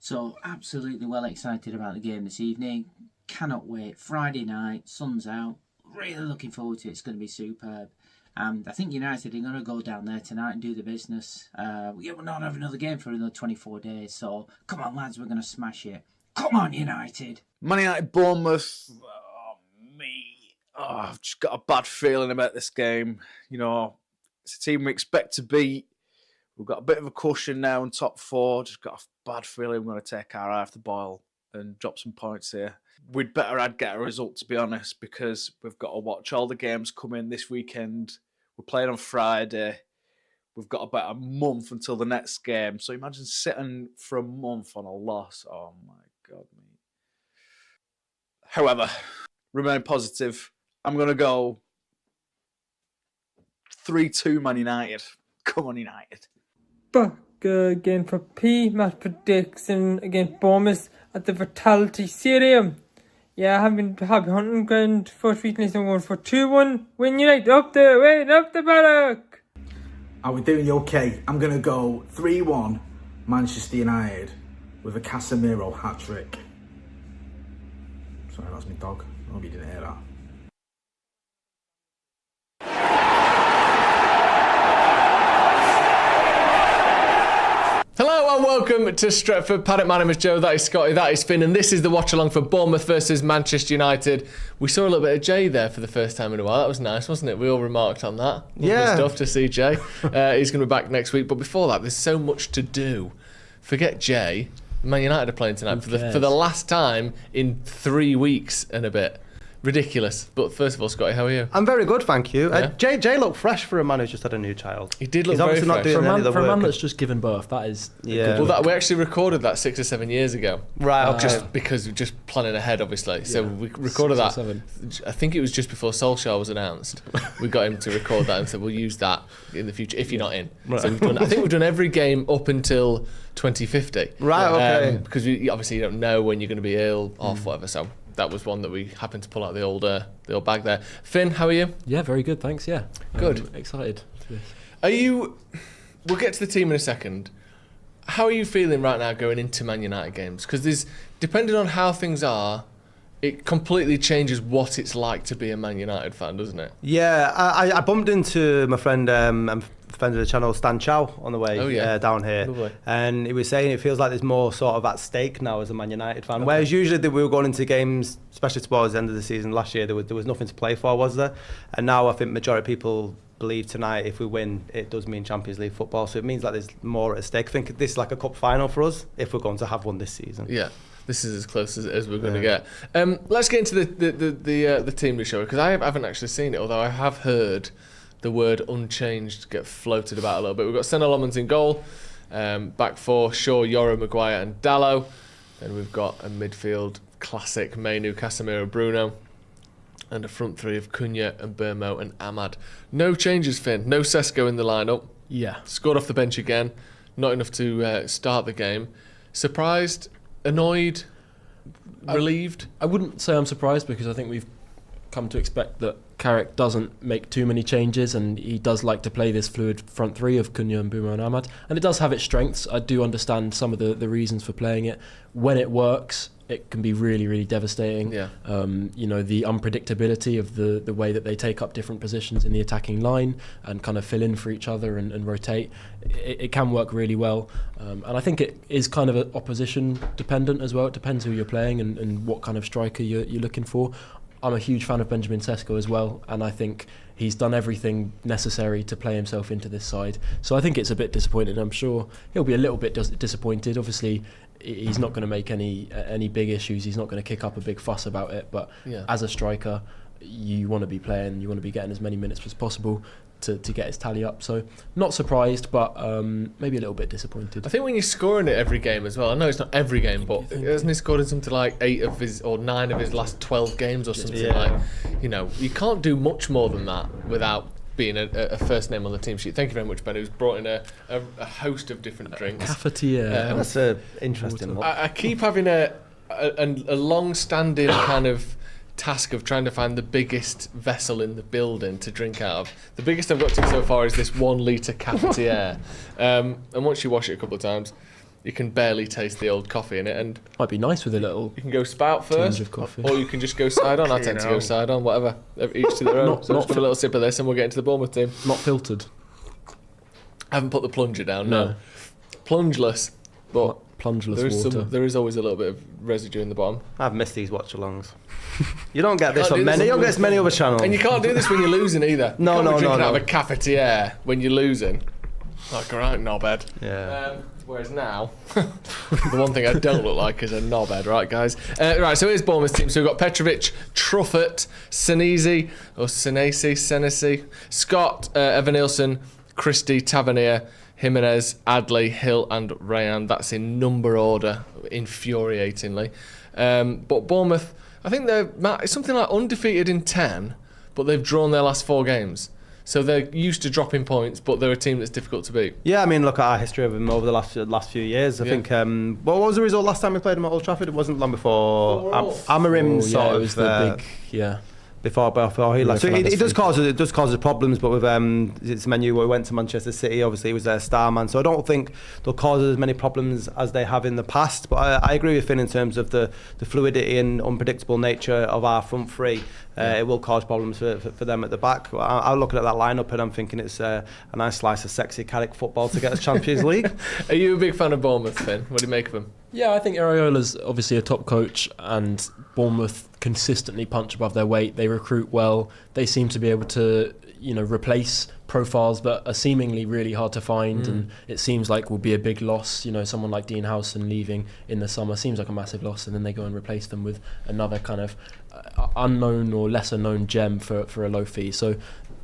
So absolutely well excited about the game this evening. Cannot wait. Friday night, sun's out. Really looking forward to it. It's going to be superb. And I think United are going to go down there tonight and do the business. We're not having another game for another 24 days. So come on, lads, we're going to smash it. Come on, United. Man United, Bournemouth. Oh, me. I've just got a bad feeling about this game. You know, it's a team we expect to beat. We've got a bit of a cushion now in top four. Just got a bad feeling we're going to take our eye off the ball and drop some points here. We'd better get a result, to be honest, because we've got to watch all the games come in this weekend. We're playing on Friday. We've got about a month until the next game. So imagine sitting for a month on a loss. Oh, my God, mate. However, remain positive. I'm going to go 3-2 Man United. Come on, United. Back again for P. Match prediction against Bournemouth at the Vitality Stadium. Yeah, I have been happy hunting ground first week in going for 2-1. Win United up the Paddock. Are we doing okay? I'm going to go 3-1 Manchester United with a Casemiro hat-trick. Sorry, that's my dog. I hope you didn't hear that. Hello and welcome to Stretford. Paddock, my name is Joe, that is Scotty, that is Finn, and this is the watch-along for Bournemouth versus Manchester United. We saw a little bit of Jay there for the first time in a while. That was nice, wasn't it? We all remarked on that. Lovely stuff to see Jay. He's going to be back next week, but before that, there's so much to do. Forget Jay. Man United are playing tonight for the last time in 3 weeks and a bit. Ridiculous. But first of all, Scotty, how are you? I'm very good, thank you. Yeah. Jay looked fresh for a man who's just had a new child. He did look He's very obviously fresh. not doing any of the For a man work. that's just given birth, that is... Yeah. Well, we actually recorded that 6 or 7 years ago. Right, okay. Just because we're just planning ahead, obviously. So we recorded 6 or that. 7. I think it was just before Solskjaer was announced. We got him to record that and said, we'll use that in the future if you're not in. Right. So I think we've done every game up until 2050. Right, okay. Because obviously you don't know when you're going to be ill, off, whatever. So that was one that we happened to pull out the old bag there. Finn, how are you? Yeah, very good, thanks, yeah. Good. Excited for this. Are you... We'll get to the team in a second. How are you feeling right now going into Man United games? Because depending on how things are, it completely changes what it's like to be a Man United fan, doesn't it? Yeah, I bumped into my friend and friend of the channel, Stan Chow, on the way down here. Lovely. And he was saying it feels like there's more sort of at stake now as a Man United fan. Okay. Whereas usually we were going into games, especially towards the end of the season last year, there was nothing to play for, was there? And now I think majority of people believe tonight if we win, it does mean Champions League football. So it means like there's more at stake. I think this is like a cup final for us if we're going to have one this season. Yeah. This is as close as we're going to get. Let's get into the team we show, because I haven't actually seen it, although I have heard the word unchanged get floated about a little bit. We've got Senna Lomans in goal, back four, Shaw, Yoro, Maguire and Dallo. Then we've got a midfield classic, Mainu, Casemiro, Bruno, and a front three of Cunha and Burmo and Ahmad. No changes, Finn. No Cesco in the lineup. Yeah. Scored off the bench again. Not enough to start the game. Surprised? Annoyed? Relieved? I wouldn't say I'm surprised, because I think we've come to expect that Carrick doesn't make too many changes, and he does like to play this fluid front three of Cunha and Burmo and Ahmad. And it does have its strengths. I do understand some of the reasons for playing it. When it works, it can be really, really devastating. Yeah. The unpredictability of the way that they take up different positions in the attacking line and kind of fill in for each other and rotate. It can work really well. And I think it is kind of opposition dependent as well. It depends who you're playing and what kind of striker you're looking for. I'm a huge fan of Benjamin Cesco as well, and I think he's done everything necessary to play himself into this side. So I think it's a bit disappointing. I'm sure he'll be a little bit disappointed. Obviously, he's not going to make any big issues. He's not going to kick up a big fuss about it. But as a striker, you want to be playing, you want to be getting as many minutes as possible to get his tally up. So not surprised, but maybe a little bit disappointed. I think when you're scoring it every game as well, I know it's not every game, but hasn't he scored in something like 8 of his or 9 of his last 12 games or something like, you can't do much more than that without being a first name on the team sheet. Thank you very much, Ben, who's brought in a host of different drinks. Cafetiere. That's an interesting one. I keep having a long-standing kind of task of trying to find the biggest vessel in the building to drink out of. The biggest I've got to so far is this 1 litre cafetiere. And once you wash it a couple of times, you can barely taste the old coffee in it, and Might be nice with a little you can go spout tinge first, of coffee. or you can just go side on. I tend to go side on, whatever. Each to their own. Not- So not just have a little sip of this, and we'll get into the Bournemouth team. Not filtered. I haven't put the plunger down. No, plungeless, but Plungeless water. there is always a little bit of residue in the bottom. I've missed these watch-alongs. You don't get this Can't on do this many. You on don't get this many other channels. And you can't do this when you're losing either. No, you can't no, be drinking no, out no. of a cafetiere when you're losing. Like a right knobhead. Yeah. Whereas now, the one thing I don't look like is a knobhead, right, guys? Right, so here's Bournemouth's team. So we've got Petrovic, Truffert, Senesi, Scott, Evan Nielsen, Christie, Tavernier, Jimenez, Adley, Hill, and Rayan. That's in number order, infuriatingly. But Bournemouth, I think they're something like undefeated in 10, but they've drawn their last 4 games. So they're used to dropping points, but they're a team that's difficult to beat. Yeah, I mean, look at our history of them over the last few years. I think. What was the result last time we played them at Old Trafford? It wasn't long before Amarim it was the big, before he left. So Fernandes it does cause us problems. But with it's Menu, we went to Manchester City. Obviously, he was their star man. So I don't think they'll cause as many problems as they have in the past. But I agree with Finn in terms of the fluidity and unpredictable nature of our front three. It will cause problems for them at the back. I'm looking at that lineup and I'm thinking it's a nice slice of sexy Carrick football to get us Champions League. Are you a big fan of Bournemouth, Finn? What do you make of them? Yeah, I think Areola's obviously a top coach, and Bournemouth consistently punch above their weight. They recruit well. They seem to be able to, replace profiles that are seemingly really hard to find, and it seems like will be a big loss. Someone like Dean Howson leaving in the summer seems like a massive loss, and then they go and replace them with another kind of unknown or lesser known gem for a low fee. So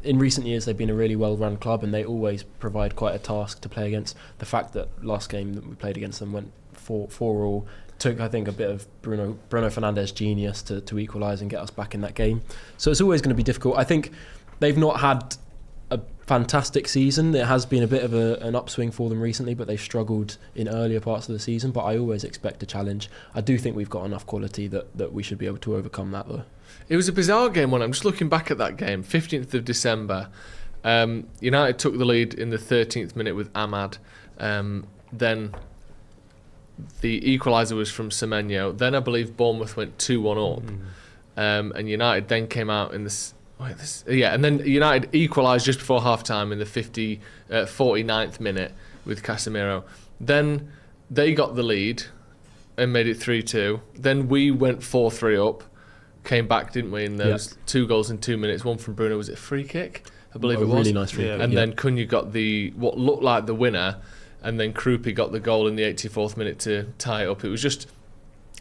in recent years they've been a really well run club, and they always provide quite a task to play against. The fact that last game that we played against them went 4-4 took, I think, a bit of Bruno Fernandes genius to equalise and get us back in that game. So it's always going to be difficult. I think they've not had a fantastic season. There has been a bit of an upswing for them recently, but they've struggled in earlier parts of the season. But I always expect a challenge. I do think we've got enough quality that we should be able to overcome that, though. It was a bizarre game one. I'm just looking back at that game, 15th of December. United took the lead in the 13th minute with Ahmad. Then the equaliser was from Semenyo. Then I believe Bournemouth went 2-1 up. And United then came out in and then United equalised just before half-time in the 49th minute with Casemiro. Then they got the lead and made it 3-2. Then we went 4-3 up, came back, didn't we, in those 2 goals in 2 minutes. One from Bruno, was it a free kick? I believe it was. Really nice free kick. And then Cunha got what looked like the winner, and then Krupi got the goal in the 84th minute to tie it up. It was just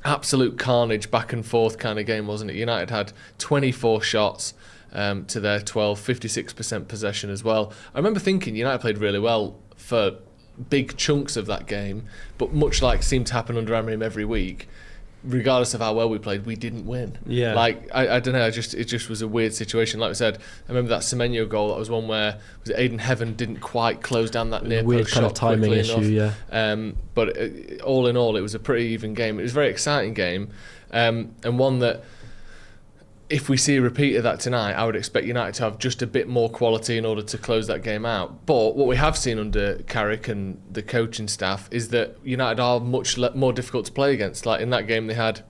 absolute carnage, back and forth kind of game, wasn't it? United had 24 shots to their 12, 56% possession as well. I remember thinking United played really well for big chunks of that game, but much like seemed to happen under Amarim every week, regardless of how well we played, we didn't win. Yeah. I don't know, it just was a weird situation. Like I said, I remember that Semenyo goal, that was one where Aidan Heaven didn't quite close down that near weird post kind shot of timing issue, enough. But all in all, it was a pretty even game. It was a very exciting game, and one that, if we see a repeat of that tonight, I would expect United to have just a bit more quality in order to close that game out. But what we have seen under Carrick and the coaching staff is that United are much more difficult to play against. Like in that game, they had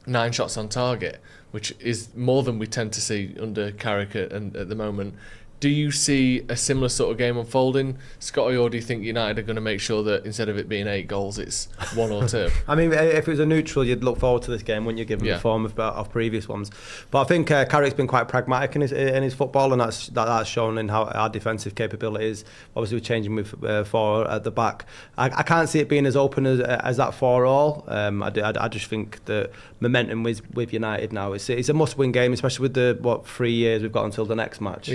9 shots on target, which is more than we tend to see under Carrick at the moment. Do you see a similar sort of game unfolding, Scotty, or do you think United are going to make sure that instead of it being 8 goals, it's 1 or 2? I mean, if it was a neutral, you'd look forward to this game, wouldn't you, given the form of previous ones? But I think Carrick's been quite pragmatic in his football, and that's shown in how our defensive capabilities. Obviously, we're changing with 4 at the back. I can't see it being as open as that 4-all. I just think the momentum with United now, it's a must-win game, especially with the 3 years we've got until the next match.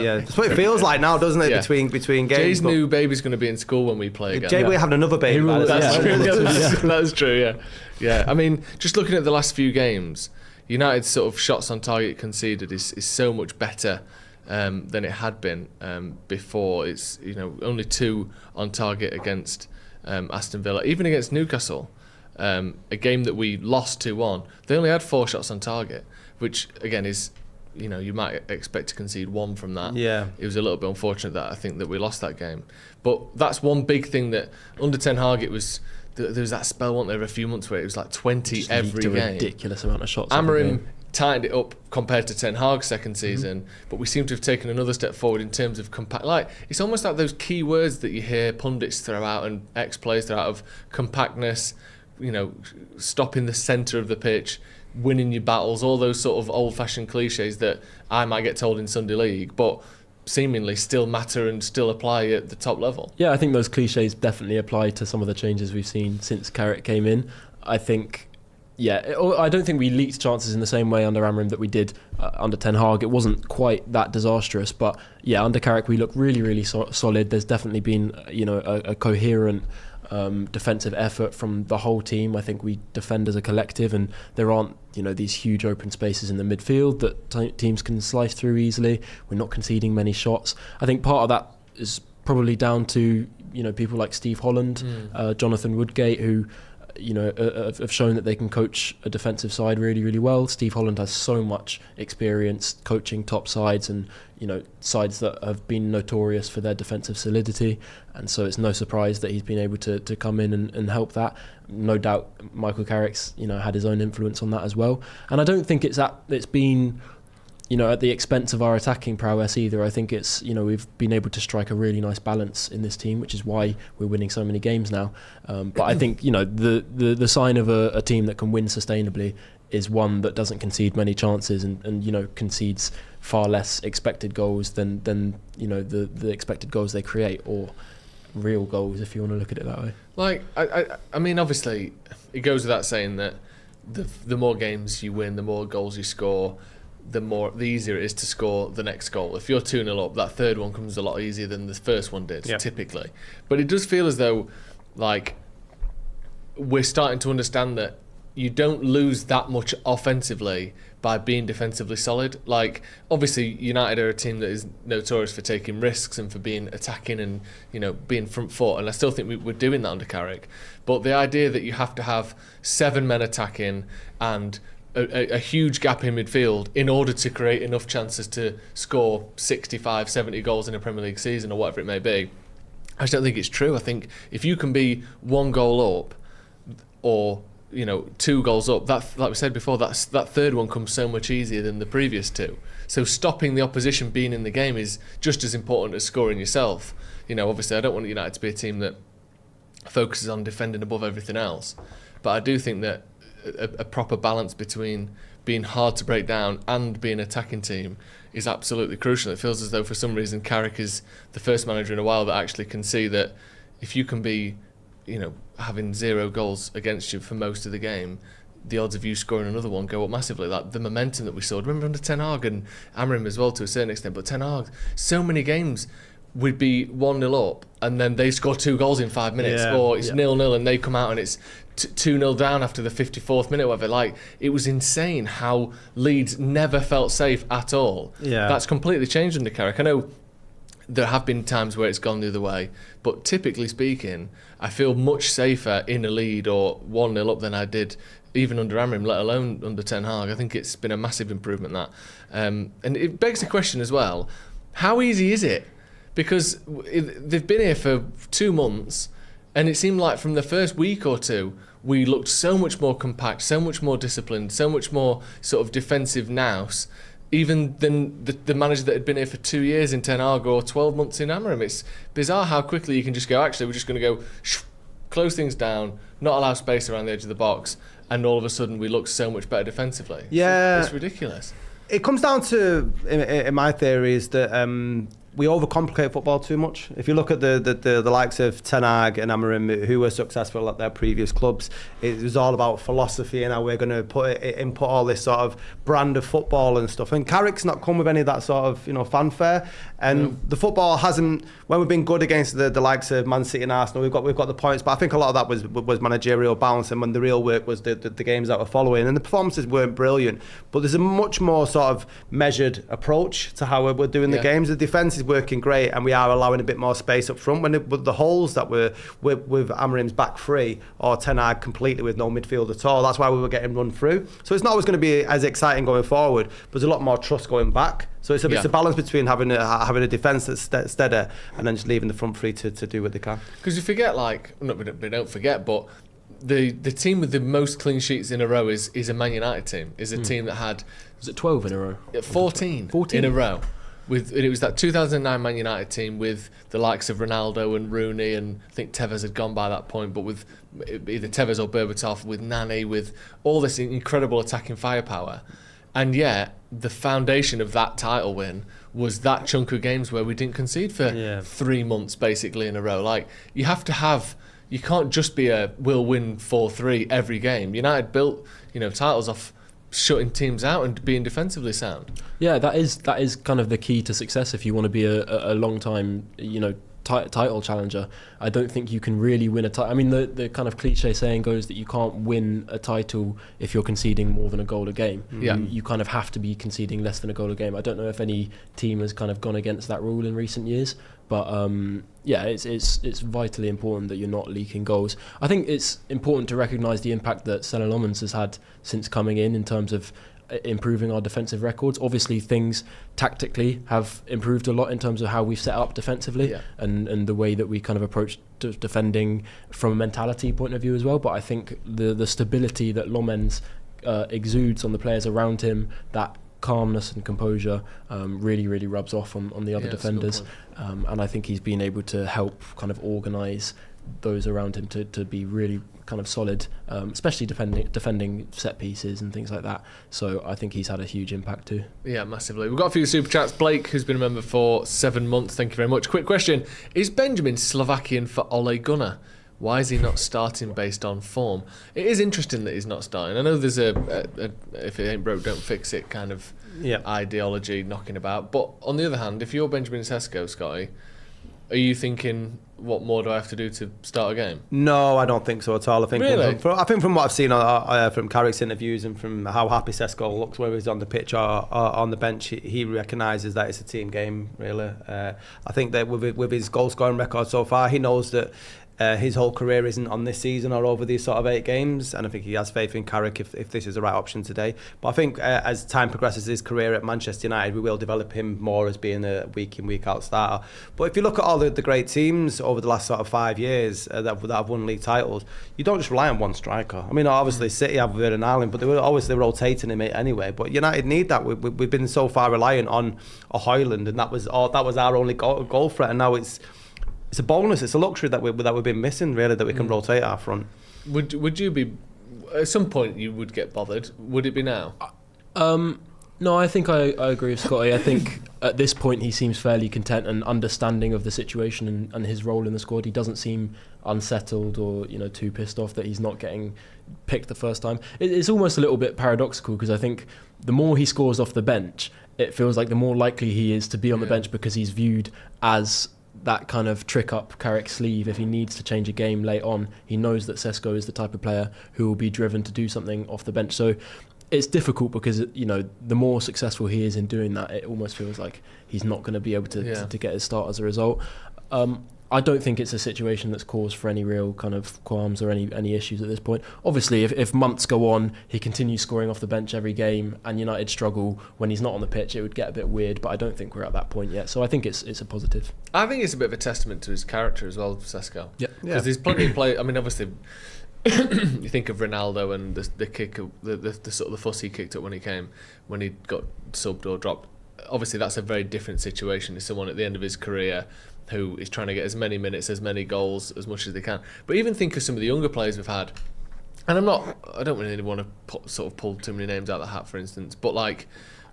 Yeah, that's what it feels like now, doesn't it? Between games. Jay's new baby's going to be in school when we play again. Jay, we're having another baby. That's true. That's true. Yeah. I mean, just looking at the last few games, United's sort of shots on target conceded is so much better than it had been before. It's only 2 on target against Aston Villa, even against Newcastle, a game that we lost 2-1. They only had 4 shots on target, which again is, you might expect to concede 1 from that. Yeah. It was a little bit unfortunate that I think that we lost that game. But that's one big thing that under Ten Hag it was there was that spell, wasn't there, a few months where it was like 20 Just every leaked a game. ridiculous amount of shots. every Amorim game. tightened it up compared to Ten Hag's second season, but we seem to have taken another step forward in terms of compact. Like, it's almost like those key words that you hear pundits throw out and ex-players throw out of compactness, stopping the centre of the pitch, winning your battles, all those sort of old-fashioned cliches that I might get told in Sunday League, but seemingly still matter and still apply at the top level. Yeah, I think those cliches definitely apply to some of the changes we've seen since Carrick came in. I think, I don't think we leaked chances in the same way under Amorim that we did under Ten Hag. It wasn't quite that disastrous, but yeah, under Carrick we look really, really solid. There's definitely been, a coherent defensive effort from the whole team. I think we defend as a collective, and there aren't these huge open spaces in the midfield that teams can slice through easily. We're not conceding many shots. I think part of that is probably down to people like Steve Holland, Jonathan Woodgate, who have shown that they can coach a defensive side really, really well. Steve Holland has so much experience coaching top sides and sides that have been notorious for their defensive solidity, and so it's no surprise that he's been able to come in and help that. No doubt Michael Carrick's had his own influence on that as well, and I don't think it's been at the expense of our attacking prowess either. I think it's we've been able to strike a really nice balance in this team, which is why we're winning so many games now. But I think the sign of a team that can win sustainably is one that doesn't concede many chances and concedes far less expected goals than the expected goals they create, or real goals if you want to look at it that way. Like, I mean, obviously it goes without saying that the more games you win, the more goals you score, the easier it is to score the next goal. If you're 2-0 up, that third one comes a lot easier than the first one did, typically. But it does feel as though, like, we're starting to understand that you don't lose that much offensively by being defensively solid. Like, obviously United are a team that is notorious for taking risks and for being attacking and being front foot, and I still think we're doing that under Carrick. But the idea that you have to have 7 men attacking and a huge gap in midfield in order to create enough chances to score 65, 70 goals in a Premier League season or whatever it may be, I just don't think it's true. I think if you can be 1 goal up or 2 goals up, that, like we said before, that third one comes so much easier than the previous 2. So stopping the opposition being in the game is just as important as scoring yourself. Obviously I don't want United to be a team that focuses on defending above everything else, but I do think that a proper balance between being hard to break down and being an attacking team is absolutely crucial. It feels as though for some reason Carrick is the first manager in a while that actually can see that if you can be having 0 goals against you for most of the game, the odds of you scoring another one go up massively. Like the momentum that we saw, remember under Ten Hag and Amorim as well to a certain extent, but Ten Hag, so many games would be 1-0 up and then they score 2 goals in 5 minutes, or it's 0-0 and they come out and it's 2-0 down after the 54th minute, whatever. Like, it was insane how Leeds never felt safe at all. That's completely changed under Carrick. I know there have been times where it's gone the other way, but typically speaking, I feel much safer in a lead or 1-0 up than I did even under Amorim, let alone under Ten Hag. I think it's been a massive improvement, that. And it begs the question as well, how easy is it? Because they've been here for 2 months, and it seemed like from the first week or two, we looked so much more compact, so much more disciplined, so much more sort of defensive nous, even than the manager that had been here for 2 years in Ten Hag or 12 months in Amorim. It's bizarre how quickly you can just go, actually, we're just going to go close things down, not allow space around the edge of the box, and all of a sudden we look so much better defensively. It's ridiculous. It comes down to, in my theory, is that we overcomplicate football too much. If you look at the likes of Ten Hag and Amorim, who were successful at their previous clubs, it was all about philosophy and how we're going to input all this sort of brand of football and stuff. And Carrick's not come with any of that sort of fanfare. And the football hasn't, when we've been good against the likes of Man City and Arsenal, we've got the points, but I think a lot of that was managerial bounce, and when the real work was the games that were following, and the performances weren't brilliant. But there's a much more sort of measured approach to how we're doing the games. The defence is working great, and we are allowing a bit more space up front. When the holes that were with Amarim's back three or Ten Hag completely with no midfield at all, that's why we were getting run through. So it's not always going to be as exciting going forward, but there's a lot more trust going back. So it's a balance between having a defence that's steady and then just leaving the front three to do what they can. Because you forget, we don't forget, but the team with the most clean sheets in a row is a Man United team. Is a team that had... Was it 12 in a row? 14 in a row. It was that 2009 Man United team with the likes of Ronaldo and Rooney, and I think Tevez had gone by that point, but with either Tevez or Berbatov, with Nani, with all this incredible attacking firepower. And yet, the foundation of that title win was that chunk of games where we didn't concede for 3 months, basically, in a row. Like, you have to have... You can't just be we'll win 4-3 every game. United built, titles off shutting teams out and being defensively sound. Yeah, that is kind of the key to success if you want to be a long time, title challenger. I don't think you can really win a title. I mean, the kind of cliche saying goes that you can't win a title if you're conceding more than a goal a game. Yeah. You kind of have to be conceding less than a goal a game. I don't know if any team has kind of gone against that rule in recent years, but it's vitally important that you're not leaking goals. I think it's important to recognise the impact that Stella Lommans has had since coming in terms of improving our defensive records. Obviously, things tactically have improved a lot in terms of how we've set up defensively and the way that we kind of approach defending from a mentality point of view as well. But I think the stability that Lommans exudes on the players around him, that calmness and composure really, really rubs off on the other defenders. And I think he's been able to help kind of organise those around him to be really kind of solid, especially defending set pieces and things like that. So I think he's had a huge impact too. Yeah, massively. We've got a few super chats. Blake, who's been a member for 7 months, thank you very much. Quick question: is Benjamin Slovakian for Ole Gunnar? Why is he not starting based on form? It is interesting that he's not starting. I know there's a if it ain't broke, don't fix it kind of ideology knocking about. But on the other hand, if you're Benjamin Cesco, Scotty, are you thinking, what more do I have to do to start a game? No, I don't think so at all. I think really? from what I've seen from Carrick's interviews and from how happy Cesco looks whether he's on the pitch or on the bench, he recognises that it's a team game, really. I think that with his goal scoring record so far, he knows that his whole career isn't on this season or over these sort of 8 games, and I think he has faith in Carrick if this is the right option today. But I think as time progresses his career at Manchester United, we will develop him more as being a week in, week out starter. But if you look at all the great teams over the last sort of 5 years that have won league titles, you don't just rely on one striker. I mean, obviously City have Vernon Ireland, but they were obviously rotating him anyway. But United need that. We've been so far reliant on a Højlund, and that was our only goal threat, and now it's a bonus. It's a luxury that we've been missing, really, that we can rotate our front. Would you be, at some point you would get bothered? Would it be now? No, I think I agree with Scotty. I think at this point he seems fairly content and understanding of the situation and his role in the squad. He doesn't seem unsettled or too pissed off that he's not getting picked the first time. It's almost a little bit paradoxical, because I think the more he scores off the bench, it feels like the more likely he is to be on the bench, because he's viewed as that kind of trick up Carrick's sleeve. If he needs to change a game late on, he knows that Cesco is the type of player who will be driven to do something off the bench. So it's difficult, because the more successful he is in doing that, it almost feels like he's not going to be able to get his start as a result. I don't think it's a situation that's cause for any real kind of qualms or any issues at this point. Obviously, if months go on, he continues scoring off the bench every game, and United struggle when he's not on the pitch, it would get a bit weird. But I don't think we're at that point yet. So I think it's a positive. I think it's a bit of a testament to his character as well, Cesco. Yeah. Because there's plenty of play. I mean, obviously, you think of Ronaldo and the kick, the sort of the fuss he kicked up when he got subbed or dropped. Obviously, that's a very different situation. It's someone at the end of his career who is trying to get as many minutes, as many goals, as much as they can. But even think of some of the younger players we've had, and I don't really want to pull too many names out of the hat, for instance, but like,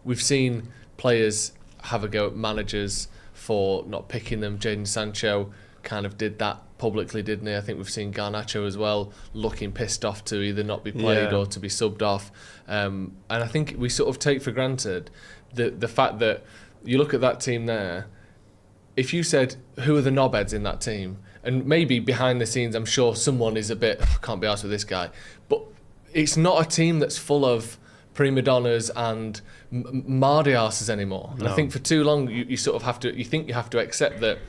we've seen players have a go at managers for not picking them. Jadon Sancho kind of did that publicly, didn't he? I think we've seen Garnacho as well, looking pissed off to either not be played or to be subbed off. And I think we sort of take for granted the fact that you look at that team there. If you said, who are the knobheads in that team? And maybe behind the scenes, I'm sure someone is a bit, can't be arsed with this guy. But it's not a team that's full of prima donnas and mardy arses anymore. No. I think for too long you sort of have to, you think you have to accept that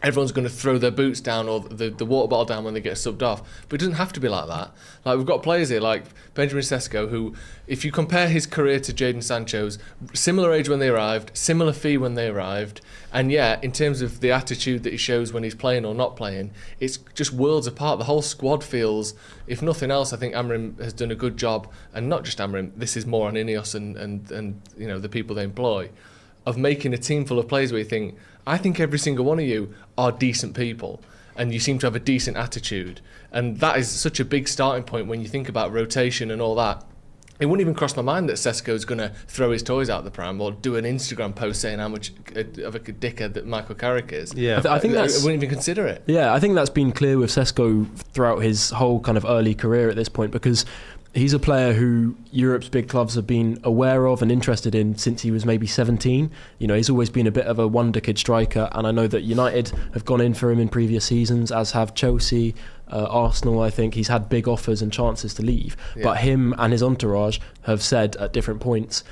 everyone's going to throw their boots down or the water bottle down when they get subbed off. But it doesn't have to be like that. Like, we've got players here like Benjamin Cesco, who, if you compare his career to Jadon Sancho's, similar age when they arrived, similar fee when they arrived, and in terms of the attitude that he shows when he's playing or not playing, it's just worlds apart. The whole squad feels, if nothing else, I think Amorim has done a good job, and not just Amorim, this is more on Ineos and you know, the people they employ, of making a team full of players where you think, I think every single one of you are decent people and you seem to have a decent attitude. And that is such a big starting point when you think about rotation and all that. It wouldn't even cross my mind that Cesco's going to throw his toys out the pram or do an Instagram post saying how much of a dickhead that Michael Carrick is. Yeah, I think that's... I wouldn't even consider it. Yeah, I think that's been clear with Cesco throughout his whole kind of early career at this point, because he's a player who Europe's big clubs have been aware of and interested in since he was maybe 17. You know, he's always been a bit of a wonder kid striker, and I know that United have gone in for him in previous seasons, as have Chelsea, Arsenal. I think he's had big offers and chances to leave, but him and his entourage have said at different points,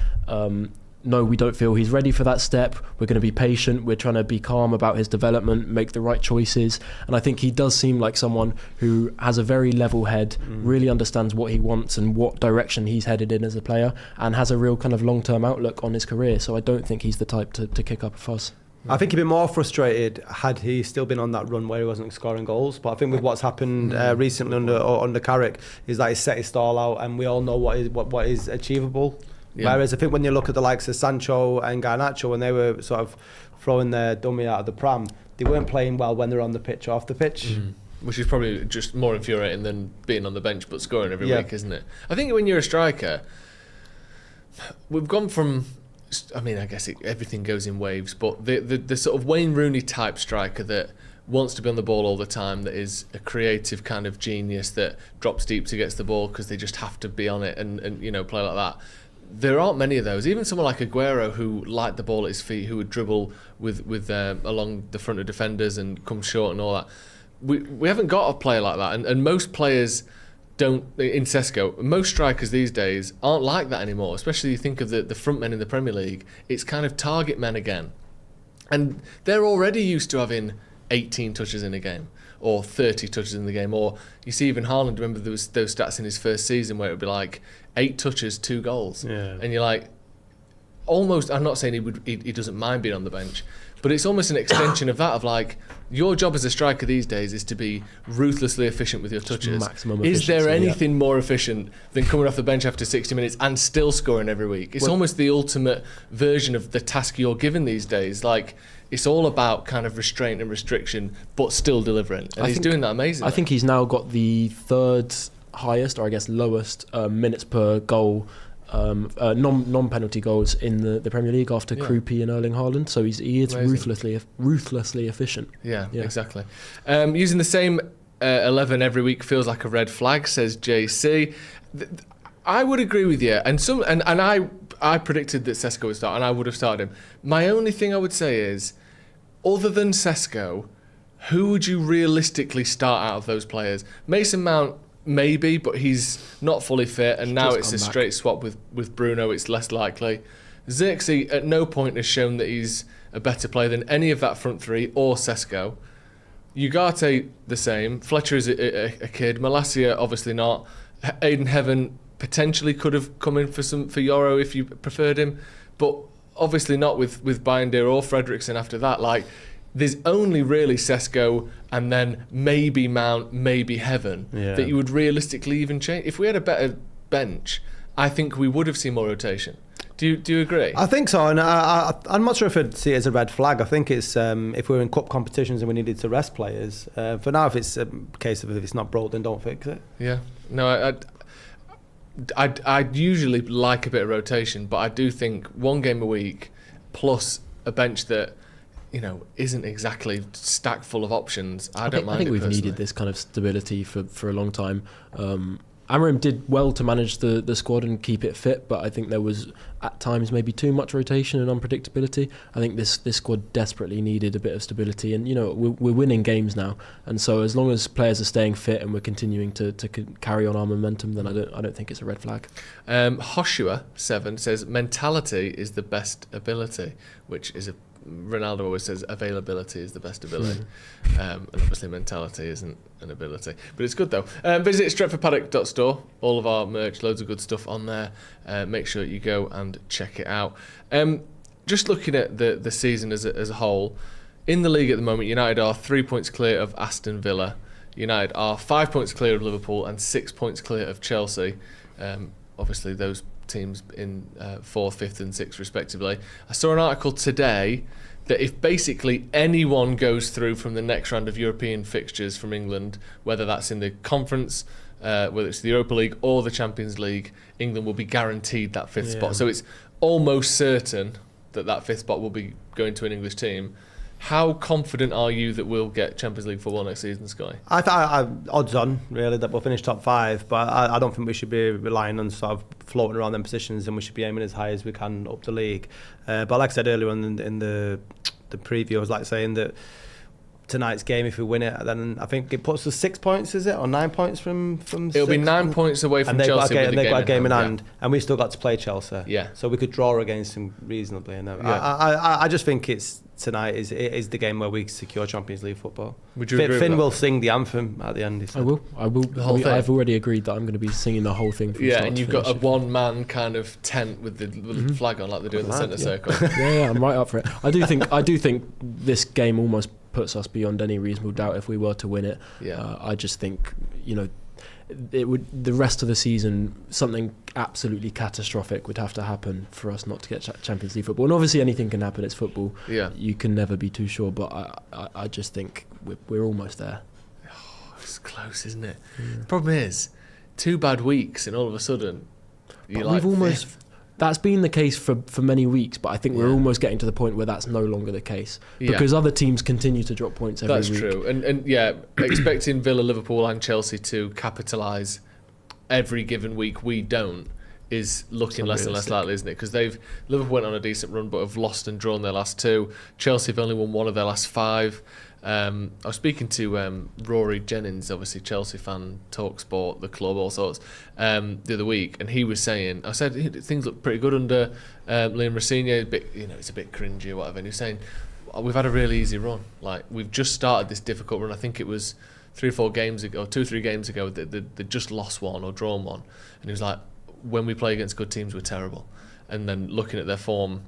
no, we don't feel he's ready for that step. We're going to be patient. We're trying to be calm about his development, make the right choices. And I think he does seem like someone who has a very level head, really understands what he wants and what direction he's headed in as a player, and has a real kind of long-term outlook on his career. So I don't think he's the type to kick up a fuss. I think he'd be more frustrated had he still been on that run where he wasn't scoring goals. But I think with what's happened recently under Carrick is that he's set his stall out, and we all know what is achievable. Yeah. Whereas I think when you look at the likes of Sancho and Garnacho, when they were sort of throwing their dummy out of the pram, they weren't playing well when they're on the pitch or off the pitch. Which is probably just more infuriating than being on the bench but scoring every week, isn't it? I think when you're a striker, we've gone from, I mean, I guess everything goes in waves, but the sort of Wayne Rooney type striker that wants to be on the ball all the time, that is a creative kind of genius that drops deep to get the ball because they just have to be on it and you know, play like that. There aren't many of those. Even someone like Aguero, who liked the ball at his feet, who would dribble with along the front of defenders and come short and all that. We haven't got a player like that, and most players don't. In Cesco, most strikers these days aren't like that anymore. Especially you think of the front men in the Premier League. It's kind of target men again, and they're already used to having 18 touches in a game or 30 touches in the game. Or you see even Haaland. Remember there was those stats in his first season where it would be like 8 touches, 2 goals. Yeah. And you're like, almost, I'm not saying he doesn't mind being on the bench, but it's almost an extension of that, of like, your job as a striker these days is to be ruthlessly efficient with your touches. Maximum is there anything more efficient than coming off the bench after 60 minutes and still scoring every week? It's almost the ultimate version of the task you're given these days. Like, it's all about kind of restraint and restriction, but still delivering. And he's doing that amazingly. I think he's now got the third highest, or I guess lowest, minutes per goal, non-penalty goals in the Premier League after Krupi and Erling Haaland. So he is ruthlessly efficient. Yeah, exactly. Using the same 11 every week feels like a red flag, says JC. I would agree with you, and I predicted that Cesco would start, and I would have started him. My only thing I would say is, other than Cesco, who would you realistically start out of those players? Mason Mount, maybe, but he's not fully fit, and now it's a straight swap with Bruno. It's less likely. Xerxes at no point has shown that he's a better player than any of that front three or Cesco. Ugarte the same. Fletcher is a kid. Malacia obviously not. Aiden Heaven potentially could have come in for Yoro if you preferred him, but obviously not with Bayindir or Fredrickson after that. Like, there's only really Cesco and then maybe Mount, maybe Heaven that you would realistically even change. If we had a better bench, I think we would have seen more rotation. Do you agree? I think so, and I'm not sure if I'd see it as a red flag. I think it's if we're in cup competitions and we needed to rest players. For now, if it's a case of if it's not broke, then don't fix it. Yeah, no, I'd usually like a bit of rotation, but I do think one game a week plus a bench that, you know, isn't exactly stacked full of options. I don't mind. I think it we've personally needed this kind of stability for a long time. Amorim did well to manage the squad and keep it fit, but I think there was at times maybe too much rotation and unpredictability. I think this squad desperately needed a bit of stability, and we're winning games now, and so as long as players are staying fit and we're continuing to carry on our momentum, then I don't think it's a red flag. Hoshua 7 says mentality is the best ability, which is Ronaldo always says availability is the best ability, and obviously mentality isn't an ability, but it's good though. Visit stretfordpaddock.store, all of our merch, loads of good stuff on there. Make sure you go and check it out. Just looking at the season as a whole, in the league at the moment, United are 3 points clear of Aston Villa. United are 5 points clear of Liverpool and 6 points clear of Chelsea. Obviously those teams in 4th, 5th and 6th respectively. I saw an article today that if basically anyone goes through from the next round of European fixtures from England, whether that's in the conference, whether it's the Europa League or the Champions League, England will be guaranteed that 5th spot. So it's almost certain that 5th spot will be going to an English team. How confident are you that we'll get Champions League football next season, Scotty? I odds on, really, that we'll finish top 5, but I don't think we should be relying on sort of floating around them positions, and we should be aiming as high as we can up the league. But like I said earlier on in the preview, I was like saying that tonight's game, if we win it, then I think it puts us 6 points, is it, or 9 points from It'll be 9 points away from Chelsea. And they've got a game in hand, and we've still got to play Chelsea. Yeah. So we could draw against them reasonably. And I just think tonight is the game where we secure Champions League football. Would you agree Finn with will sing the anthem at the end. I will. The whole thing? I've already agreed that I'm going to be singing the whole thing. From start and to you've finish. got a one-man kind of tent with the flag on, like they do in the centre circle. Yeah, I'm right up for it. I do think this game almost puts us beyond any reasonable doubt if we were to win it. Yeah. I just think it would, the rest of the season, something absolutely catastrophic would have to happen for us not to get Champions League football. And obviously anything can happen, it's football. Yeah. You can never be too sure, but I just think we're almost there. Oh, it's close, isn't it? The problem is 2 bad weeks and all of a sudden we've almost fifth. That's been the case for many weeks, but I think we're almost getting to the point where that's no longer the case because other teams continue to drop points every week. That's true, and expecting Villa, Liverpool, and Chelsea to capitalise every given week we don't is looking less and less likely, isn't it? Because Liverpool went on a decent run but have lost and drawn their last 2. Chelsea have only won 1 of their last 5. I was speaking to Rory Jennings, obviously Chelsea fan, TalkSport, the club, all sorts, the other week, and he was saying, I said things look pretty good under Liam Rosenior, it's a bit cringy or whatever, and he was saying we've had a really easy run, like we've just started this difficult run. I think it was 3 or 4 games ago, 2 or 3 games ago, they just lost 1 or drawn 1, and he was like, when we play against good teams we're terrible, and then looking at their form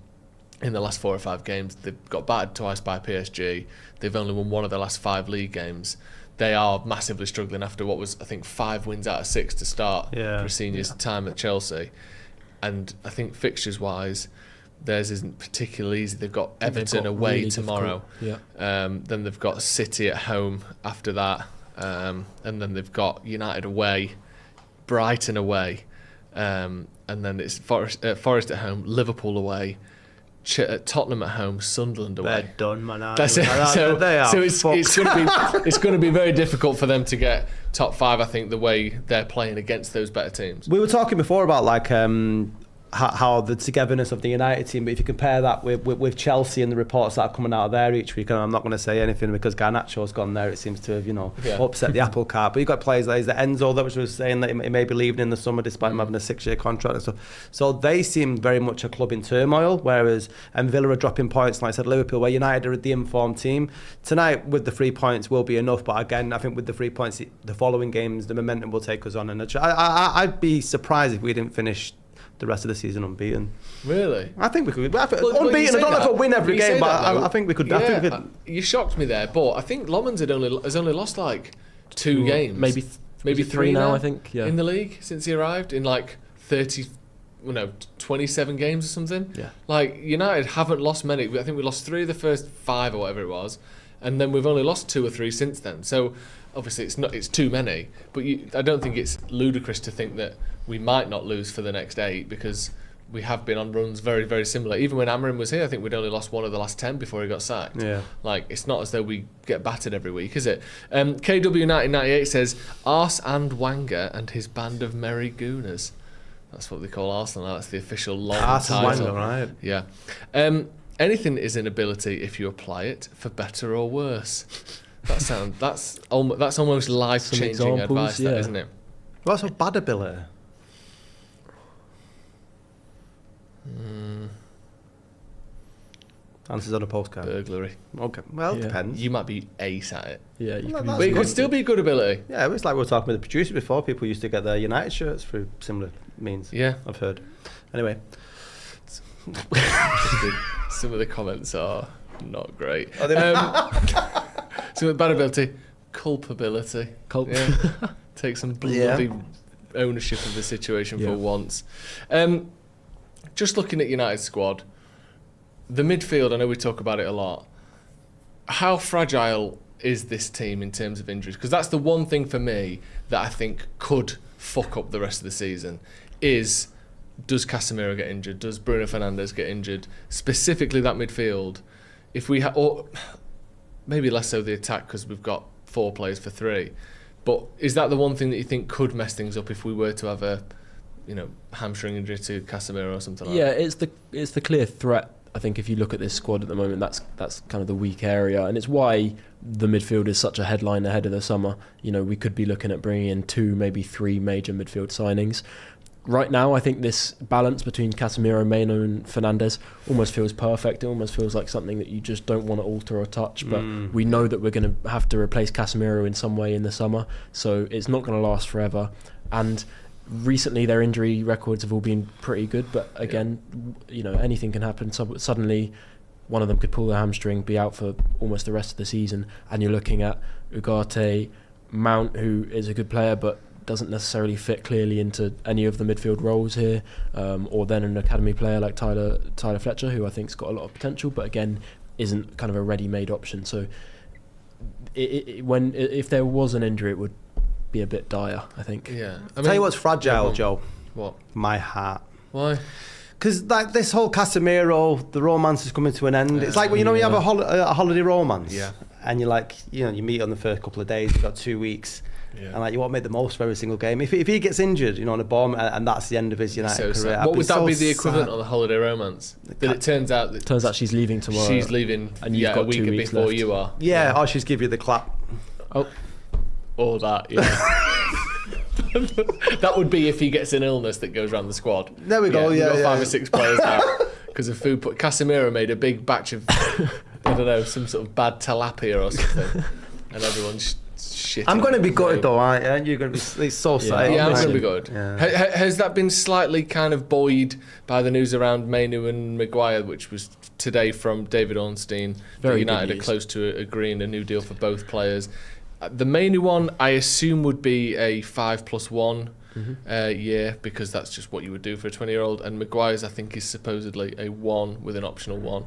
in the last 4 or 5 games, they've got battered twice by PSG. They've only won 1 of their last 5 league games. They are massively struggling after what was, I think, 5 wins out of 6 to start Rosenior's time at Chelsea. And I think fixtures-wise, theirs isn't particularly easy. They've got Everton away really tomorrow. Then they've got City at home after that. And then they've got United away, Brighton away. And then it's Forest at home, Liverpool away, Tottenham at home, Sunderland away. They're done, man. That's it. So it's going to be very difficult for them to get top 5. I think the way they're playing against those better teams. We were talking before about like how the togetherness of the United team, but if you compare that with Chelsea and the reports that are coming out of there each week, and I'm not going to say anything because Garnacho's gone there, it seems to have upset the apple cart. But you've got players like Enzo that was saying that he may be leaving in the summer despite him having a 6-year contract and stuff. So they seem very much a club in turmoil, whereas Villa are dropping points, like I said, Liverpool, where United are the informed team. Tonight with the 3 points will be enough, but again, I think with the 3 points, the following games, the momentum will take us on, and I'd be surprised if we didn't finish the rest of the season unbeaten. Really? I think we could. Unbeaten. I don't know if we'll win every game, but I think we could. Yeah, I think we could. You shocked me there, but I think Lomans has only lost like 2 games, maybe 3 now. I think in the league since he arrived in like 27 games or something. Yeah. Like United haven't lost many. I think we lost 3 of the first 5 or whatever it was, and then we've only lost 2 or 3 since then. So obviously it's too many, but I don't think it's ludicrous to think that we might not lose for the next 8 because we have been on runs very, very similar. Even when Amorim was here, I think we'd only lost 1 of the last 10 before he got sacked. Yeah. Like, it's not as though we get battered every week, is it? KW1998 says, Arsene Wenger and his band of merry gooners. That's what they call Arsenal now. That's the official long title. Wenger, right? Yeah. Anything is an ability if you apply it for better or worse. That's almost life-changing advice, that, isn't it? What's a bad ability? Answers on a postcard. Burglary. Okay. Well, it depends. You might be ace at it. Yeah, you could But it could still be a good ability. Yeah, it was like we were talking with the producer before. People used to get their United shirts through similar means. Yeah. I've heard. Anyway. Some of the comments are not great. Some bad ability, culpability. Yeah. Take some bloody ownership of the situation for once. Just looking at United's squad, the midfield, I know we talk about it a lot. How fragile is this team in terms of injuries? Because that's the one thing for me that I think could fuck up the rest of the season is, does Casemiro get injured? Does Bruno Fernandes get injured? Specifically that midfield. If we or maybe less so the attack because we've got 4 players for 3. But is that the one thing that you think could mess things up if we were to have a, hamstring injury to Casemiro or something like that? Yeah, it's the clear threat. I think if you look at this squad at the moment, that's kind of the weak area, and it's why the midfield is such a headline ahead of the summer. We could be looking at bringing in 2, maybe 3 major midfield signings. Right now, I think this balance between Casemiro, Maino and Fernandes almost feels perfect. It almost feels like something that you just don't want to alter or touch. But we know that we're going to have to replace Casemiro in some way in the summer. So it's not going to last forever. And recently their injury records have all been pretty good. But again, anything can happen. So suddenly one of them could pull the hamstring, be out for almost the rest of the season. And you're looking at Ugarte, Mount, who is a good player, but doesn't necessarily fit clearly into any of the midfield roles here, or then an academy player like Tyler Fletcher, who I think's got a lot of potential, but again isn't kind of a ready-made option. So if there was an injury, it would be a bit dire, I think. Yeah, Tell you what's fragile, Joe. What? My heart. Why? Because this whole Casemiro, the romance is coming to an end. It's like when you have a holiday romance, and you're like, you meet on the first couple of days, you've got 2 weeks. Yeah. And you want to make the most of every single game. If he gets injured, on a bomb, and that's the end of his United career. What would that be the equivalent of the holiday romance? That it turns out she's leaving tomorrow. She's leaving, and you've got a week 2 weeks before left. you are. Yeah, or she's give you the clap. Oh, or that. Yeah. That would be if he gets an illness that goes around the squad. There we go. We've got 5 or 6 players out because of food. Casemiro made a big batch of some sort of bad tilapia or something, and everyone's. I'm going to be gutted though, aren't you? You're going to be so sad. Yeah, I'm going to be gutted. Yeah. Has that been slightly kind of buoyed by the news around Mainu and Maguire, which was today from David Ornstein? Very United are close to agreeing a new deal for both players. The Mainu one, I assume, would be a 5+1 year, because that's just what you would do for a 20-year-old. And Maguire's, I think, is supposedly a 1 with an optional 1.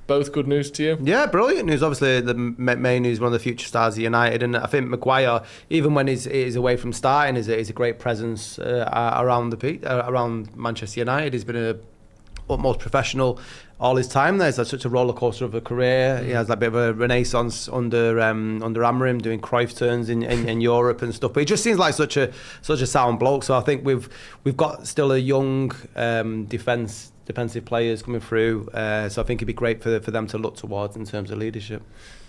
Both good news to you? Yeah, brilliant news. Obviously, the main news, one of the future stars of United, and I think Maguire, even when he's away from starting, is a great presence around Manchester United. He's been a utmost professional all his time there. He's such a roller coaster of a career. He has that bit of a renaissance under Amorim, doing Cruyff turns in Europe and stuff. But he just seems like such a sound bloke. So I think we've got still a young defensive players coming through, so I think it'd be great for them to look towards in terms of leadership.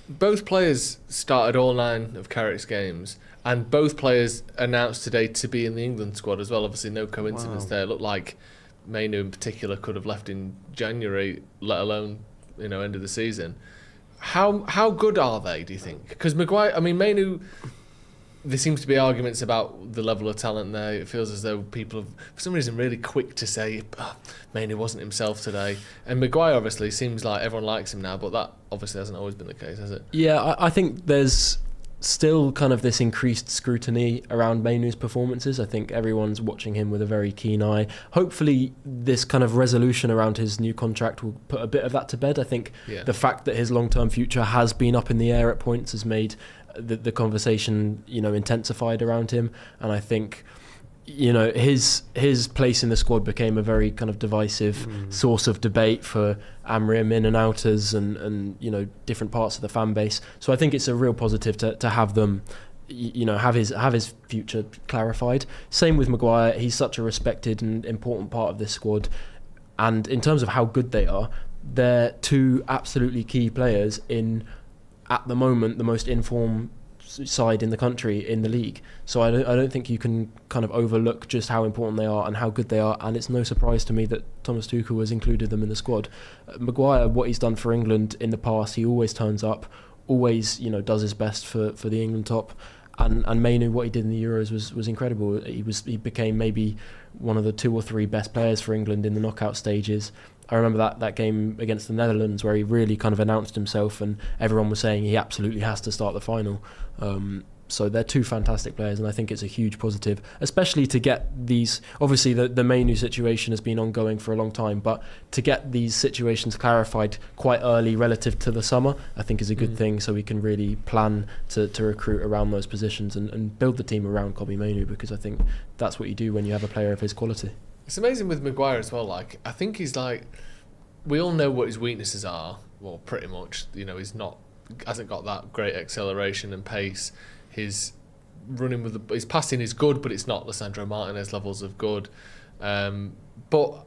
Both players started all 9 of Carrick's games, and both players announced today to be in the England squad as well. Obviously no coincidence there. It looked like Mainu in particular could have left in January, let alone end of the season. How good are they, do you think? Because Maguire, Mainu, there seems to be arguments about the level of talent there. It feels as though people have, for some reason, really quick to say, Mainu wasn't himself today. And Maguire obviously seems like everyone likes him now, but that obviously hasn't always been the case, has it? Yeah, I think there's still kind of this increased scrutiny around Mainu's performances. I think everyone's watching him with a very keen eye. Hopefully this kind of resolution around his new contract will put a bit of that to bed. I think the fact that his long-term future has been up in the air at points has made the conversation intensified around him, and I think his place in the squad became a very kind of divisive source of debate for Amrim in and outers and different parts of the fan base. So I think it's a real positive to have them, have his future clarified. Same with Maguire. He's such a respected and important part of this squad. And in terms of how good they are, they're two absolutely key players in, at the moment, the most informed side in the country in the league. So I don't think you can kind of overlook just how important they are and how good they are. And it's no surprise to me that Thomas Tuchel has included them in the squad. Maguire, what he's done for England in the past, he always turns up, always does his best for the England top. And Mainu, what he did in the Euros was incredible. He became maybe one of the 2 or 3 best players for England in the knockout stages. I remember that game against the Netherlands where he really kind of announced himself and everyone was saying he absolutely has to start the final. So they're two fantastic players, and I think it's a huge positive, especially to get these. Obviously, the Mainu situation has been ongoing for a long time, but to get these situations clarified quite early relative to the summer, I think is a good thing. So we can really plan to recruit around those positions and build the team around Kobbie Mainu, because I think that's what you do when you have a player of his quality. It's amazing with Maguire as well. Like, I think he's like, we all know what his weaknesses are. Well, pretty much. Hasn't got that great acceleration and pace. His his passing is good, but it's not Lisandro Martinez levels of good. But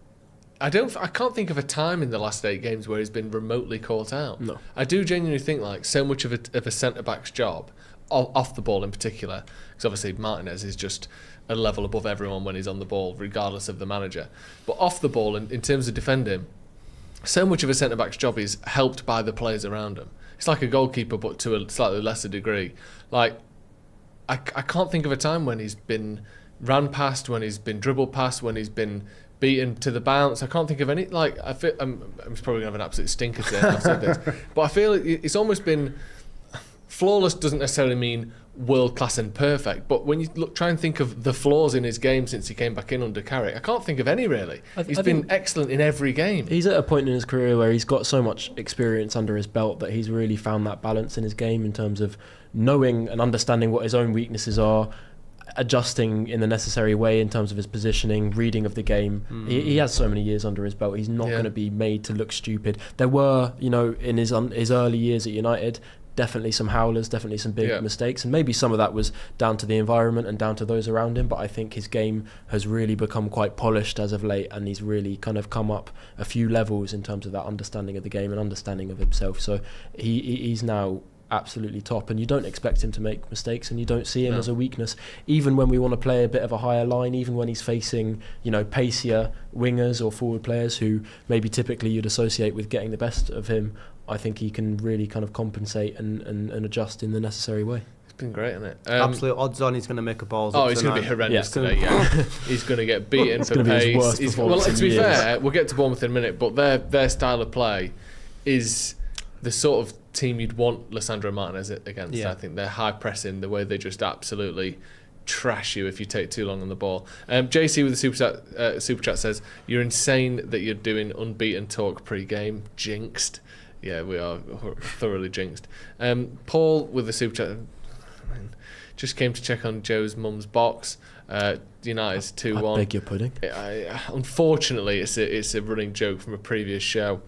I can't think of a time in the last 8 games where he's been remotely caught out. No. I do genuinely think like so much of a centre back's job, off the ball in particular, because obviously Martinez is just a level above everyone when he's on the ball, regardless of the manager. But off the ball, in terms of defending, so much of a centre back's job is helped by the players around him. It's like a goalkeeper, but to a slightly lesser degree. Like, I can't think of a time when he's been ran past, when he's been dribbled past, when he's been beaten to the bounce. I can't think of any. Like, I'm probably going to have an absolute stinker today. I've said this, but I feel it's almost been flawless. Doesn't necessarily mean world class and perfect, but when you try and think of the flaws in his game since he came back in under Carrick, I can't think of any really. He's been excellent in every game. He's at a point in his career where he's got so much experience under his belt that he's really found that balance in his game in terms of knowing and understanding what his own weaknesses are, adjusting in the necessary way in terms of his positioning, reading of the game. He has so many years under his belt. He's not going to be made to look stupid. There were, in his early years at United, definitely some howlers, definitely some big mistakes, and maybe some of that was down to the environment and down to those around him, but I think his game has really become quite polished as of late, and he's really kind of come up a few levels in terms of that understanding of the game and understanding of himself. So he's now absolutely top, and you don't expect him to make mistakes, and you don't see him as a weakness, even when we want to play a bit of a higher line, even when he's facing pacier wingers or forward players who maybe typically you'd associate with getting the best of him. I think he can really kind of compensate and adjust in the necessary way. It's been great, hasn't it? Absolute odds on he's going to make a balls. He's going to be horrendous today. Yeah, he's going to get beaten for pace. Well, to be fair, we'll get to Bournemouth in a minute, but their style of play is the sort of team you'd want Lisandro Martinez against. I think they're high pressing, the way they just absolutely trash you if you take too long on the ball. JC with the super chat says, "You're insane that you're doing unbeaten talk pre-game. Jinxed." Yeah, we are thoroughly jinxed. Paul with the super chat just came to check on Joe's mum's box. United's 2-1. I beg your pudding. Unfortunately, it's a running joke from a previous show.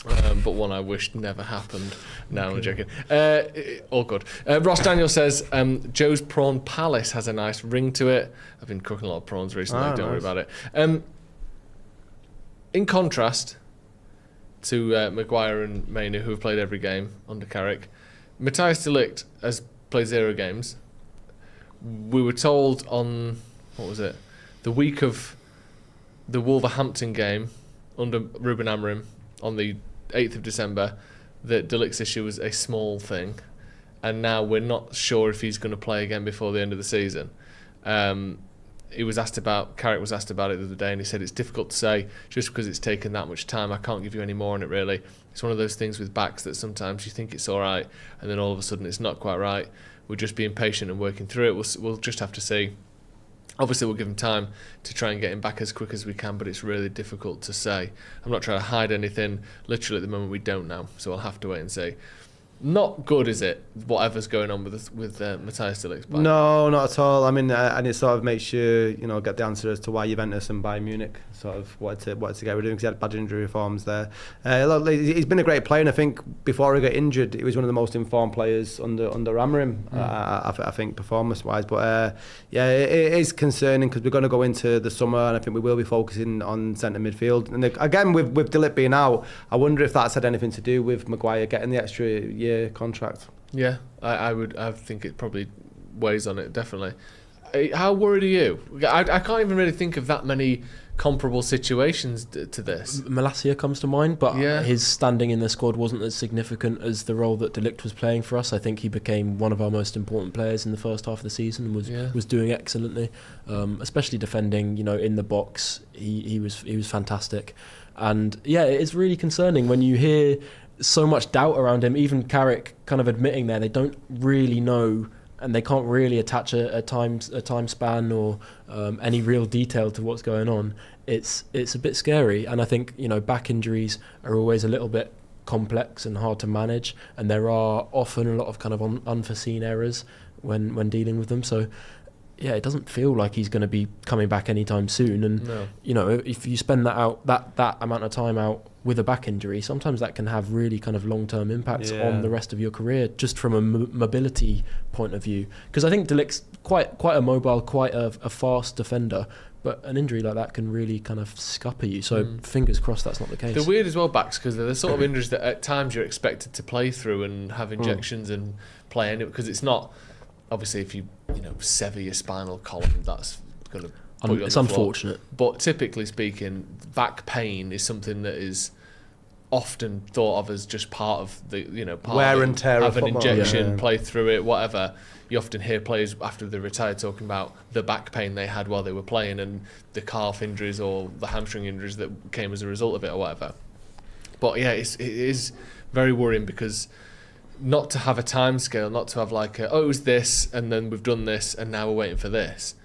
But one I wish never happened. No, I'm joking. All good. Ross Daniel says Joe's Prawn Palace has a nice ring to it. I've been cooking a lot of prawns recently. Don't worry about it. In contrast to Maguire and Mainu, who have played every game under Carrick, Matthias de Ligt has played 0 games. We were told on, the week of the Wolverhampton game under Ruben Amorim on the 8th of December, that de Ligt's issue was a small thing, and now we're not sure if he's going to play again before the end of the season. Carrick was asked about it the other day, and he said it's difficult to say just because it's taken that much time. I can't give you any more on it really. It's one of those things with backs that sometimes you think it's all right, and then all of a sudden it's not quite right. We're just being patient and working through it. We'll just have to see. Obviously, we'll give him time to try and get him back as quick as we can, but it's really difficult to say. I'm not trying to hide anything. Literally, at the moment, we don't know, so I'll have to wait and see. not good, is it? Whatever's going on with Matthias de Ligt? No, not at all. I mean, and it sort of makes you, get the answer as to why Juventus and Bayern Munich sort of wanted to get rid of him, because he had bad injury reforms there. Look, he's been a great player, and I think before he got injured, he was one of the most informed players under Amorim. I think performance-wise, but yeah, it is concerning because we're going to go into the summer, and I think we will be focusing on centre midfield. And again, with de Ligt being out, I wonder if that's had anything to do with Maguire getting the extra year contract. Yeah, I think it probably weighs on it, definitely. How worried are you? I can't even really think of that many comparable situations to this. Malacia comes to mind, but yeah, his standing in the squad wasn't as significant as the role that de Ligt was playing for us. I think he became one of our most important players in the first half of the season and was doing excellently, especially defending. In the box, he was fantastic, and yeah, it's really concerning when you hear so much doubt around him. Even Carrick kind of admitting they don't really know, and they can't really attach a time span or any real detail to what's going on. It's a bit scary, and I think back injuries are always a little bit complex and hard to manage, and there are often a lot of kind of unforeseen errors when dealing with them. So yeah, it doesn't feel like he's going to be coming back anytime soon. And if you spend that amount of time out with a back injury, sometimes that can have really kind of long-term impacts on the rest of your career, just from a mobility point of view. Because I think de Ligt's quite a mobile, quite a fast defender, but an injury like that can really kind of scupper you. So fingers crossed that's not the case. They're weird as well, backs, because they're the sort of injuries that at times you're expected to play through and have injections and play in it, because it's not, obviously if you sever your spinal column, that's going to put you on it's the unfortunate floor. But typically speaking, back pain is something that is often thought of as just part of the part wear of and tear, have an injection, yeah, play through it, whatever. You often hear players after they're retired talking about the back pain they had while they were playing and the calf injuries or the hamstring injuries that came as a result of it or whatever. But yeah, it is very worrying, because not to have a time scale, not to have like it was this and then we've done this and now we're waiting for this.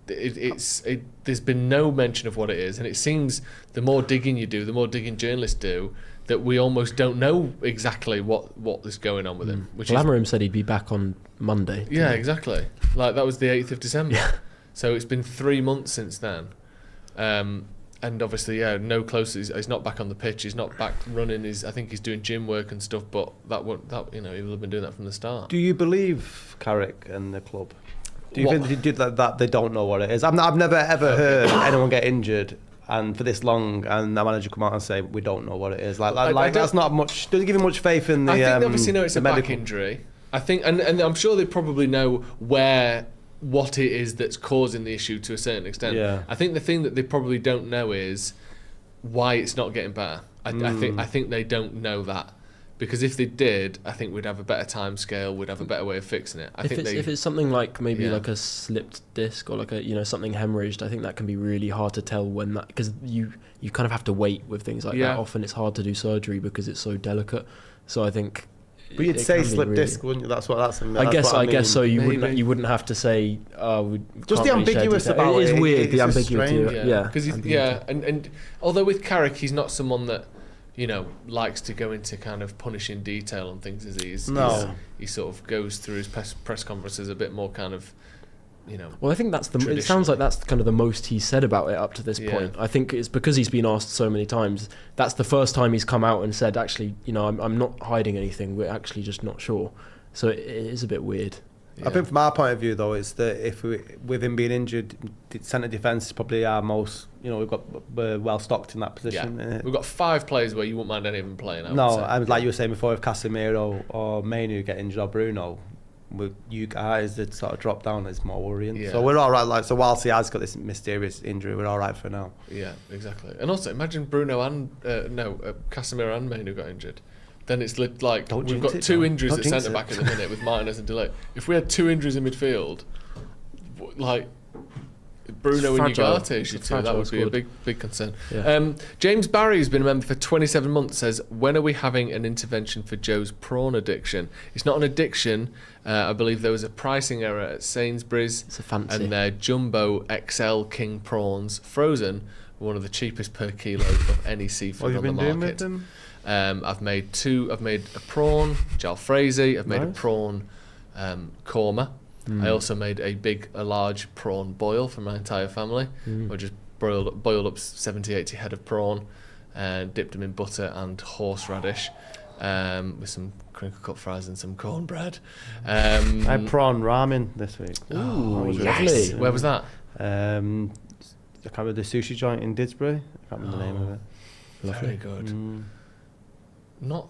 There's been no mention of what it is, and it seems the more digging you do, the more digging journalists do, that we almost don't know exactly what is going on with him. Amorim said he'd be back on Monday. Yeah, exactly. Like that was the 8th of December. Yeah. So it's been 3 months since then. And obviously, no closer. He's not back on the pitch. He's not back running. I think he's doing gym work and stuff. But he will have been doing that from the start. Do you believe Carrick and the club? Do you think they did that? They don't know what it is. I've never ever heard anyone get injured and for this long, and the manager come out and say we don't know what it is. Like that's not much. Doesn't give you much faith in the. I think they obviously know it's a back injury. I think, and I'm sure they probably know what it is that's causing the issue to a certain extent. Yeah. I think the thing that they probably don't know is why it's not getting better. I think they don't know that, because if they did, I think we'd have a better time scale, we'd have a better way of fixing it. If it's something like maybe like a slipped disc or like a something hemorrhaged, I think that can be really hard to tell when that, because you kind of have to wait with things like that. Often it's hard to do surgery because it's so delicate. So I think. But you'd say slip disc, wouldn't you? That's what that's. I guess so. You wouldn't have to say. Just the ambiguous about it is weird. The ambiguity. Because and although with Carrick, he's not someone that likes to go into kind of punishing detail on things, as he sort of goes through his press conferences a bit more kind of. Well, I think it sounds like that's kind of the most he's said about it up to this point. I think it's because he's been asked so many times. That's the first time he's come out and said, actually, I'm not hiding anything. We're actually just not sure. So it is a bit weird. I think from our point of view, though, is that with him being injured, centre defence is probably our most. We're well stocked in that position. Yeah. We've got 5 players where you wouldn't mind any of them playing. Like you were saying before, if Casemiro or Mainu get injured or Bruno, with you guys that sort of drop down, is more worrying. So we're all right. So whilst he has got this mysterious injury, we're all right for now. Yeah, exactly. And also imagine Bruno and Casemiro and Mainu got injured. Then it's like we've got 2 injuries at centre back at the minute with Martinez and de Ligt. If we had 2 injuries in midfield, like Bruno and Ugarte, that would be a big concern. Yeah. James Barry, who's been a member for 27 months, says, when are we having an intervention for Joe's prawn addiction? It's not an addiction. I believe there was a pricing error at Sainsbury's. It's a fancy. And their Jumbo XL King prawns, frozen, were one of the cheapest per kilo of any seafood on the market. What have you been doing with them? I've made a prawn jalfrezi. I've made a prawn korma. I also made a large prawn boil for my entire family. I just boiled up 70, 80 head of prawn and dipped them in butter and horseradish with some crinkle cut fries and some cornbread. I had prawn ramen this week. Ooh, yes. Where was that? I can't remember the sushi joint in Didsbury. I can't remember the name of it. Very good. Not.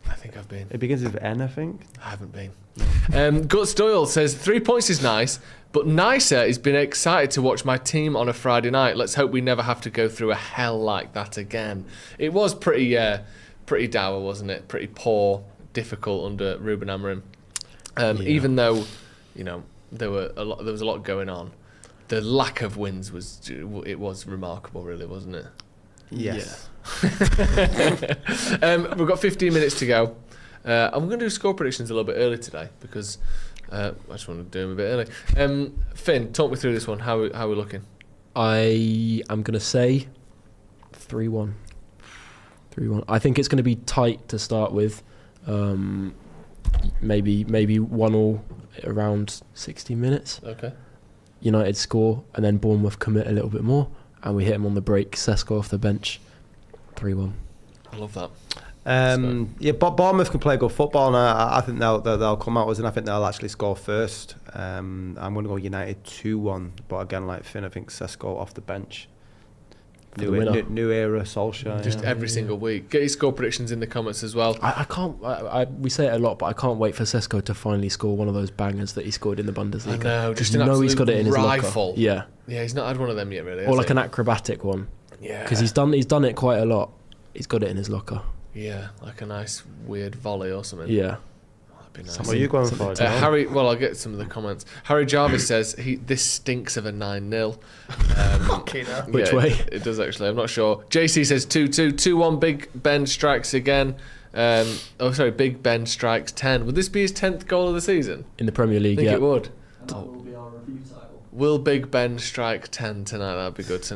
I think I've been. It begins with N, I think. I haven't been. Guts Doyle says 3 points is nice, but nicer is being excited to watch my team on a Friday night. Let's hope we never have to go through a hell like that again. It was pretty dour, wasn't it? Pretty poor, difficult under Ruben Amorim. Even though, there was a lot going on. The lack of wins was remarkable, really, wasn't it? Yes. Yeah. We've got 15 minutes to go. I'm going to do score predictions a little bit early today because I just want to do them a bit early. Finn, talk me through this one. How are we looking? I am going to say 3-1. 3-1. I think it's going to be tight to start with. Maybe 1-1 around 60 minutes. Okay. United score and then Bournemouth commit a little bit more and we hit them on the break. Cesco off the bench. 3-1. I love that. But Bournemouth can play good football, and I think they'll come out and I think they'll actually score first. I'm going to go United 2-1, but again, like Finn, I think Cesco off the bench. New era Solskjaer. Just every single week. Get your score predictions in the comments as well. I can't. We say it a lot, but I can't wait for Cesco to finally score one of those bangers that he scored in the Bundesliga. I know, just an he's got it in his rifle. locker. Yeah, he's not had one of them yet, really. Or like an acrobatic one. Yeah, because he's done it quite a lot. He's got it in his locker. Yeah, like a nice weird volley or something. Yeah. Nice. What are you going for? Harry, well, I'll get some of the comments. Harry Jarvis says this stinks of a 9-0. Which way? It does actually. I'm not sure. JC says 2-2. 2-1. Big Ben strikes again. Big Ben strikes 10. Would this be his 10th goal of the season? In the Premier League, I think yeah. it would. That will be our review title. Will Big Ben strike 10 tonight? That'd be good to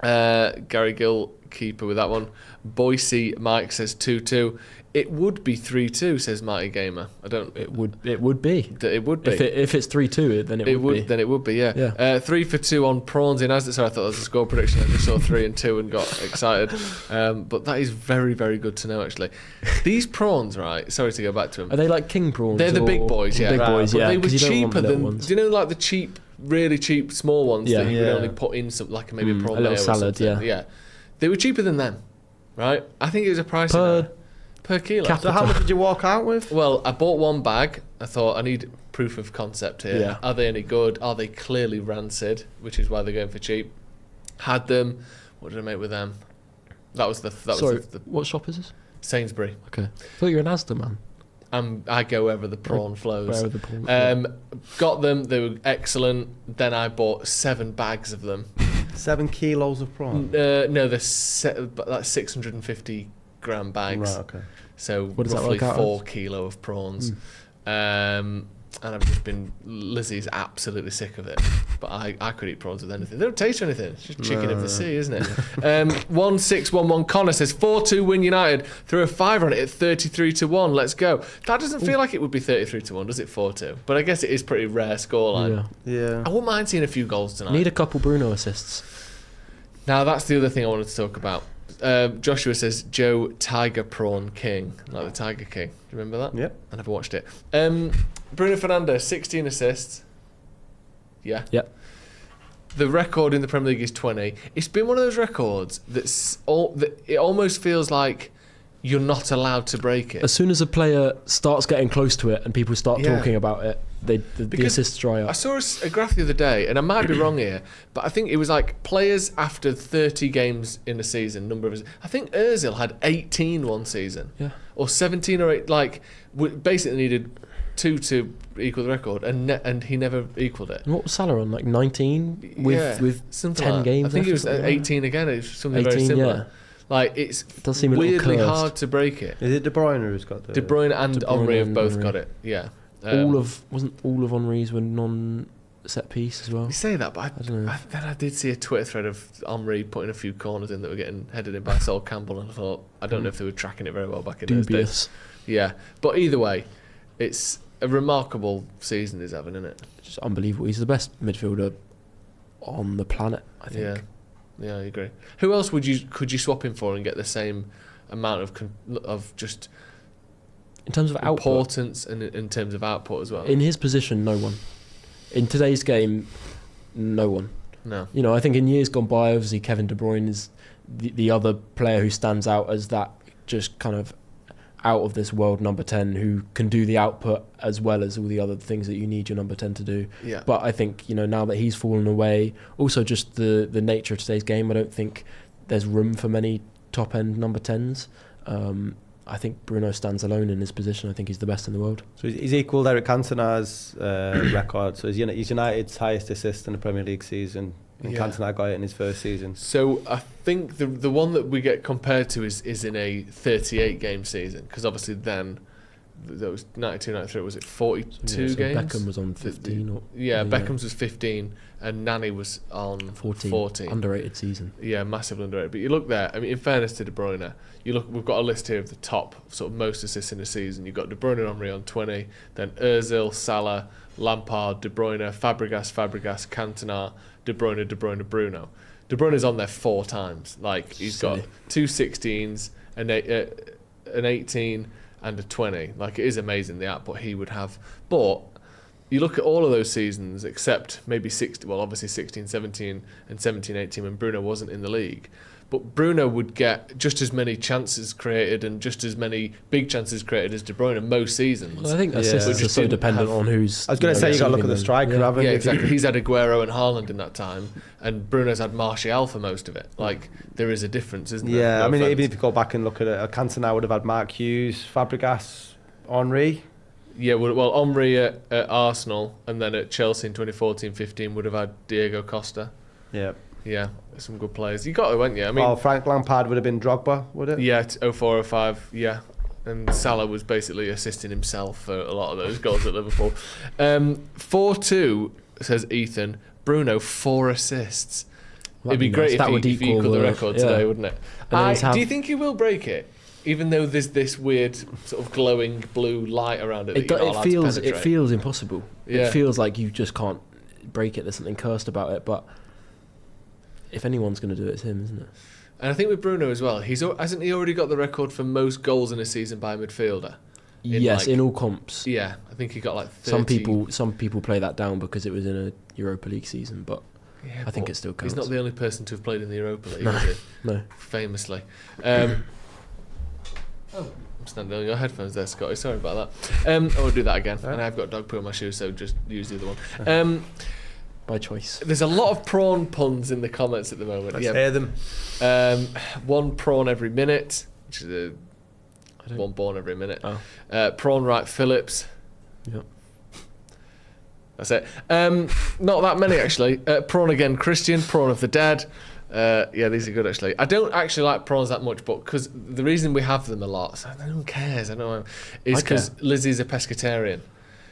know. Gary Gill, keeper with that one. Boise Mike says 2-2. It would be 3-2, says Mighty Gamer. It would be. It would be. If it's 3-2, then it would be. Then it would be, yeah. 3 for 2 on prawns in Asda. So I thought that was a score prediction. I just saw 3 and 2 and got excited. But that is very, very good to know, actually. These prawns, right? Sorry to go back to them. Are they like king prawns? They're the big boys, yeah. Big boys, yeah. They were 'cause you don't want cheaper the little than. ones. Do you know, like the cheap, really cheap small ones Yeah. that you would only put in some, like maybe a prawn a little mayo or salad, something? Yeah. They were cheaper than them, right? I think it was a price per kilo. So how much did you walk out with? Well, I bought one bag. I thought I need proof of concept here. Yeah. Are they any good? Are they clearly rancid? Which is why they're going for cheap. Had them. What did I make with them? That was the. What shop is this? Sainsbury. Okay. I thought you were an Asda man. I go wherever the prawn flows. Wherever the prawn Got them. They were excellent. Then I bought 7 bags of them. 7 kilos of prawn? No, they're like 650 gram bags. Right, okay. So What does that roughly work out 4 kilo of prawns. And I've just been. Lizzie's absolutely sick of it, but I could eat prawns with anything. They don't taste anything. It's just chicken of the sea, isn't it? 1611 Connor says 4-2 win United. Threw a 5 on it at 33-1. Let's go. That doesn't feel like it would be 33-1, does it? 4-2, but I guess it is pretty rare scoreline. Yeah. I wouldn't mind seeing a few goals tonight. Need a couple Bruno assists. Now that's the other thing I wanted to talk about. Joshua says Joe Tiger Prawn King, like the Tiger King. Do you remember that? Yep. I never watched it. Bruno Fernandes, 16 assists. Yeah. Yep. The record in the Premier League is 20. It's been one of those records that it almost feels like you're not allowed to break it. As soon as a player starts getting close to it and people start talking about it, the assists dry up. I saw a graph the other day, and I might be wrong here, but I think it was like players after 30 games in a season. I think Ozil had 18 one season, or 17 or 8. Like, basically needed 2 to equal the record, and he never equaled it. And what was Salah on? Like 19 with something 10 like games. I think left it was or something 18 again. It was something 18, very similar. yeah. Like, it does seem a little weirdly cursed. hard to break it. Is it De Bruyne who's got the... De Bruyne and De Bruyne Henry have and both Henry. got it. Yeah. Wasn't all of Henry's were non set piece as well. You say that, but I don't know. then I did see a Twitter thread of Henry putting a few corners in that were getting headed in by Sol Campbell, and I thought, I don't know if they were tracking it very well back in those days. Dubious. Yeah, but either way, it's a remarkable season he's having, isn't it? Just unbelievable. He's the best midfielder on the planet, I think. Yeah, I agree. Who else could you swap him for and get the same amount of just in terms of importance and in terms of output as well? In his position, no one. In today's game, no one. No. You know, I think in years gone by, obviously Kevin De Bruyne is the other player who stands out as that just kind of out of this world number 10 who can do the output as well as all the other things that you need your number 10 to do. Yeah. But I think, you know, now that he's fallen away, also just the nature of today's game, I don't think there's room for many top end number 10s. I think Bruno stands alone in his position. I think he's the best in the world. So he's equalled Eric Cantona's record. So he's United's highest assist in the Premier League season. And Cantona got it in his first season. So I think the one that we get compared to is in a 38 game season, because obviously then that was 92, 93. Was it 42 so games? Beckham was on 15. Beckham's was 15, and Nani was on 14. Underrated season. Yeah, massively underrated. But you look there. I mean, in fairness to De Bruyne, we've got a list here of the top sort of most assists in the season. You've got De Bruyne and Henry on 20, then Ozil, Salah, Lampard, De Bruyne, Fabregas, Cantona, De Bruyne, Bruno. De Bruyne's on there 4 times. Like, he's got 2 16s, an 18, and a 20. Like, it is amazing the output he would have. But you look at all of those seasons except maybe 16, 17, and 17, 18 when Bruno wasn't in the league. But Bruno would get just as many chances created and just as many big chances created as De Bruyne most seasons. Well, I think assists are so dependent on who's... I was going to say, you got to look at the striker, haven't you? Yeah, exactly. He's had Aguero and Haaland in that time, and Bruno's had Martial for most of it. Like, there is a difference, isn't there? Yeah, I mean, even if you go back and look at it, Cantona would have had Mark Hughes, Fabregas, Henry. Yeah, well, Henry at Arsenal, and then at Chelsea in 2014-15 would have had Diego Costa. Yeah. Yeah, some good players. You got to, went, yeah. I mean, Frank Lampard would have been Drogba, would it? Yeah, 04-05, yeah. And Salah was basically assisting himself for a lot of those goals at Liverpool. 4-2, says Ethan. Bruno, 4 assists. It'd be great if he equalled the record today, wouldn't it? Do you think he will break it? Even though there's this weird sort of glowing blue light around it, it feels impossible. Yeah. It feels like you just can't break it. There's something cursed about it. But if anyone's going to do it, it's him, isn't it? And I think with Bruno as well, hasn't he already got the record for most goals in a season by a midfielder? In all comps. Yeah, I think he got like 30. Some people play that down because it was in a Europa League season, but I think it still counts. He's not the only person to have played in the Europa League, no. is he? No. Famously. I'm standing on your headphones there, Scotty. Sorry about that. I will do that again. And I've got dog poo on my shoes, so just use the other one. By choice. There's a lot of prawn puns in the comments at the moment. Let's hear them. One prawn every minute, which is one born every minute. Prawn right Phillips. Yep. That's it. Not that many actually. Prawn again Christian. Prawn of the Dead. Yeah, these are good actually. I don't actually like prawns that much, but because the reason we have them a lot, so no one cares. I know, is because Lizzie's a pescatarian,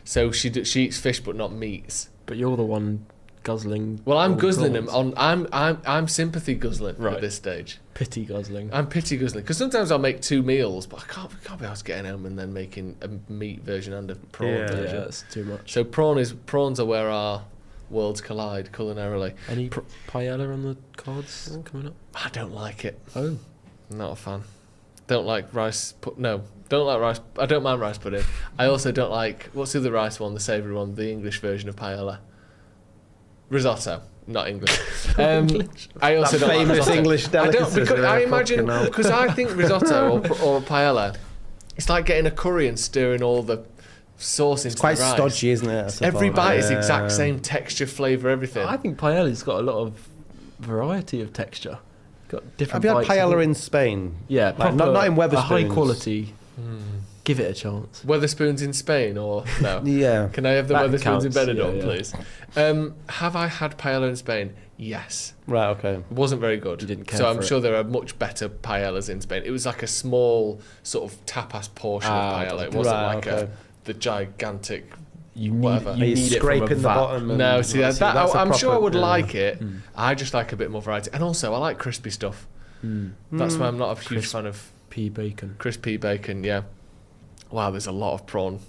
so she eats fish but not meats. But you're the one guzzling. Well, I'm guzzling them on. I'm sympathy guzzling at this stage. Pity guzzling. I'm pity guzzling because sometimes I'll make 2 meals, but I can't be asked getting home and then making a meat version and a prawn version. Yeah, that's too much. So prawns are where our worlds collide culinarily. Any paella on the cards coming up? I don't like it. Oh, not a fan. Don't like rice. Don't like rice. I don't mind rice pudding. I also don't like, what's the other rice one? The savoury one. The English version of paella. Risotto. Not English. I also don't like risotto. English delicacy. I imagine because I think risotto or paella, it's like getting a curry and stirring all the sauce into the rice. It's quite stodgy, isn't it? Every bite is the exact same texture, flavour, everything. I think paella's got a lot of variety of texture. Got different. Have you had paella in Spain? Yeah, like, not in Wetherspoons. High quality. Give it a chance. Wetherspoons in Spain or no? Yeah. Can I have the that Wetherspoons counts, in Benidorm, yeah. please? Have I had paella in Spain? Yes. Right. Okay. It wasn't very good. You didn't care so I'm for sure there are much better paellas in Spain. It was like a small sort of tapas portion of paella. It wasn't the gigantic you need Whatever. you He's need it from a scraping the vat. bottom. and- No, see, that's I'm sure I proper- would yeah. like it. I just like a bit more variety. And also, I like crispy stuff. That's why I'm not a huge fan of Pea bacon. crispy bacon, yeah. Wow, there's a lot of prawn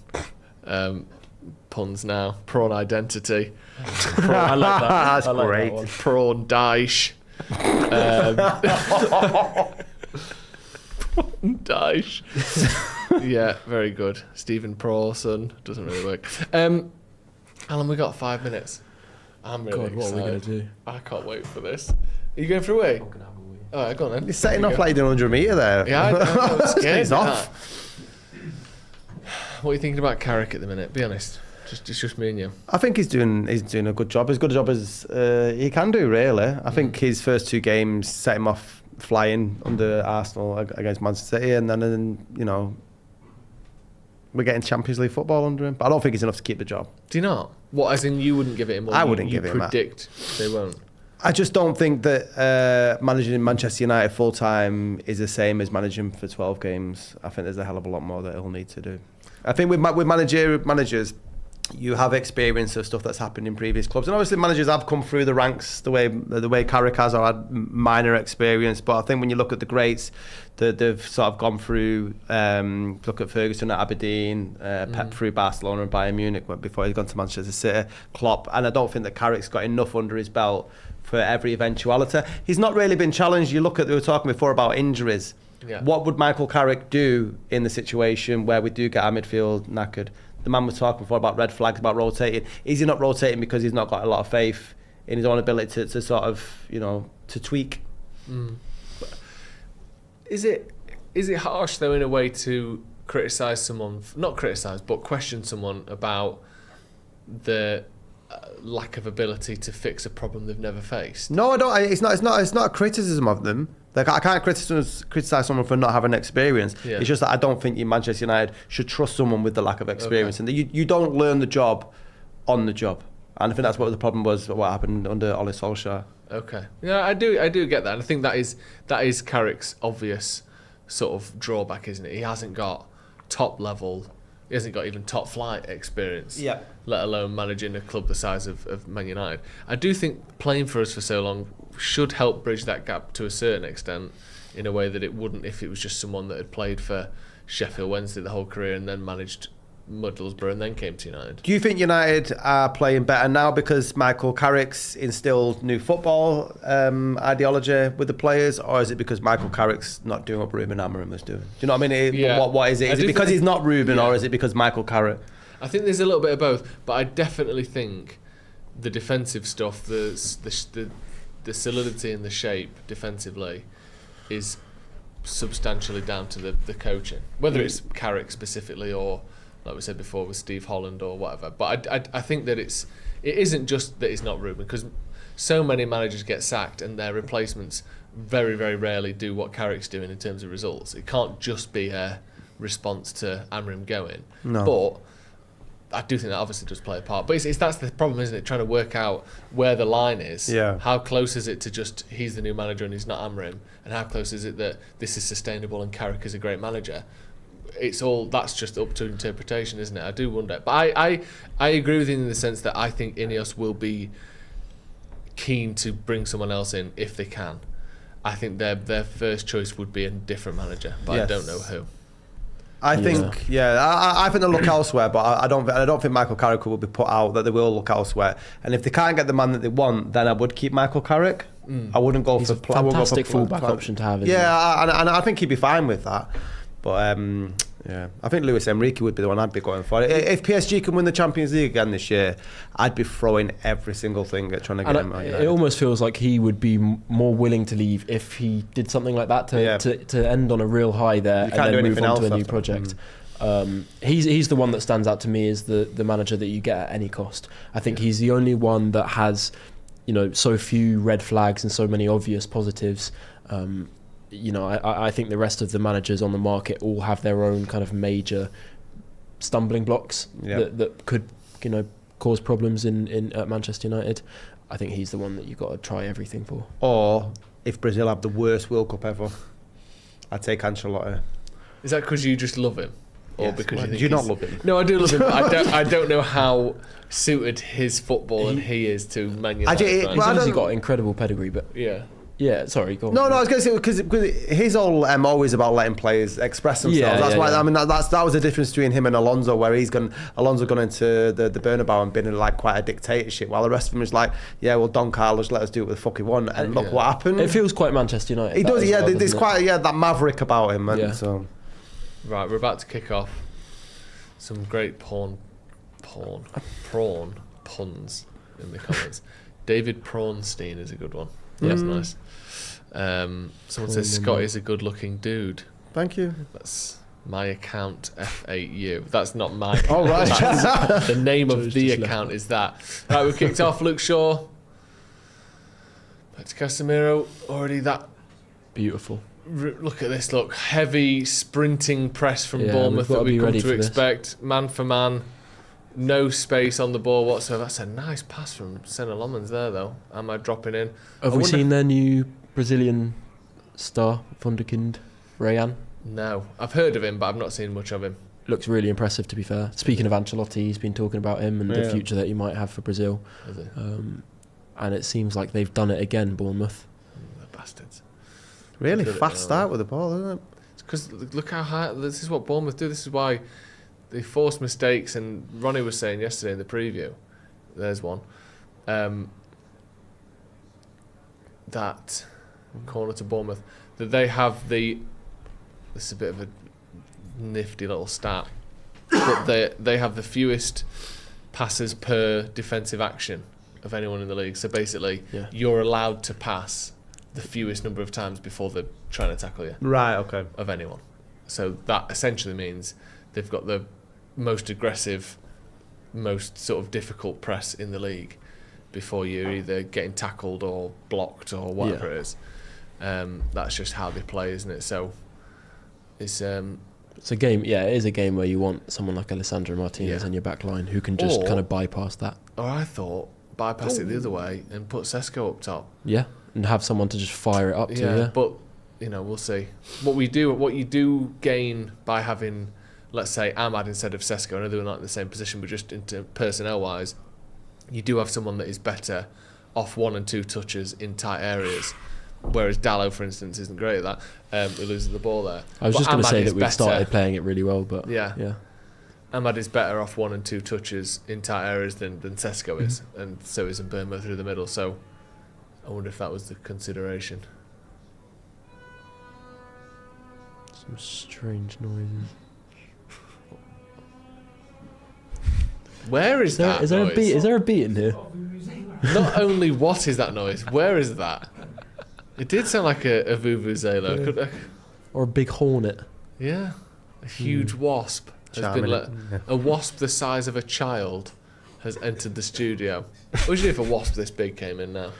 puns now. Prawn identity. I like that. That's I like great. That one. Prawn dish. Prawn dish. Yeah, very good. Stephen Prawson. Doesn't really work. Alan, we got 5 minutes. I'm really God, what are we excited. gonna do? I can't wait for this. Are you going for a wee? All right, go on then. He's setting Here off you go. like he's doing 100 metre there. Yeah, I know, it's scared He's me, off. that. What are you thinking about Carrick at the minute? Be honest. It's just me and you. I think he's doing a good job. As good a job as he can do, really. I think his first 2 games set him off flying under Arsenal against Manchester City, and then you know, we're getting Champions League football under him. But I don't think he's enough to keep the job. Do you not? What, as in you wouldn't give it him? Or I you- wouldn't give you it him that. predict they won't? I just don't think that managing Manchester United full time is the same as managing for 12 games. I think there's a hell of a lot more that he'll need to do. I think with managers, you have experience of stuff that's happened in previous clubs, and obviously managers have come through the ranks the way Carrick has, or had minor experience. But I think when you look at the greats, they've sort of gone through. Look at Ferguson at Aberdeen, Pep through Barcelona and Bayern Munich before he's gone to Manchester City, Klopp, and I don't think that Carrick's got enough under his belt for every eventuality. He's not really been challenged. You look at, we were talking before about injuries. Yeah. What would Michael Carrick do in the situation where we do get our midfield knackered? The man was talking before about red flags, about rotating. Is he not rotating because he's not got a lot of faith in his own ability to sort of, you know, to tweak? Is it harsh though in a way to criticise someone, not criticise, but question someone about the lack of ability to fix a problem they've never faced? No, I don't. It's not a criticism of them. Like, I can't criticise someone for not having experience. Yeah. It's just that I don't think Manchester United should trust someone with the lack of experience, and you don't learn the job on the job. And I think that's what the problem was. What happened under Ole Solskjaer. Okay. Yeah, I do get that. And I think that is Carrick's obvious sort of drawback, isn't it? He hasn't got top level, he hasn't got even top flight experience. Yeah. Let alone managing a club the size of Man United. I do think playing for us for so long should help bridge that gap to a certain extent, in a way that it wouldn't if it was just someone that had played for Sheffield Wednesday the whole career and then managed Middlesbrough and then came to United. Do you think United are playing better now because Michael Carrick's instilled new football ideology with the players, or is it because Michael Carrick's not doing what Ruben Amorim was doing? Do you know what I mean? Yeah. What is it? Is it because he's not Ruben, or is it because Michael Carrick? I think there's a little bit of both, but I definitely think the defensive stuff, the solidity and the shape defensively is substantially down to the coaching, whether it's Carrick specifically or, like we said before, with Steve Holland or whatever. But I think that it isn't just that it's not Ruben, because so many managers get sacked and their replacements very, very rarely do what Carrick's doing in terms of results. It can't just be a response to Amorim going. No. But I do think that obviously does play a part. But that's the problem, isn't it? Trying to work out where the line is. Yeah. How close is it to just he's the new manager and he's not Amorim? And how close is it that this is sustainable and Carrick is a great manager? That's just up to interpretation, isn't it? I do wonder. But I agree with you in the sense that I think Ineos will be keen to bring someone else in if they can. I think their first choice would be a different manager, but Yes. I don't know who. I think, I think they'll look elsewhere, but I don't think Michael Carrick will be put out. That they will look elsewhere, and if they can't get the man that they want, then I would keep Michael Carrick. I wouldn't go He's for a fantastic fullback option to have. Isn't he? and I think he'd be fine with that. But I think Luis Enrique would be the one I'd be going for. If PSG can win the Champions League again this year, I'd be throwing every single thing at trying to get him. It almost feels like he would be more willing to leave if he did something like that to end on a real high there and then move on to a new project. He's the one that stands out to me as the manager that you get at any cost. I think he's the only one that has, so few red flags and so many obvious positives. I think the rest of the managers on the market all have their own kind of major stumbling blocks that could, cause problems at Manchester United. I think he's the one that you've got to try everything for. Or if Brazil have the worst World Cup ever, I'd take Ancelotti. Is that because you just love him? or because Do you not love him? No, I do love him. But I don't know how suited his football and he is to Man United. He's He's obviously got incredible pedigree, but yeah. Sorry, go on. No, I was going to say because his whole always about letting players express themselves. That's why. I mean, that was the difference between him and Alonso, where Alonso gone into the Bernabeu and been in like quite a dictatorship, while the rest of them is like, yeah, well, Don Carlos, let us do what the fuck we want, and look what happened. It feels quite Manchester United. He does, yeah. Well, There's quite that maverick about him, and so. Right, we're about to kick off. Some great prawn puns in the comments. David Prawnstein is a good one. Yeah, that's nice. Someone says Scotty is a good-looking dude. Thank you. That's my account F8U. That's not my account. Oh, right. The name of the account is that. Right, we've kicked off. Luke Shaw. Back to Casemiro. Already that. Beautiful. Look at this. Look, heavy sprinting press from Bournemouth that we've come to expect. Man for man. No space on the ball whatsoever. That's a nice pass from Senna Lomans there, though. Am I dropping in? Have we seen their new Brazilian star, Wunderkind, Rayan? No. I've heard of him, but I've not seen much of him. Looks really impressive, to be fair. Speaking of Ancelotti, he's been talking about him and the future that he might have for Brazil. Is it? And it seems like they've done it again, Bournemouth. The bastards. Really fast start with the ball, isn't it? It's because look how high. This is what Bournemouth do. This is why they force mistakes. And Ronnie was saying yesterday in the preview, there's one, that corner to Bournemouth, that they have this is a bit of a nifty little stat, but they have the fewest passes per defensive action of anyone in the league. So basically, you're allowed to pass the fewest number of times before they're trying to tackle you. Right, okay. Of anyone. So that essentially means they've got the most aggressive, most sort of difficult press in the league before you're either getting tackled or blocked or whatever it is. That's just how they play, isn't it? So it's a game. Yeah, it is a game where you want someone like Alessandro Martinez in your back line who can just kind of bypass that. Or I thought bypass it the other way and put Cesco up top. Yeah, and have someone to just fire it up to. Yeah, but we'll see. What you do gain by having, let's say, Ahmad instead of Cesco. I know they're not in the same position, but just into personnel wise, you do have someone that is better off 1 and 2 touches in tight areas. Whereas Dallo, for instance, isn't great at that. He loses the ball there. I was just going to say that we've started playing it really well, but yeah. Ahmad is better off 1 and 2 touches in tight areas than Cesco is, and so is Mbeumo through the middle. So I wonder if that was the consideration. Some strange noises. Where is that? Is there noise? a beat? Is there a beat in here? Not only what is that noise, where is that? It did sound like a vuvuzela. Or a big hornet. Yeah, a huge wasp has been a wasp the size of a child has entered the studio. What would you do if a wasp this big came in now?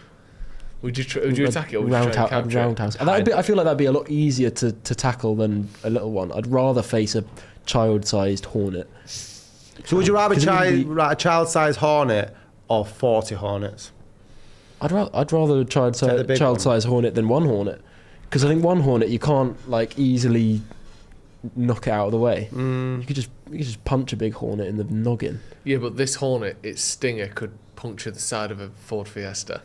Would you attack it or would you try and capture it? Roundhouse. I feel like that'd be a lot easier to tackle than a little one. I'd rather face a child-sized hornet. So would you rather a child-sized hornet or 40 hornets? I'd rather a child-sized hornet than one hornet, because I think one hornet you can't like easily knock it out of the way. You could just punch a big hornet in the noggin. Yeah, but this hornet, its stinger could puncture the side of a Ford Fiesta.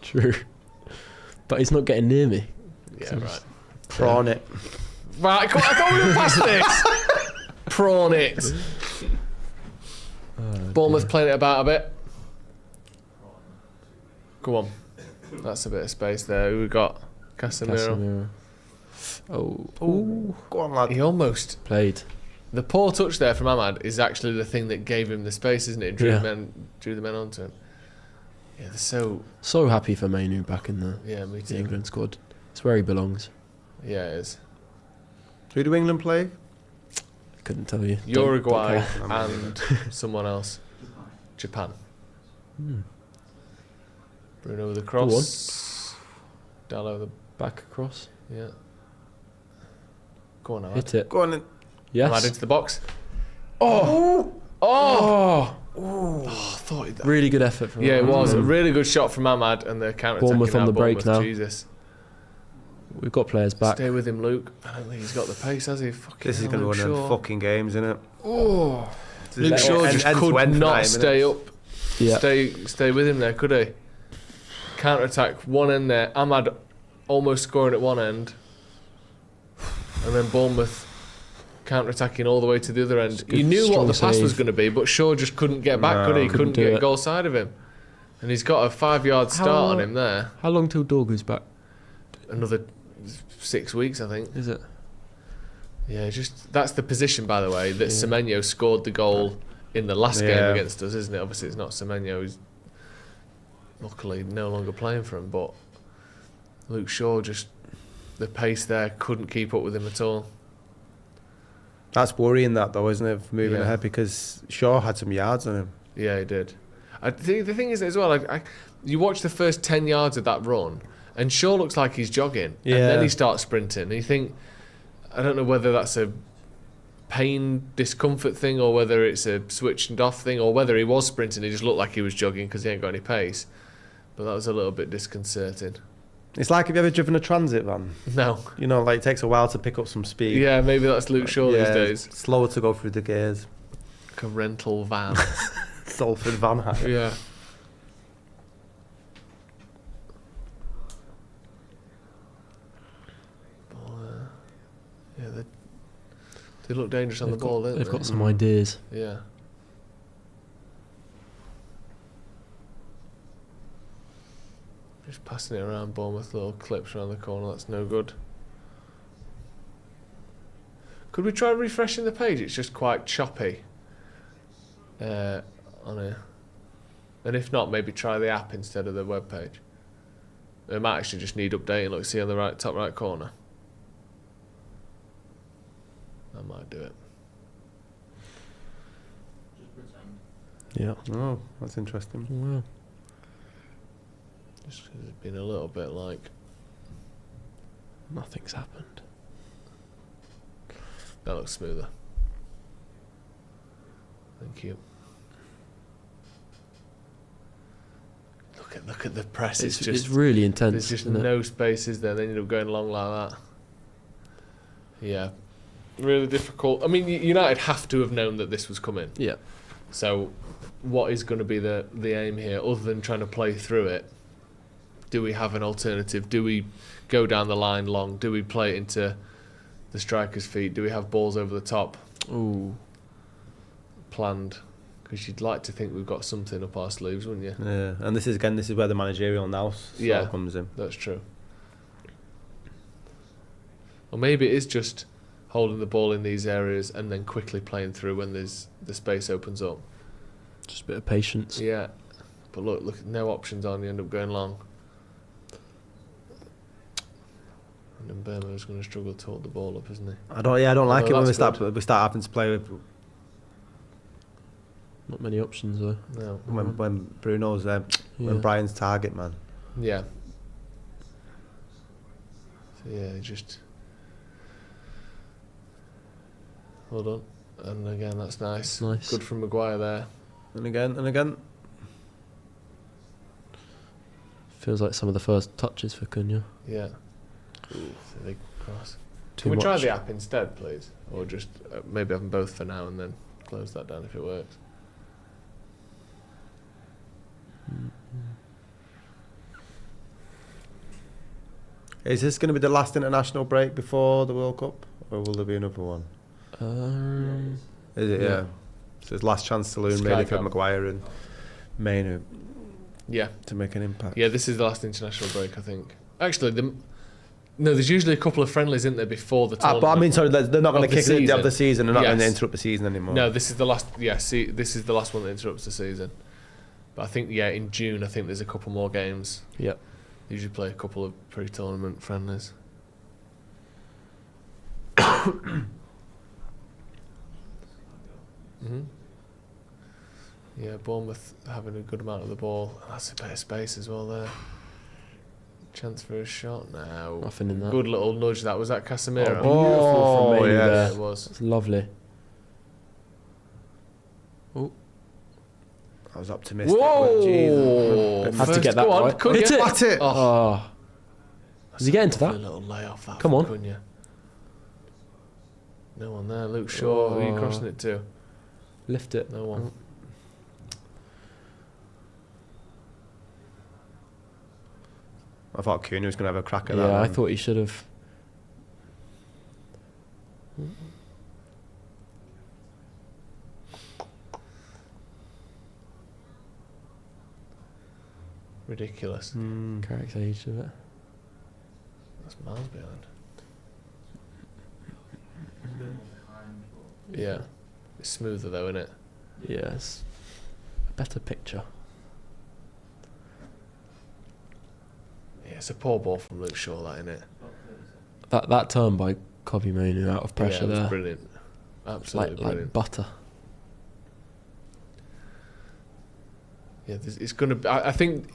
True, but it's not getting near me. Yeah, right. Prawn it. Right, I can't move past this. Prawn it. Bournemouth playing it about a bit. Go on. That's a bit of space there. We've got Casemiro. Oh, go on, lad. He almost played. The poor touch there from Ahmad is actually the thing that gave him the space, isn't it? Drew the men onto him. Yeah, they're so happy for Mainu back in the England squad. It's where he belongs. Yeah, it is. Who do England play? Couldn't tell you. Uruguay and someone else. Japan. Bruno with the cross. Dallo the back across. Yeah. Go on, Ahmad. Hit it. Go on. Yes. Ahmad into the box. Oh! Really good effort from it was a really good shot from Ahmad, and the counter Bournemouth on the break now. Jesus. We've got players back. Stay with him, Luke. I don't think he's got the pace, has he? This is going to be one of them fucking games, isn't it? Oh, Luke Shaw just could not stay up. Yeah. Stay with him there, could he? Counter attack one end there. Ahmad almost scoring at one end, and then Bournemouth counter attacking all the way to the other end. You knew what the pass was going to be, but Shaw just couldn't get back, could he? Couldn't get goal side of him, and he's got a 5-yard start on him there. How long till Dorgu's back? Another 6 weeks, I think. Is it? Yeah, just that's the position, by the way, that Semenyo scored the goal in the last game against us, isn't it? Obviously, it's not Semenyo, who's luckily no longer playing for him, but Luke Shaw, just the pace there, couldn't keep up with him at all. That's worrying, that though, isn't it? Moving ahead, because Shaw had some yards on him. Yeah, he did. I think the thing is as well, you watch the first 10 yards of that run, and Shaw looks like he's jogging, and then he starts sprinting, and you think, I don't know whether that's a pain, discomfort thing, or whether it's a switched off thing, or whether he was sprinting, he just looked like he was jogging because he ain't got any pace. But that was a little bit disconcerting. It's like, have you ever driven a transit van? No. You know, like it takes a while to pick up some speed. Yeah, maybe that's Luke Shaw these days. Slower to go through the gears. Like a rental van. Salford van hire. Yeah. Yeah, they look dangerous on the ball, don't they? They've got some ideas. Yeah. Just passing it around Bournemouth, little clips around the corner, that's no good. Could we try refreshing the page? It's just quite choppy on here. And if not, maybe try the app instead of the web page. It might actually just need updating. Look, see on the top right corner. I might do it. Yeah. Oh, that's interesting. Wow. Just 'cause it's been a little bit like Nothing's happened. that looks smoother. Thank you. Look at the press. It's really intense. There's just isn't no it? spaces there. They end up going long like that. Yeah, really difficult. I mean, United have to have known that this was coming. Yeah. So, what is going to be the aim here, other than trying to play through it? Do we have an alternative? Do we go down the line long? Do we play it into the striker's feet? Do we have balls over the top? Ooh. Planned? Because you'd like to think we've got something up our sleeves, wouldn't you? Yeah, and this is where the managerial nous comes in. That's true. Or maybe it is just holding the ball in these areas and then quickly playing through when the space opens up. Just a bit of patience. Yeah, but look, no options on. You end up going long. And then Burma's going to struggle to hold the ball up, isn't he? I don't like it when we start having to play with. Not many options though. No. When Bruno's when Brian's target man. Yeah. So yeah, just hold on, and again that's nice. Nice. Good from Maguire there. And again. Feels like some of the first touches for Cunha. Yeah. Ooh, it's a big cross. Too Can we try much. the app instead, please, or just maybe have them both for now and then close that down if it works. Is this going to be the last international break before the World Cup, or will there be another one? Is it? Yeah. So it's last chance to learn maybe for Maguire and Mainu. Yeah. To make an impact. Yeah, this is the last international break, I think. Actually, there's usually a couple of friendlies, isn't there, before the tournament. But I mean, sorry, they're not going to kick it off the season. They're not going to Yes. interrupt the season anymore. No, this is the last. Yeah, this is the last one that interrupts the season. But I think in June I think there's a couple more games. Yeah. Usually play a couple of pre-tournament friendlies. Yeah, Bournemouth having a good amount of the ball. That's a bit of space as well there. Chance for a shot now. Nothing in that. Good little nudge that. Was that Casemiro? Beautiful from Mainu there. It was. It's lovely. I was optimistic. Whoa! Had to get that go on, right. could Hit you? it. That's it. Oh. Does he get into A that? little layoff. That Come from on. Cunha. No one there. Luke Shaw. Who are you crossing it to? Lift it. No one. I thought Cunha was going to have a crack at that. Yeah, I one. thought he should have. Ridiculous. Carrick's age of it. That's miles behind. Yeah. It's smoother though, isn't it? Yes. A better picture. Yeah, it's a poor ball from Luke Shaw, that, isn't it? That turn by Kobe Mainu out of pressure it was there. brilliant. Absolutely brilliant. Like butter. Yeah, it's going to be... I think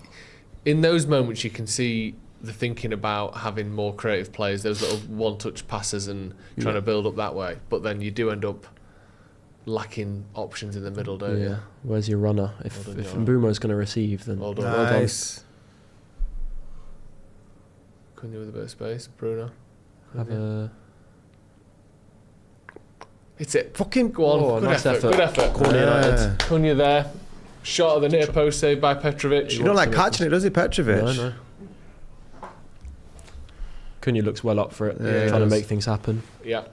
in those moments you can see the thinking about having more creative players, those little one-touch passes and trying to build up that way. But then you do end up lacking options in the middle, don't you? Where's your runner? If Well done, if Johan. Mbumo's going to receive, then Well done. Nice. Cunha with a bit of space. Bruno. have a It's it. Fucking go on. Oh, Good nice effort. Good effort. Corner United. Cunha there. Shot at the near post saved by Petrovic. You don't like catching it, does he, Petrovic? No. Cunha looks well up for it, Yeah, he trying to does. make things happen. Yeah.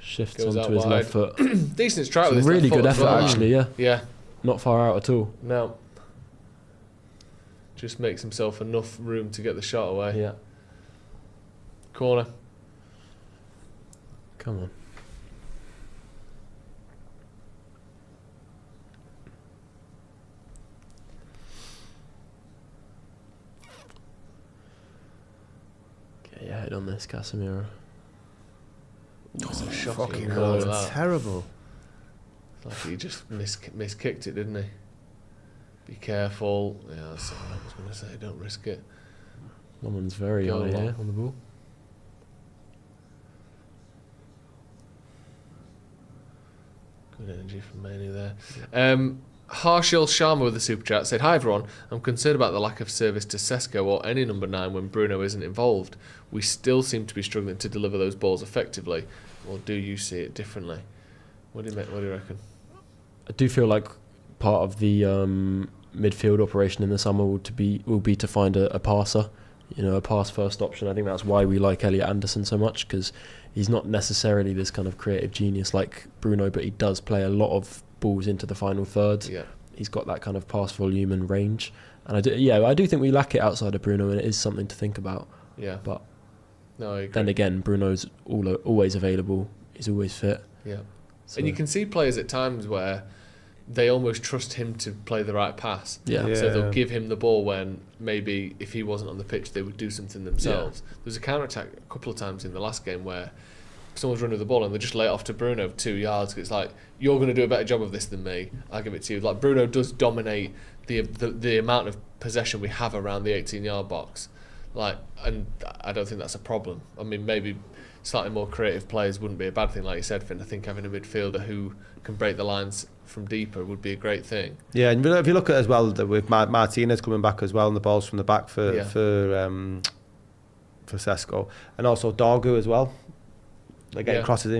Shifts Goes out onto his wide. left foot. Decent strike Some with his really left good foot as effort, well. actually. Yeah, Yeah. not far out at all. No. Just makes himself enough room to get the shot away. Yeah, Corner. come on. Get your head on this, Casemiro. That's a shocking Fucking goal, hell, that. terrible. Like he just miskicked it, didn't he? Be careful. Yeah, that's what I was going to say. Don't risk it. Someone's very Go high along. here on the ball. Good energy from Maney there. Harshil Sharma with the super chat said, "Hi everyone. I'm concerned about the lack of service to Cesco or any number 9 when Bruno isn't involved. We still seem to be struggling to deliver those balls effectively. Or do you see it differently? What do you reckon?" I do feel like part of the midfield operation in the summer will be to find a passer, a pass first option. I think that's why we like Elliot Anderson so much, because he's not necessarily this kind of creative genius like Bruno, but he does play a lot of balls into the final third. Yeah. He's got that kind of pass volume and range, and I do think we lack it outside of Bruno, and it is something to think about. Yeah. But no, I agree. then again, Bruno's always available. He's always fit. Yeah. So, And you can see players at times where they almost trust him to play the right pass. Yeah. Yeah. So they'll give him the ball when maybe if he wasn't on the pitch, they would do something themselves. There was a counter-attack a couple of times in the last game where someone's running with the ball and they just lay it off to Bruno 2 yards. It's like, you're going to do a better job of this than me. I'll give it to you. Like, Bruno does dominate the amount of possession we have around the 18-yard box. Like, and I don't think that's a problem. I mean, maybe slightly more creative players wouldn't be a bad thing, like you said, Finn. I think having a midfielder who can break the lines from deeper would be a great thing. Yeah, and if you look at it as well, with Martinez coming back as well, and the balls from the back for Cesco, and also Dorgu as well. They're getting crosses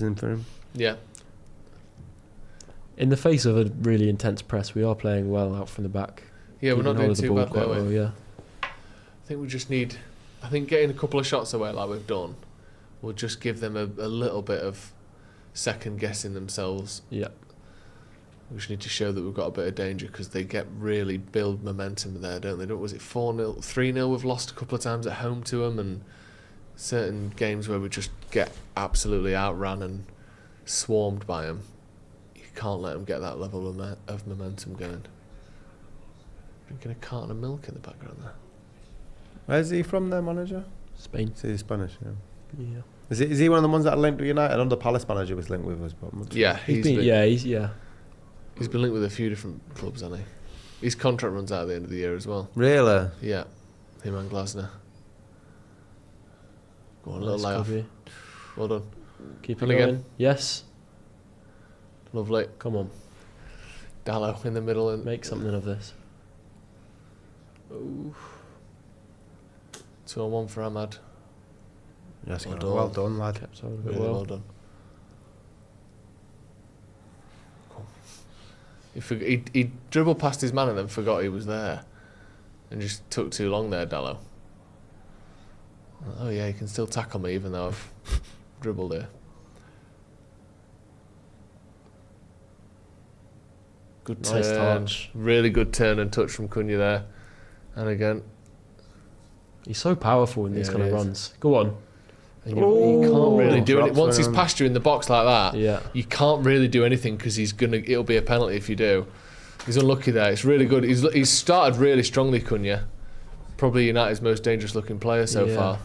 in for him. Yeah. in the face of a really intense press, we are playing well out from the back. Yeah, we're not Keeping doing hold of the too ball bad quite there. well, yeah. I think we just need, getting a couple of shots away like we've done will just give them a little bit of second guessing themselves. Yeah. We just need to show that we've got a bit of danger, because they really build momentum there, don't they? Was it 4-0, 3-0 we've lost a couple of times at home to them, and certain games where we just get absolutely outran and swarmed by them. You can't let them get that level of momentum going. Drinking a carton of milk in the background there. Where's he from, their manager? Spain. He's Spanish, yeah. Yeah. Is he one of the ones that are linked with United? I know the Palace manager was linked with us, but Yeah, He's been been linked with a few different clubs, hasn't he? His contract runs out at the end of the year as well. Really? Yeah, him and Glasner. Go on, a little Nice layoff. copy. Well done. Keep it And going. again. Yes. Lovely. Come on. Dallo in the middle. And Make something of this. Ooh. 2-on-1 for Ahmad. Yes, Well done, lad. Kept on a bit Really well. well done. He dribbled past his man and then forgot he was there. And just took too long there, Dallo. Oh yeah, he can still tackle me even though I've dribbled here. Good Nice turn. touch. Really good turn and touch from Cunha there. And again. He's so powerful in these Yeah, kind of he is. runs. Go on. And you can't really do it. Drops Once he's him. past you in the box like that, Yeah. you can't really do anything because it'll be a penalty if you do. He's unlucky there. It's really good. He's started really strongly, Cunha. Probably United's most dangerous looking player so Yeah. far.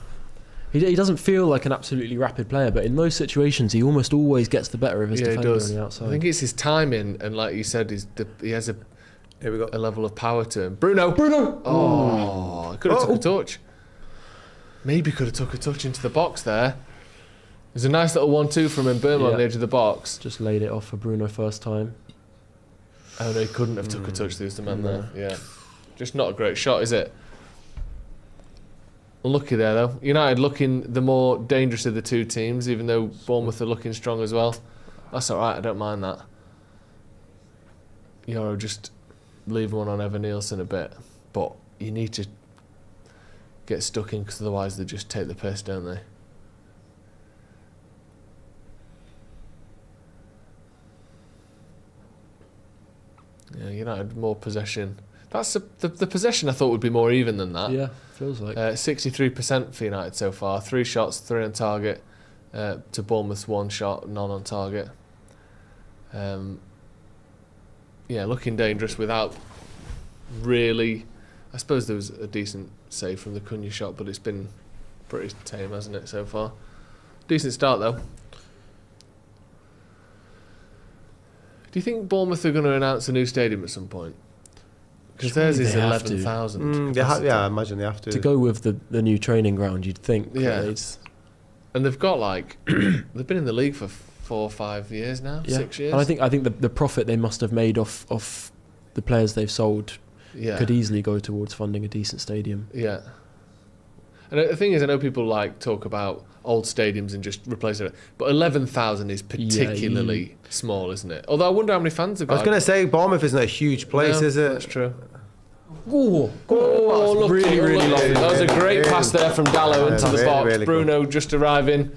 He doesn't feel like an absolutely rapid player, but in most situations, he almost always gets the better of his Yeah, he defender does. on the outside. I think it's his timing, and like you said, he has Here we go. a level of power to him. Bruno! Oh, he could have took a touch. Maybe could have took a touch into the box there. There's a nice little 1-2 from Mbeumo on the edge of the box. Just laid it off for Bruno first time. Oh no, he couldn't have took a touch. There's the man there. Yeah, just not a great shot, is it? Unlucky there though. United looking the more dangerous of the two teams, even though Bournemouth are looking strong as well. That's all right. I don't mind that. Euro just leave one on Evan Nielsen a bit, but you need to get stuck in because otherwise they just take the piss, don't they? Yeah, United more possession. That's the possession I thought would be more even than that. Yeah, feels like. 63% for United so far. 3 shots, 3 on target. To Bournemouth's 1 shot, none on target. Yeah, looking dangerous without really. I suppose there was a decent save from the Cunha shot, but it's been pretty tame, hasn't it, so far? Decent start though. Do you think Bournemouth are going to announce a new stadium at some point? Because theirs is they have to. 11,000. Yeah, I imagine they have to. To go with the new training ground, you'd think. Yeah. It's, And they've got like they've been in the league for 4 or 5 years now, yeah. 6 years. And I think the profit they must have made off the players they've sold could easily go towards funding a decent stadium. Yeah. And the thing is, I know people like talk about old stadiums and just replace it, but 11,000 is particularly small, isn't it? Although I wonder how many fans have I got. was going to say, Bournemouth isn't a huge place, No, is it? That's true. Oh, Look, really, really lovely. That was a great pass there from Dallo into the really, box. really Bruno just arriving,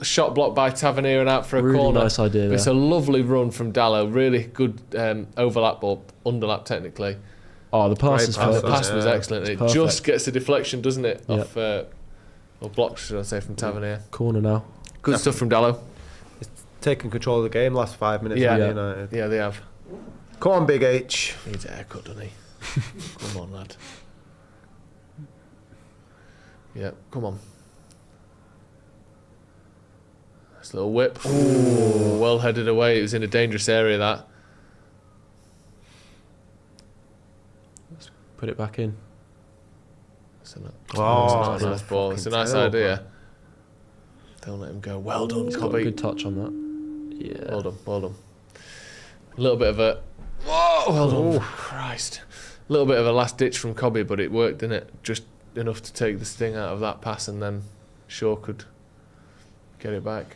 shot blocked by Tavernier and out for a Really corner. nice idea It's there. a lovely run from Dallo. Really good overlap or underlap technically. Oh, the pass Great is pass. The perfect. pass was excellent. It's It perfect. just gets a deflection, doesn't it? Yeah. Off or blocks, should I say, from Tavernier. Corner now. Good stuff from Dallo. Taking control of the game last 5 minutes. Yeah. Man United. Yeah, they have. Come on, Big H. Needs a haircut, doesn't he? Come on, lad. Yeah, come on. Nice little whip. Ooh, well headed away. It was in a dangerous area, that. Put it back in. It's a Oh, not a nice ball. It's a nice idea. Don't let him go. Well done, He's got a Cobby. good touch on that. Yeah. Well done, well done. A little bit of a... Whoa, well done. Christ. A little bit of a last ditch from Cobby, but it worked, didn't it? Just enough to take the sting out of that pass, and then Shaw could get it back.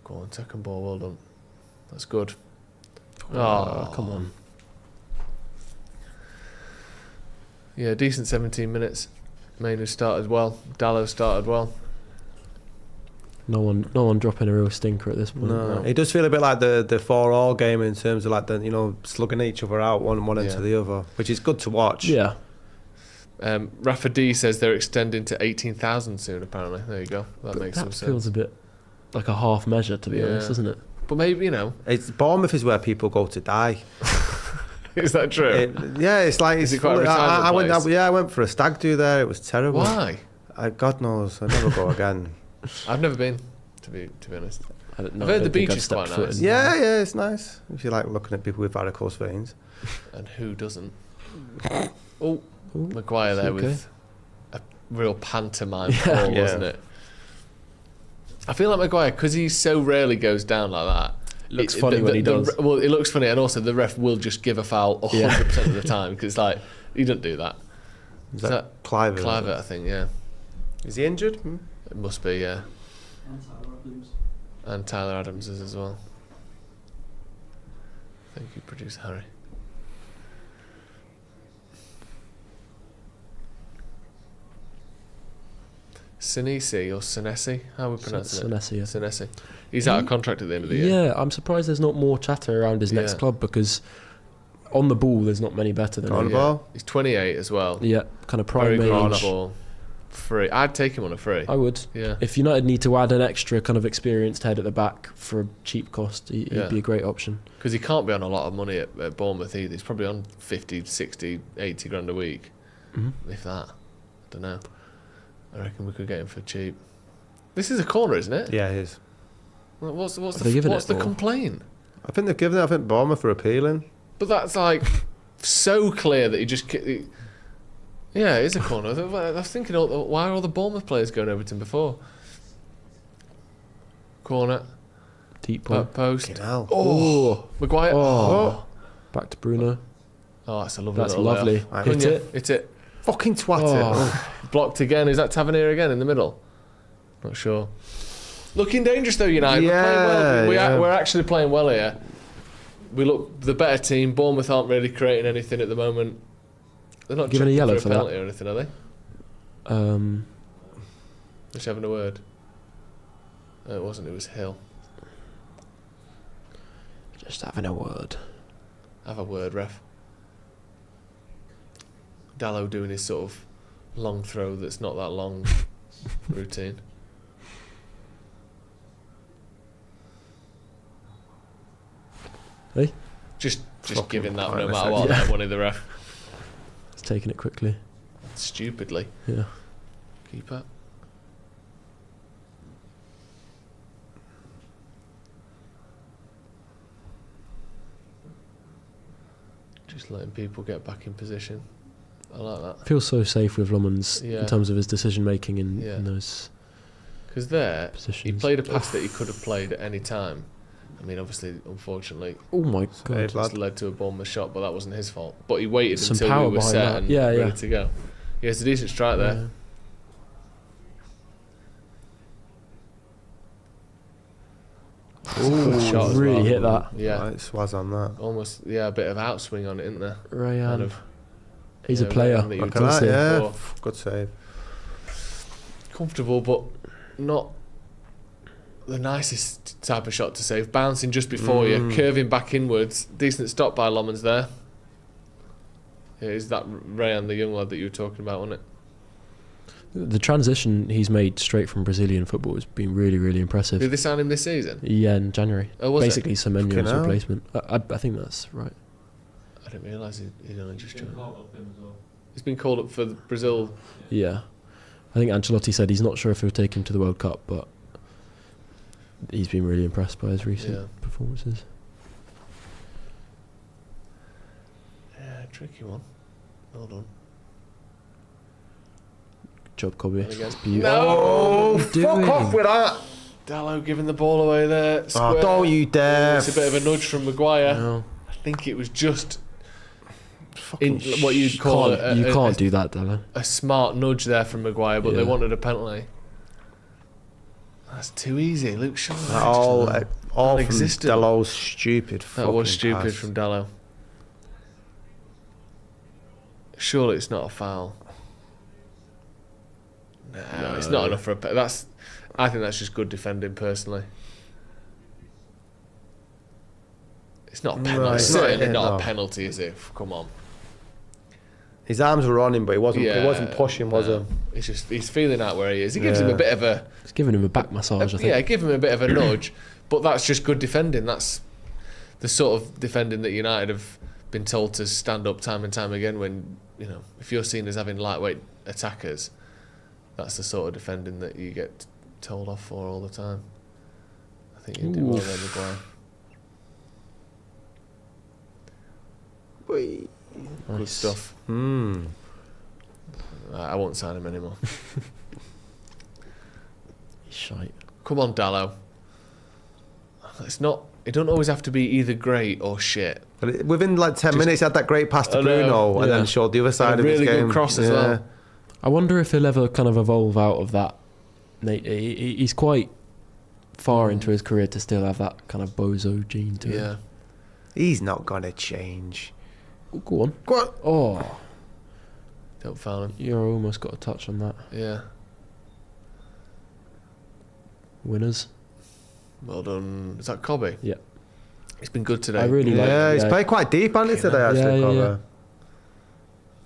Go on, second ball, well done. That's good. Oh, Come on. Yeah, decent 17 minutes. Mainu started well. Dallo started well. No one dropping a real stinker at this point. No, it does feel a bit like the 4-4 game in terms of like the slugging each other out one into the other, which is good to watch. Yeah. Rafa D says they're extending to 18,000 soon. Apparently, there you go. That makes some That sense. feels a bit like a half measure, to be honest, doesn't it? But maybe It's Bournemouth is where people go to die. Is that true? It's like Is it quite a retirement I went. place? I went for a stag do there. It was terrible. Why? God knows. I never go again. I've never been. To be honest, I don't know. I've heard I the don't think beach I'd is step quite foot nice. in. Yeah, it's nice if you like looking at people with varicose veins. and who doesn't? Oh, Maguire there okay. with a real pantomime ball, wasn't it? I feel like Maguire, because he so rarely goes down like that. Looks funny when he does. Well, it looks funny, and also the ref will just give a foul 100% of the time because it's like he doesn't do that. Is that Clive? Clive, I think, yeah. Is he injured? It must be, yeah. And Tyler Adams. And Tyler Adams is as well. Thank you, producer Harry. Sinisi or Sinesi? How are we pronouncing it? Senesi, yeah. Sinesi. He's out of contract at the end of the year. Yeah, I'm surprised there's not more chatter around his next club because on the ball there's not many better than him. On the ball? He's 28 as well. Yeah, kind of Very prime good on the age. ball. Free. I'd take him on a free. I would. Yeah. If United need to add an extra kind of experienced head at the back for a cheap cost, he'd be a great option. Because he can't be on a lot of money at Bournemouth either. He's probably on 50, 60, 80 grand a week. If that. I don't know. I reckon we could get him for cheap. This is a corner, isn't it? Yeah, it is. What's Are they giving it the for? complaint? I think they've given it. I think Bournemouth are appealing. But that's like so clear that he just... Yeah, it is a corner. I was thinking, why are all the Bournemouth players going over to him before? Corner. Deep one. Post. Oh, Maguire. Oh. Back to Bruno. Oh, that's a lovely That's little lovely. layoff. Hit it. Hit it. fucking twat it. Blocked again. Is that Tavernier again in the middle? Not sure. Looking dangerous though, United. We're playing well. We're actually playing well here. We look the better team. Bournemouth aren't really creating anything at the moment. They're not Given a yellow for for penalty that or anything, are they? Just having a word. No, it wasn't. It was Hill. Just having a word. Have a word, ref. Dallo doing his sort of long throw that's not that long routine. Hey? Just Fucking giving that no pointless, matter what. yeah. That one in the ref. He's taking it quickly. Stupidly. Yeah. Keeper. Just letting people get back in position. I like that. Feels so safe with Lomans Yeah. in terms of his decision making in those Because there, positions. he played a pass that he could have played at any time. I mean, obviously, unfortunately, Oh my god. Hey, just lad. led to a Bournemouth shot, but that wasn't his fault. But he waited Some until power we were behind set that. and Yeah, ready yeah. to go. Yeah, it's a decent strike there. Ooh, Shot as really well. hit that. Yeah, Right, swaz on that. almost. Yeah, a bit of outswing on it, isn't there? Rayan. Kind of, He's yeah, a player. Rayan that you Look were at that, talking yeah. before. Good save. Comfortable, but not the nicest type of shot to save. Bouncing just before you, curving back inwards. Decent stop by Lomans there. Yeah, is that Rayan, the young lad that you were talking about, wasn't it? The transition he's made straight from Brazilian football has been really, really impressive. Did they sign him this season? Yeah, in January. Oh, was Basically, Semenyo's Fucking hell. replacement. I think that's right. I didn't realise he'd only just joined. Called up him as well. He's been called up for Brazil. Yeah. I think Ancelotti said he's not sure if he'll take him to the World Cup, but he's been really impressed by his recent performances. Yeah, tricky one. Well done. Good job, Kobe. And again. It's beautiful. No! What are you doing? Fuck off with that! Dallo giving the ball away there. Oh, Square. don't you dare. It's a bit of a nudge from Maguire. No. I think it was just Fucking what you'd call You can't do that, Della. a smart nudge there from Maguire, but they Yeah. wanted a penalty. That's too easy. Luke Shaw. all from Non-existent. Delo's stupid That fucking was stupid pass. from Dallo. Surely it's not a foul. No, it's not enough for a that's. I think that's just good defending personally. It's not a penalty. No, It's it's not, certainly yeah, not no. a penalty, is it? Come on. His arms were on him, but he wasn't pushing, was no. he? It's just he's feeling out where he is. He gives him a bit of a He's giving him a back massage, I think. yeah, give him a bit of a nudge, but that's just good defending. That's the sort of defending that United have been told to stand up time and time again. When if you're seen as having lightweight attackers, that's the sort of defending that you get told off for all the time. I think you did well there, Maguire. Good stuff. I won't sign him anymore. He's shite. Come on, Dallo. it's not. It don't always have to be either great or shit. But within like 10 minutes, he had that great pass to Bruno, and then showed the other side of his game. Really good cross as well. I wonder if he'll ever kind of evolve out of that. He's quite far into his career to still have that kind of bozo gene to him. He's not going to change. Go on. Go on. Oh. Don't foul him. You almost got a touch on that. Yeah. Winners. Well done. Is that Cobby? Yeah. He's been good today. I really like Yeah, he's played quite deep, hasn't he, today, actually, yeah.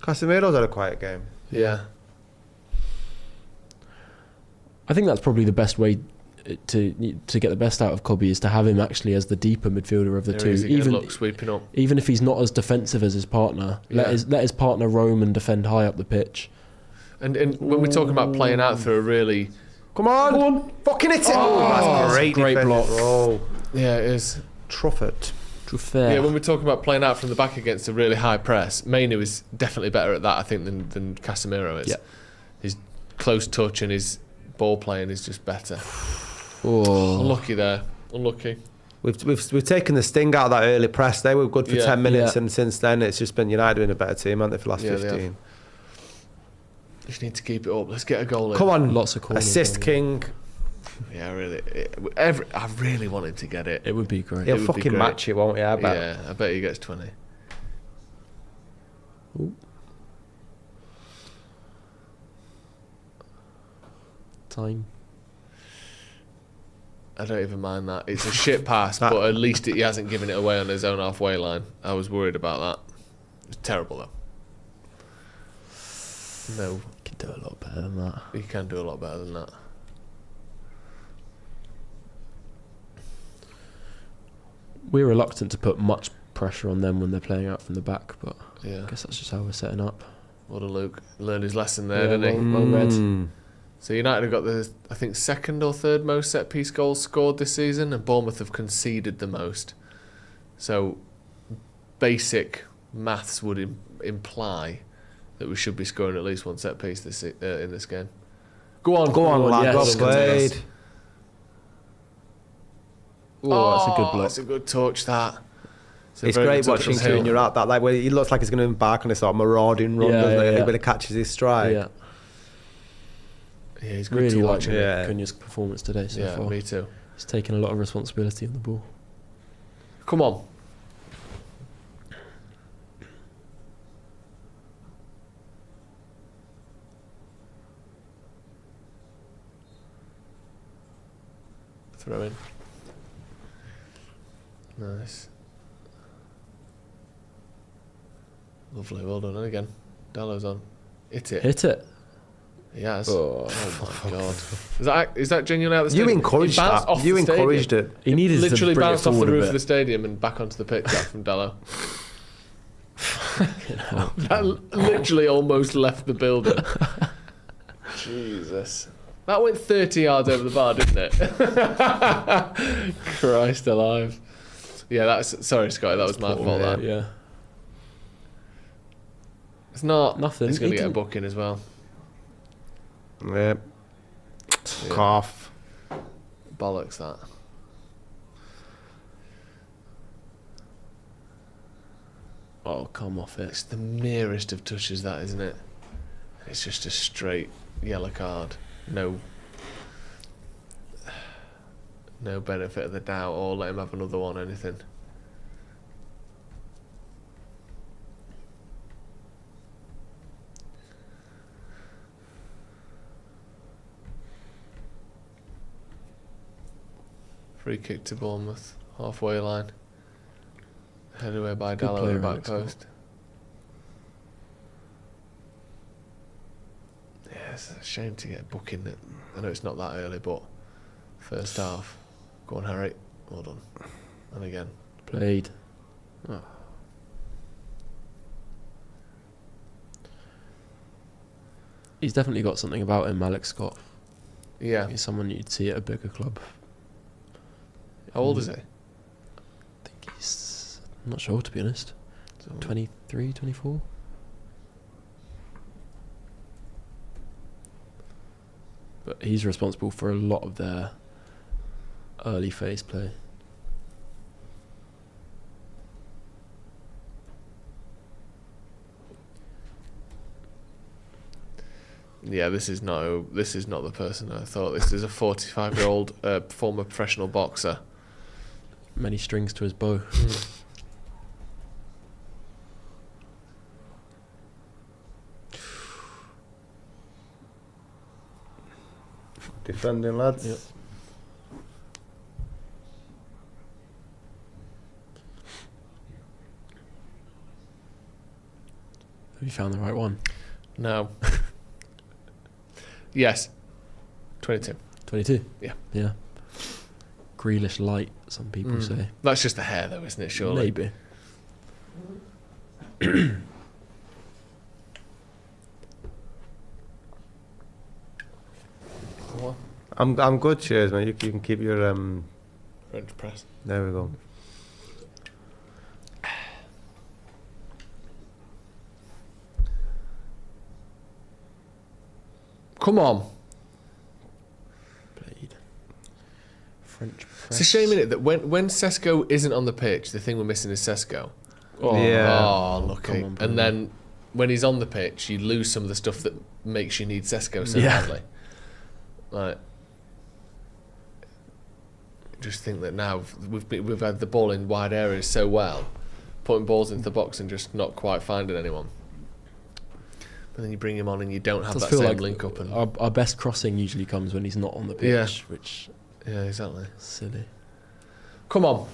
Casemiro's had a quiet game. Yeah. I think that's probably the best way to get the best out of Cobby is to have him actually as the deeper midfielder of the two. Even sweeping up. Even if he's not as defensive as his partner, let his partner roam and defend high up the pitch. And when we're talking about playing out through a really... Come on. Fucking hit it. That's great block. Oh. Yeah, it is. Trufford. Yeah, when we're talking about playing out from the back against a really high press, Mainu is definitely better at that, I think, than Casemiro is. Yeah. His close touch and his ball playing is just better. Oh. Unlucky there. Unlucky. We've taken the sting out of that early press. They were good for 10 minutes, Yeah. and since then it's just been United being a better team, haven't they, for the last 15? Just need to keep it up. Let's get a goal in. Come on, Lots of corners. assist king. Yeah, really. I really wanted to get it. It would be great. He'll would be fucking great. match it, won't he? I bet. Yeah, I bet he gets 20. Ooh. Time. I don't even mind that. It's a shit pass, but at least he hasn't given it away on his own halfway line. I was worried about that. It's terrible, though. No. You can do a lot better than that. You can do a lot better than that. We're reluctant to put much pressure on them when they're playing out from the back, but Yeah. I guess that's just how we're setting up. What a Luke. Learned his lesson there, didn't he? Well read. So United have got the, I think, second or third most set-piece goals scored this season, and Bournemouth have conceded the most. So basic maths would imply that we should be scoring at least one set-piece in this game. Go on, lad. yes. Well played. Oh, that's a good block. That's a good touch, that. It's great watching Cunha at that. Like, where he looks like he's going to embark on a sort of marauding run, doesn't he? When he catches his stride. Yeah. Yeah, he's good Really to like watch. Cunha's performance today so far. Me too. He's taken a lot of responsibility on the ball. Come on. Throw in. Nice. Lovely, well done. And again, Dallo's on. Hit it. Hit it. He has. Oh, my God. Is that genuinely out the You stadium? encouraged It bounced that. off You the stadium. encouraged it. He needed Literally to bring bounced it off the forward a roof bit. of the stadium and back onto the pitch that from Dallo. That literally almost left the building. Jesus. That went 30 yards over the bar, didn't it? Christ alive. Yeah, sorry, Scotty, that was my fault. That. Yeah. It's not. Nothing. He's going He to get a didn't- booking as well. Yeah. Cough. Bollocks, that. Oh, come off it. It's the merest of touches, that, isn't it? It's just a straight yellow card. No benefit of the doubt, or let him have another one, anything. Free kick to Bournemouth, halfway line. Headed away by Good Dallo player, at the back Alex. post. Yeah, it's a shame to get a booking. I know it's not that early, but first half. Go on, Harry. Well done. And again. Played. Oh. He's definitely got something about him, Alex Scott. Yeah. He's someone you'd see at a bigger club. How old is he? I think I'm not sure, to be honest. 23, 24? But he's responsible for a lot of their early phase play. Yeah, this is not the person I thought. This is a 45-year-old former professional boxer. Many strings to his bow. Defending, lads. Yep. Have you found the right one? No. Yes. 22. 22? Yeah. Yeah. Grealish light, some people say. That's just the hair, though, isn't it? Surely. Maybe. What? I'm good, cheers, mate. You can keep your French press. There we go. Come on. Blade. French press. It's a shame, innit, that when Cesco isn't on the pitch, the thing we're missing is Cesco. Oh, yeah. Oh, lucky. Come on, Bruno. And then when he's on the pitch, you lose some of the stuff that makes you need Cesco so Yeah. badly. Like, just think that now we've had the ball in wide areas so well, putting balls into the box and just not quite finding anyone. But then you bring him on and you don't have Does that feel same like link up. And our best crossing usually comes when he's not on the pitch, Yeah. which yeah, exactly. is silly. Come on.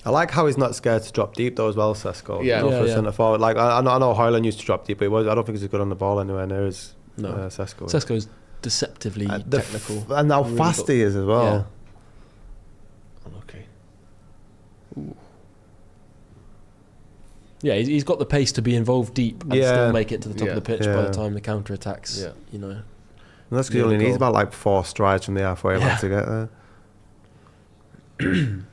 I like how he's not scared to drop deep though as well, Cesco. Yeah. You know, Yeah, for a yeah. centre forward. Like I know Hoyland used to drop deep, but I don't think he's good on the ball anywhere near as No. Cesco. Cesco's deceptively technical. And how Really fast he is as well. Unlucky. Yeah, he's got the pace to be involved deep and Yeah. still make it to the top Yeah. of the pitch by Yeah. the time the counter attacks. Yeah. You know. And that's because he Yeah, only the needs goal. about like 4 strides from the halfway line Yeah. to get there.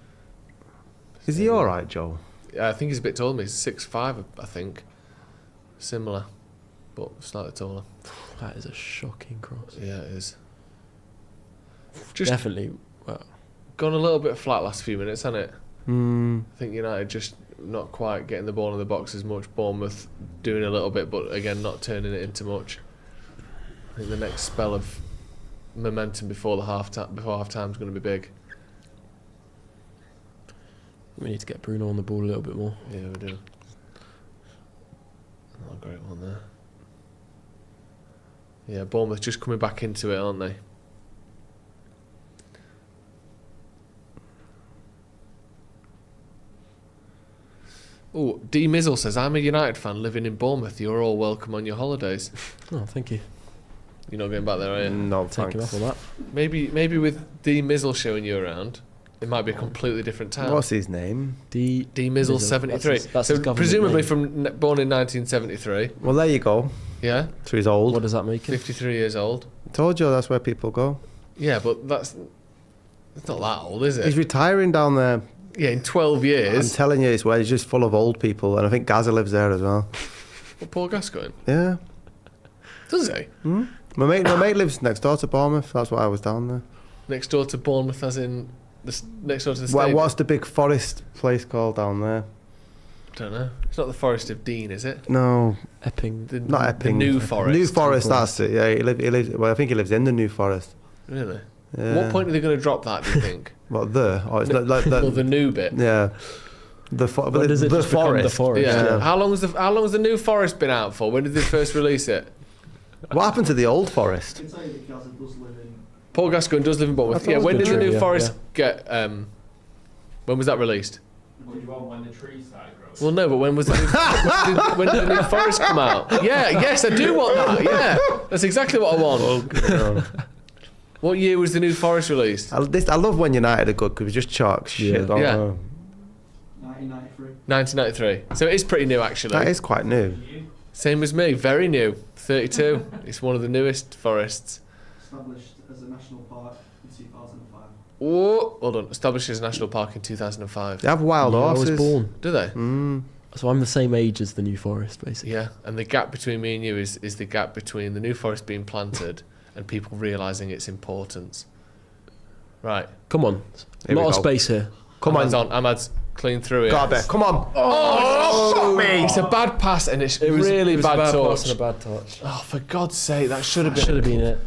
Is he all right, Joe? Yeah, I think he's a bit taller than me. He's 6'5", I think. Similar, but slightly taller. That is a shocking cross. Yeah, it is. Just Definitely. Well, gone a little bit flat last few minutes, hasn't it? Mm. I think United just not quite getting the ball in the box as much. Bournemouth doing a little bit, but again, not turning it into much. I think the next spell of momentum before half time is going to be big. we need to get Bruno on the ball a little bit more. Yeah, we do. Oh, great one there. Yeah, Bournemouth just coming back into it, aren't they? Oh, D Mizzle says, I'm a United fan living in Bournemouth. You're all welcome on your holidays. Oh, thank you. You're not going back there, are you? No, Take him thanks. up on that. Maybe with D Mizzle showing you around, it might be a completely different town. What's his name? D Mizzle 73. That's his so government presumably name. born in 1973. Well, there you go. Yeah, So he's old. What does that make him? 53 years old. Told you that's where people go. Yeah, but it's not that old, is He's it? retiring down there. Yeah, in 12 I'm years. telling you, it's where he's just full of old people, and I think Gaza lives there as well. What, Paul Gascoigne? Yeah. Does he? My mate lives next door to Bournemouth. That's why I was down there. Next door to Bournemouth, as in next door to the Well, stadium? what's the big forest place called down there? Don't know. It's not the Forest of Dean, is it? No, Epping. not The Epping. New Forest. New Forest, that's it. Yeah, he lives. Well, I think he lives in the New Forest. Really? Yeah. What point are they going to drop that, do you think? What oh, it's not like Well, that. the new bit. Yeah. When does it just become the forest? Yeah. Yeah. How long has the New Forest been out for? When did they first release it? What happened to the old forest? I can tell you that Gaza does live in. Paul Gascoigne does live in Bournemouth. I thought Yeah. it was When did the true, New yeah, Forest get? When was that released? What do you want when the trees started growing? Well, no, but when was the when did the New Forest come out? Yeah. Yes, I do want that. Yeah. That's exactly what I want. What year was the New Forest released? I love when United are good because we just chalk shit. Yeah. don't Yeah. we? 1993. 1993. So it is pretty new, actually. That is quite new. Same as me. Very new. 32. It's one of the newest forests. Established as a national park in 2005. Oh, hold on. Established as a national park in 2005. They have wild Yeah, I horses. was born. Do they? So I'm the same age as the New Forest, basically. Yeah. And the gap between me and you is the gap between the New Forest being planted and people realising its importance. Right. Come on. Here A we lot of go. space here. Come Ahmad's on. Ahmad's Clean through it. Got a bit. Come on. Oh, shot me. It's a bad pass and it's It was really a bad pass touch. and a bad touch. Oh, for God's sake, that should have Should have been it.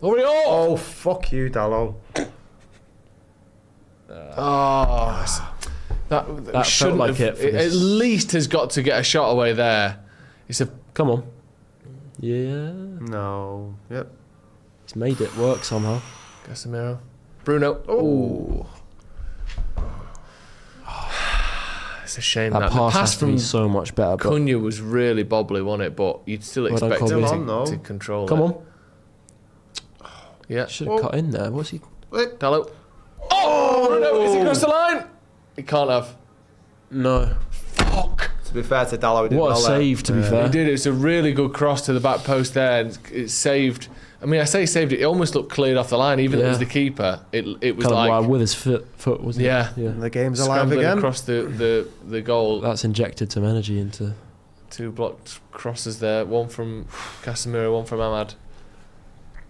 Oh, fuck you, Dallo. That felt like have, it for at this. least has got to get a shot away there. It's a Come on. Yeah. No. Yep. He's made it work somehow. Casemiro. Bruno. Oh. It's a shame That that the pass pass has to be from so much better. But Cunha was really bobbly, wasn't it? But you'd still Well done, expect him Colby. to control come it. on. Yeah. Should have cut in there. What's he? Dallo. Oh, Bruno, is he across the line? He can't have. No. Fuck. To be fair to Dallo, he did What a well there. save, to be fair. He did. It was a really good cross to the back post there, and it saved. I mean, I say saved it. It almost looked cleared off the line, even though it was the keeper. It was Kind of like wild with his foot, wasn't yeah, it? Yeah. And the game's alive scrambling again. across the goal. That's injected some energy into. 2 blocked crosses there. One from Casemiro, one from Ahmad.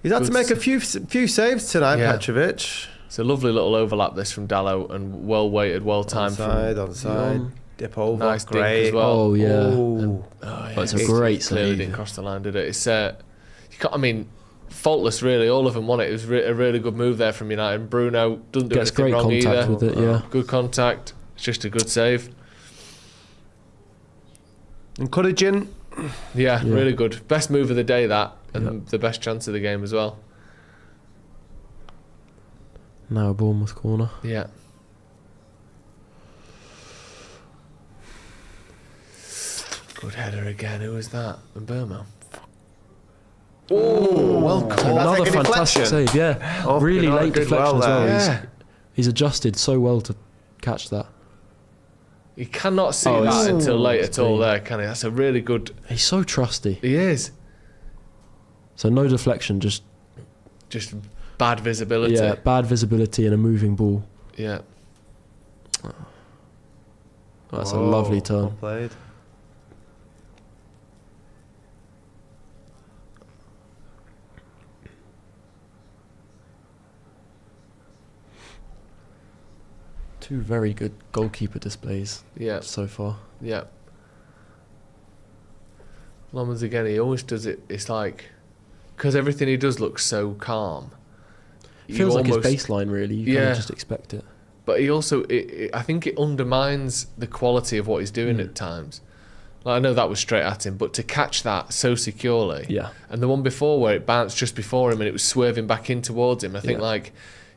He's had to Good make a few saves tonight, Yeah. Petrovic. It's a lovely little overlap this from Dallo, and well weighted, well timed from. Onside. Dip over. Nice dink Great. as well. Oh yeah. Ooh. Oh, yeah. But it's a great clearly save. didn't cross the line, did it? It's you can't. I mean, faultless really. All of them won it. It was a really good move there from United. Bruno doesn't do Gets anything great wrong contact either. with it. Yeah. Good contact. It's just a good save. Encouraging. Yeah, Yeah. really good. Best move of the day that, and Yep. the best chance of the game as well. Now a Bournemouth corner. Yeah. Good header again. Who was that? Burma. Oh, well caught. Another like a fantastic deflection. save. Yeah. Oh, really Bernard late did deflection well as well. there. Yeah. He's adjusted so well to catch that. You cannot see Oh, that it's- until late it's at all brilliant. there, can he? That's a really good... He's so trusty. He is. So no deflection, just Just bad visibility. yeah, bad visibility and a moving ball. Yeah. That's a lovely turn. Well played. Two very good goalkeeper displays Yeah. so far. Yeah. Lommans again, he always does it. It's like... Because everything he does looks so calm. It feels like his almost- baseline, really. You kind Yeah. of just expect it. But he also... I think it undermines the quality of what he's doing at times. Like, I know that was straight at him, but to catch that so securely... Yeah. And the one before where it bounced just before him and it was swerving back in towards him, I think Yeah. like...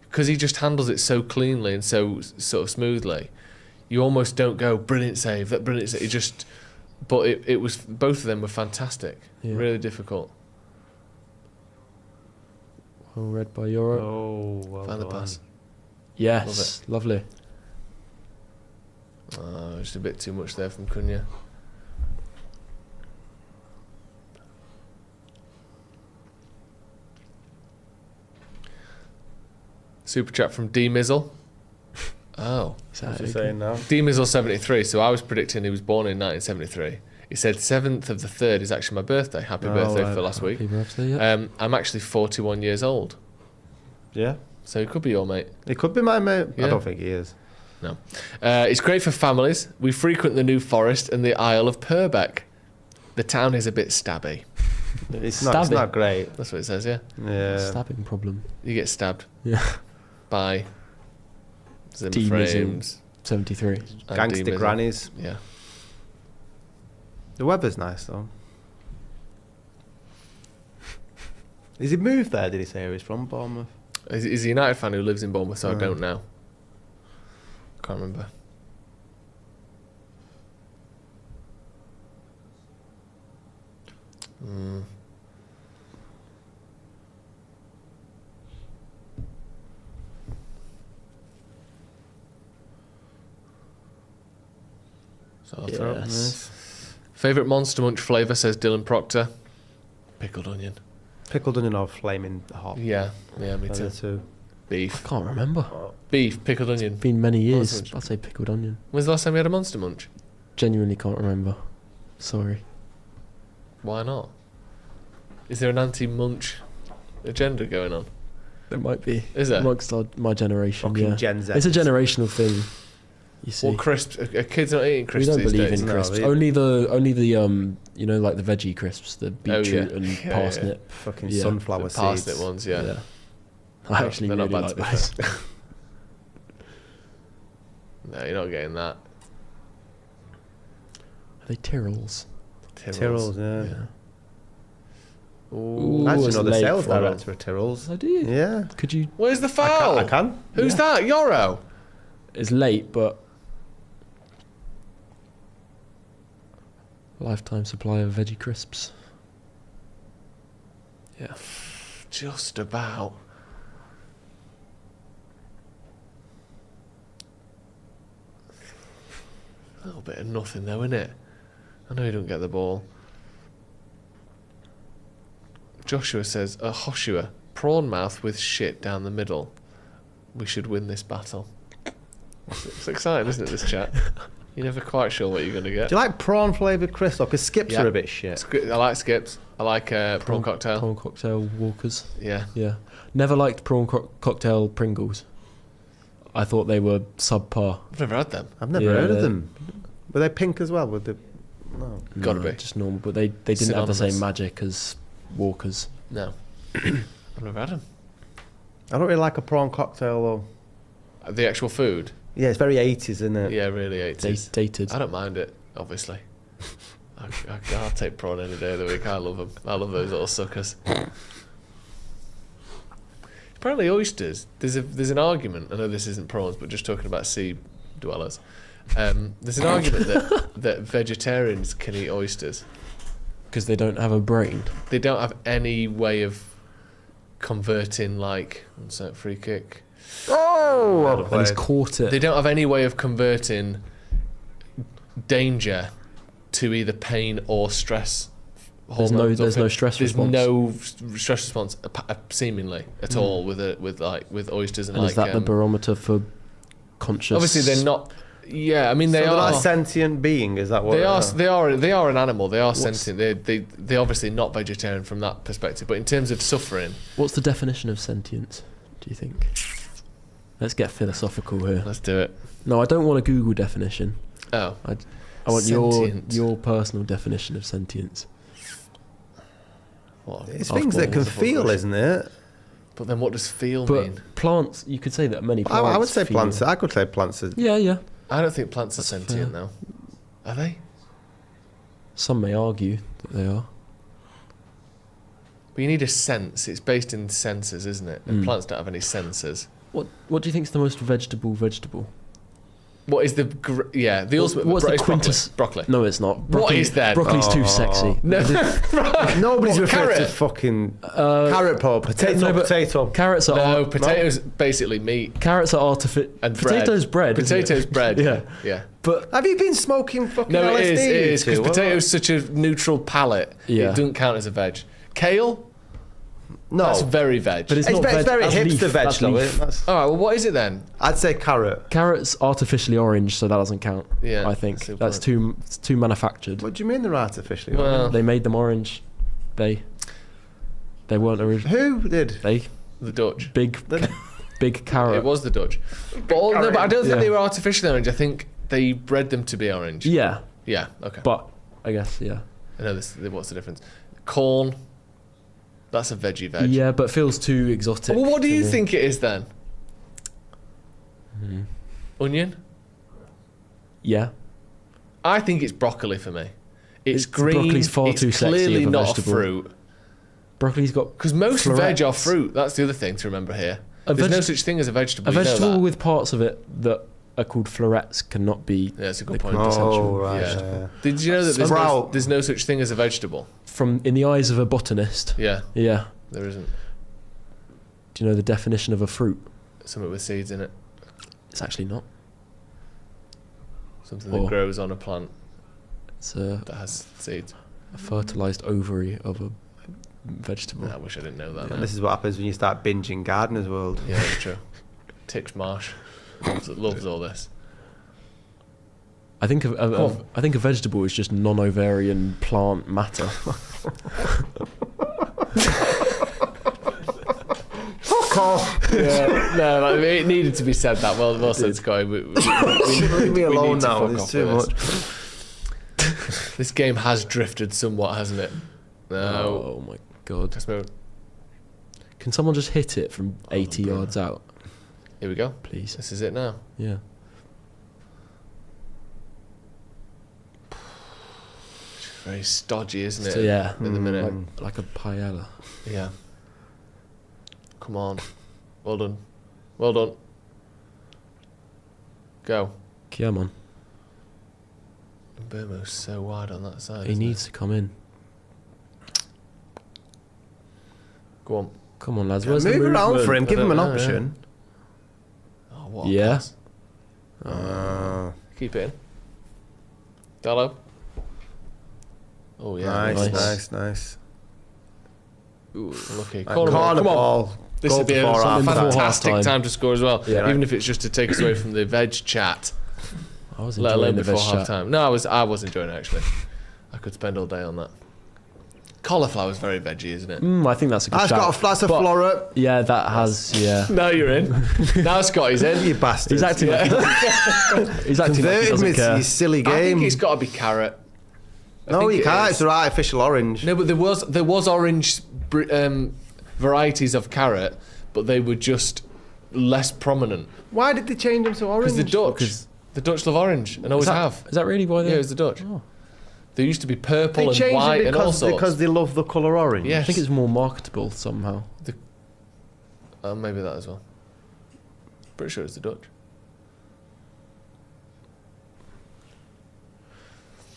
Because he just handles it so cleanly and so sort of smoothly, you almost don't go, brilliant save, that brilliant save. It just... But it was... Both of them were fantastic. Yeah. Really difficult. Well read by Euro. Oh, well Found the done. pass. Yes, lovely. Just a bit too much there from Cunha. Super chat from D Mizzle. Oh. What's he saying now? D Mizzle 73. So I was predicting he was born in 1973. He said 7th of the 3rd is actually my birthday. Happy Oh, birthday right. for last week. Happy birthday, yeah. I'm actually 41 years old. Yeah. So he could be your mate. He could be my mate. Yeah. I don't think he is. No. It's great for families. We frequent the New Forest and the Isle of Purbeck. The town is a bit stabby. It's Stabbing. not great. That's what it says, yeah. Yeah. Stabbing problem. You get stabbed Yeah. by Zim D frames. 73. and Gangster D-Mizzle. grannies. Yeah. The weather's nice though. Is he moved there? Did he say he's from Bournemouth? He's a United fan who lives in Bournemouth, so I Oh. don't know. Can't remember. So I'll throw it. Yes. Favourite Monster Munch flavour, says Dylan Proctor. Pickled onion. Pickled onion or flaming hot? Yeah, me They're too. the two. Beef. Can't remember. Beef, pickled onion. Been many years. Monster Munch. I'd say pickled onion. When's the last time we had a Monster Munch? Genuinely can't remember. Sorry. Why not? Is there an anti-munch agenda going on? There might be. Is there? Amongst my generation, Fucking yeah. Gen Z. It's a generational thing. You see, What crisps? Are kids not eating we crisps don't these believe days? in No, crisps. they- Only the you know, like the veggie crisps, the beetroot yeah. and Yeah, parsnip. Fucking Yeah. sunflower The seeds. parsnip ones, yeah. I actually They're really not bad like to be those. fair. No, you're not getting that. Are they Tyrrells? Tyrrells, yeah. Ooh. I actually it's know the late sales for 'em. director of Tyrrells. Oh, do you? Yeah. Could you? Where's the foul? I can. Who's that? Yoro. It's late, but lifetime supply of veggie crisps. Yeah. Just about. A little bit of nothing though, innit? I know you don't get the ball. Joshua says, Hoshua, prawn mouth with shit down the middle. We should win this battle. It's exciting, isn't it, this chat? You're never quite sure what you're going to get. Do you like prawn flavoured crisps? Because skips Yeah. are a bit shit. I like skips. I like prawn cocktail. Prawn cocktail Walkers. Yeah. Yeah. Never liked prawn cocktail Pringles. I thought they were subpar. I've never had them. I've never Yeah, heard of they're- them. Were they pink as well? With the no. Gotta No, be. just normal, but they didn't have the same Synonymous. magic as Walkers. No. I've never had them. I don't really like a prawn cocktail though. The actual food? Yeah, it's very 80s, isn't it? Yeah, really 80s. Dated. I don't mind it, obviously. I'll take prawn any day of the week. I love them. I love those little suckers. Apparently oysters, there's an argument, I know this isn't prawns, but just talking about sea dwellers. There's an argument that vegetarians can eat oysters. Because they don't have a brain. They don't have any way of converting, like, what's that, free kick? Oh, And he's caught it. They don't have any way of converting danger to either pain or stress. There's hormones or no stress There's response. no stress response, seemingly at all with oysters and And like. is that the barometer for conscious? Obviously, they're not. Yeah, I mean they they're are. not a sentient being. Is that what They are. They are an animal. They are What's- sentient. They're obviously not vegetarian from that perspective. But in terms of suffering, What's the definition of sentience, do you think? Let's get philosophical here. let's do it. No, I don't want a Google definition. Oh, I want Sentient. your personal definition of sentience. what? It's I've things got that can one. feel, isn't it? But then, what does feel But mean? plants, you could say that many I plants. would say feel. plants. I could say plants. Yeah, yeah. I don't think plants are That's sentient fair. now. Are they? Some may argue that they are. But you need a sense. It's based in senses, isn't it? And Mm. plants don't have any senses. What do you think is the most vegetable? What is the the ultimate? what's the it's broccoli. quintus- Broccoli. No, it's not. What is that? Broccoli's too Oh. sexy. No, Nobody's What, referred to carrot? fucking Uh, carrot pole. Potato, no, but- potato. Carrots are no. Potatoes basically meat Carrots are artificial. and bread. Potatoes bread. isn't it? Potatoes bread. Yeah. Yeah. But Have you been smoking fucking No, LSD? it is you because two? What? potatoes such a neutral palate. Yeah. It doesn't count as a veg. Kale. No, That's very veg. but it's it's, not it's veg. very That's hipster leaf. veg That's though. leaf. All right. Well, what is it then? I'd say carrot. Carrots artificially orange, so that doesn't count. Yeah. I think that's a good that's point. too it's too manufactured. What do you mean they're artificially? Well, They made them orange. They weren't original. Who did? They the Dutch. big carrot. It was the Dutch. But no, but I don't think Yeah. they were artificially orange. I think they bred them to be orange. Yeah, Yeah. Okay. but I guess yeah. I know this. What's the difference? Corn. That's a veggie veg. Yeah, but feels too exotic. Well, what do to you me. think it is then? Mhm. Onion. Yeah, I think it's broccoli for me. It's It's- green. broccoli's far it's too sexy clearly of a not vegetable. a fruit. broccoli's got Because most veg are florets. fruit. That's the other thing to remember here. A There's no veg- such thing as a vegetable. A you know vegetable that. with parts of it that are called florets cannot be Yeah, that's a good the point. Oh, right. Yeah. Yeah. Did you know that Sprout. there's no such thing as a vegetable? from in the eyes of a botanist. Yeah, Yeah. there isn't. Do you know the definition of a fruit? Something with seeds in it. It's actually not. Something Or- that grows on a plant It's a that has seeds. fertilized ovary of a vegetable. I wish I didn't know that. And now. this is what happens when you start binging Gardener's World. Yeah, that's true. Tix Marsh loves all this. I think on. I think a vegetable is just non-ovarian plant matter. Fuck fuck off. No, it needed to be said that. Well said, Scotty. Leave me alone now. It's It's too much. This game has drifted somewhat, hasn't it? No. Oh my god. Let's move. Can someone just hit it from 80 yards out? Here we go. Please. This is it now. Yeah. Very stodgy, isn't it? So, yeah. In the minute. Like a paella. Yeah. Come on. Well done. Well done. Go. Come on. Bournemouth's so wide on that side. He needs to come in. Go on. Come on, lads. Where's the Move around movement? for him. Give him an Yeah. option. Oh, what a Yeah. pass. Keep it in. Dallo. Oh, yeah. Nice. Ooh, lucky. Corner Come on. ball. This Goal would be a before half time. fantastic half-time. time to score as well. Yeah. Even if it's just to take us away from the veg chat. I was Let enjoying alone the before best half shot. time. No, I was enjoying it actually. I could spend all day on that. Cauliflower's very veggie, isn't it? I think that's a good That's shout. that's a But- floret. Yeah, that has. Yeah. Now you're in. Now Scotty's in. You bastard. He's acting like he's acting like he Converted doesn't me to care. your silly I think game. it's got to be carrot. I No, think you it can't. is. It's an artificial orange. No, but there was orange varieties of carrot, but they were just less prominent. Why did they change them to orange? Because the Dutch love orange and always have. Is that really why? Yeah, it was the Dutch. Oh. There used to be purple They and changed white it and all sorts. because they love the colour orange. Yes. I think it's more marketable somehow. Maybe that as well. Pretty sure it's the Dutch.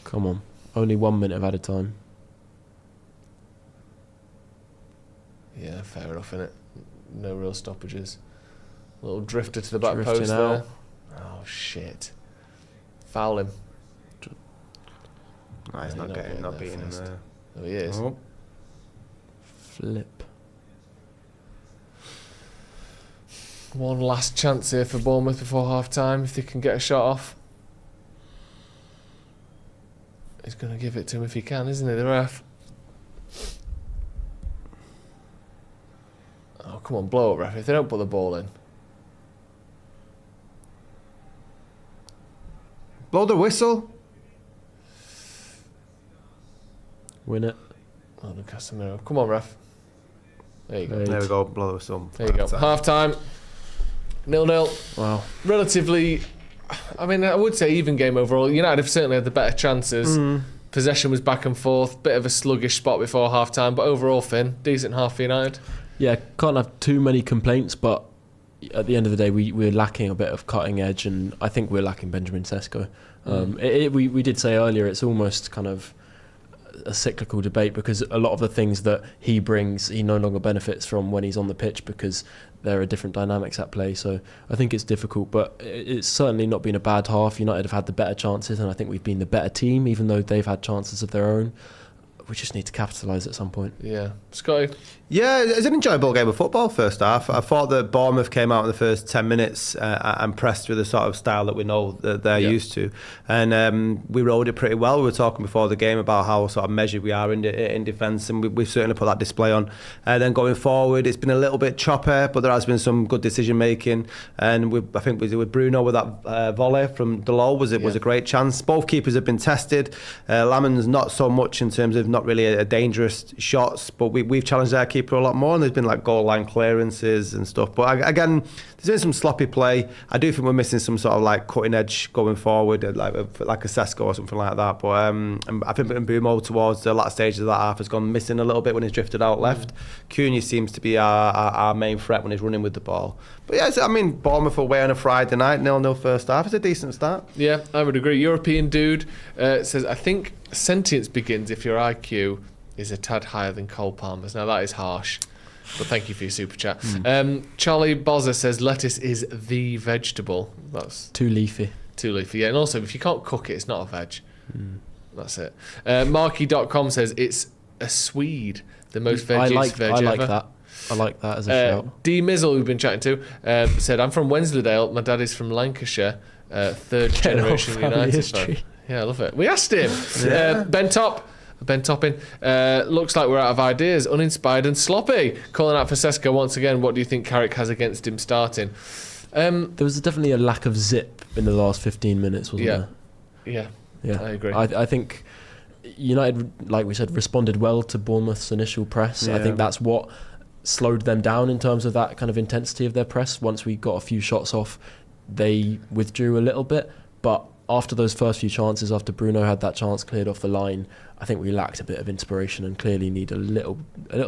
Come on, only 1 minute of added time. Yeah, fair enough, innit? No real stoppages. Little drifter to the back Drifting post out. there. Oh, shit. Foul him. No, he's No, not getting not there beating him first. there. Oh, he is. Oh. Flip. One last chance here for Bournemouth before half time if they can get a shot off. He's going to give it to him if he can, isn't he, the ref? Oh, come on, blow up, ref. If they don't put the ball in. Blow the whistle. Win it. Oh, the Casemiro. Come on, ref. There you go. Right. There we go. Blow the whistle. There you go. Half time. 0-0. Wow. Relatively, I mean, I would say even game overall. United have certainly had the better chances. Possession was back and forth. Bit of a sluggish spot before half time, but overall, Finn, decent half for United. Yeah, can't have too many complaints, but at the end of the day, we're lacking a bit of cutting edge, and I think we're lacking Benjamin Cesco. We did say earlier it's almost kind of a cyclical debate because a lot of the things that he brings, he no longer benefits from when he's on the pitch because there are different dynamics at play. So I think it's difficult, but it's certainly not been a bad half. United have had the better chances, and I think we've been the better team, even though they've had chances of their own. We just need to capitalise at some point. Yeah. Scotty? Yeah, it was an enjoyable game of football first half. I thought that Bournemouth came out in the first 10 minutes and pressed with the sort of style that we know that they're used to. And we rode it pretty well. We were talking before the game about how sort of measured we are in defence, and we've certainly put that display on. And then going forward, it's been a little bit choppy, but there has been some good decision making. And I think with Bruno with that volley from Delors was a great chance. Both keepers have been tested. Lamon's not so much in terms of not really a dangerous shots, but we've challenged our keeper a lot more, and there's been like goal line clearances and stuff. But again, there's been some sloppy play. I do think we're missing some sort of like cutting edge going forward, like a Cesco or something like that. But I think Bruno towards the latter stages of that half has gone missing a little bit when he's drifted out left. Cunha seems to be our main threat when he's running with the ball. But yeah, I mean, Bournemouth away on a Friday night, 0-0 first half. It's a decent start. Yeah, I would agree. European dude says, I think sentience begins if your IQ is a tad higher than Cole Palmer's. Now that is harsh, but thank you for your super chat. Charlie Bozza says lettuce is the vegetable. That's Too leafy. too leafy. Yeah, and also if you can't cook it, it's not a veg. That's it. Marky.com says it's a Swede, the most veggiest veg I like ever. that. I like that as a shout. D Mizzle, we've been chatting to, said, I'm from Wensleydale. My dad is from Lancashire. Third generation family United history. fan. Yeah, I love it. We asked him. Ben Top, Ben Toppin, looks like we're out of ideas, uninspired and sloppy. Calling out for Cesco once again. What do you think Carrick has against him starting? There was definitely a lack of zip in the last 15 minutes, wasn't there? Yeah, I agree. I think United, like we said, responded well to Bournemouth's initial press. I think that's what slowed them down in terms of that kind of intensity of their press. Once we got a few shots off, they withdrew a little bit. But after those first few chances, after Bruno had that chance cleared off the line, I think we lacked a bit of inspiration and clearly need a little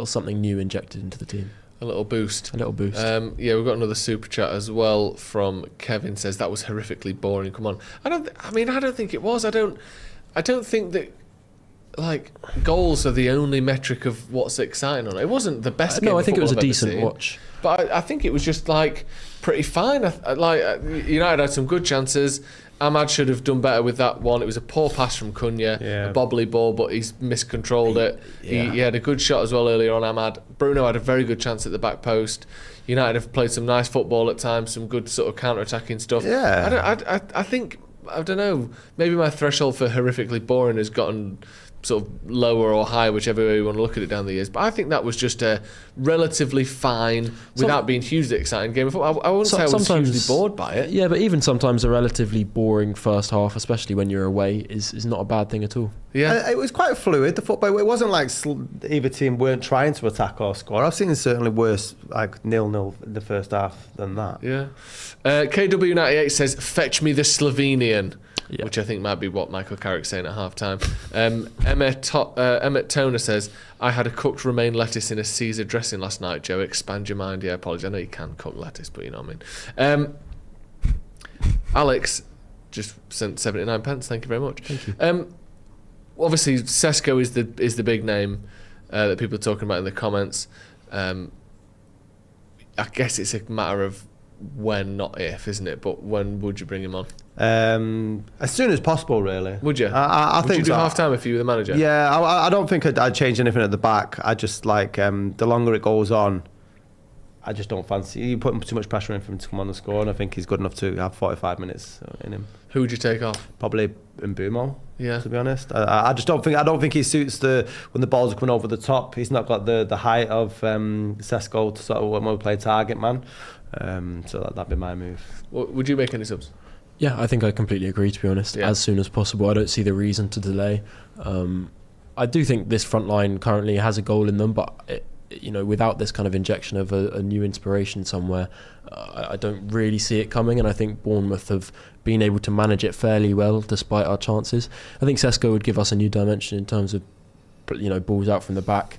something new injected into the team. A little boost. We've got another super chat as well from Kevin. Says that was horrifically boring. Come on, I don't think it was. I don't think that like goals are the only metric of what's exciting on it. It wasn't the best game. No, I think it was a I've ever decent seen, watch. But I think it was just like pretty fine. United had some good chances. Ahmad should have done better with that one. It was a poor pass from Cunha, a bobbly ball, but he's miscontrolled it. He had a good shot as well earlier on, Ahmad. Bruno had a very good chance at the back post. United have played some nice football at times, some good sort of counter-attacking stuff. I think, I don't know, maybe my threshold for horrifically boring has gotten sort of lower or higher, whichever way you want to look at it down the years. But I think that was just a relatively fine, without being hugely exciting game of football. I wouldn't say I was hugely bored by it. Yeah, but even sometimes a relatively boring first half, especially when you're away, is not a bad thing at all. Yeah, it was quite fluid, the football. It wasn't like either team weren't trying to attack or score. I've seen certainly worse, like 0-0 in the first half than that. Yeah. KW98 says, fetch me the Slovenian. Yeah. Which I think might be what Michael Carrick's saying at half-time. Emmett Toner says, I had a cooked romaine lettuce in a Caesar dressing last night, Joe. Expand your mind. Yeah, apologies. I know you can cook lettuce, but you know what I mean. Alex just sent 79 pence. Thank you very much. Thank you. Obviously, Cesco is the big name that people are talking about in the comments. I guess it's a matter of when, not if, isn't it? But when would you bring him on? As soon as possible, really. Would you? I would think you do so. half time if you were the manager? Yeah, I don't think I'd change anything at the back. I just like the longer it goes on, I just don't fancy. You put too much pressure in for him to come on and score, and I think he's good enough to have 45 minutes in him. Who would you take off? Probably Bruno. Yeah. To be honest, I just don't think. I don't think he suits when the balls are coming over the top. He's not got the height of Cesco to sort of when we play target man. So that'd be my move. Would you make any subs? Yeah, I think I completely agree, to be honest. Yeah. As soon as possible. I don't see the reason to delay. I do think this front line currently has a goal in them, but without this kind of injection of a new inspiration somewhere, I don't really see it coming. And I think Bournemouth have been able to manage it fairly well despite our chances. I think Cesco would give us a new dimension in terms of balls out from the back.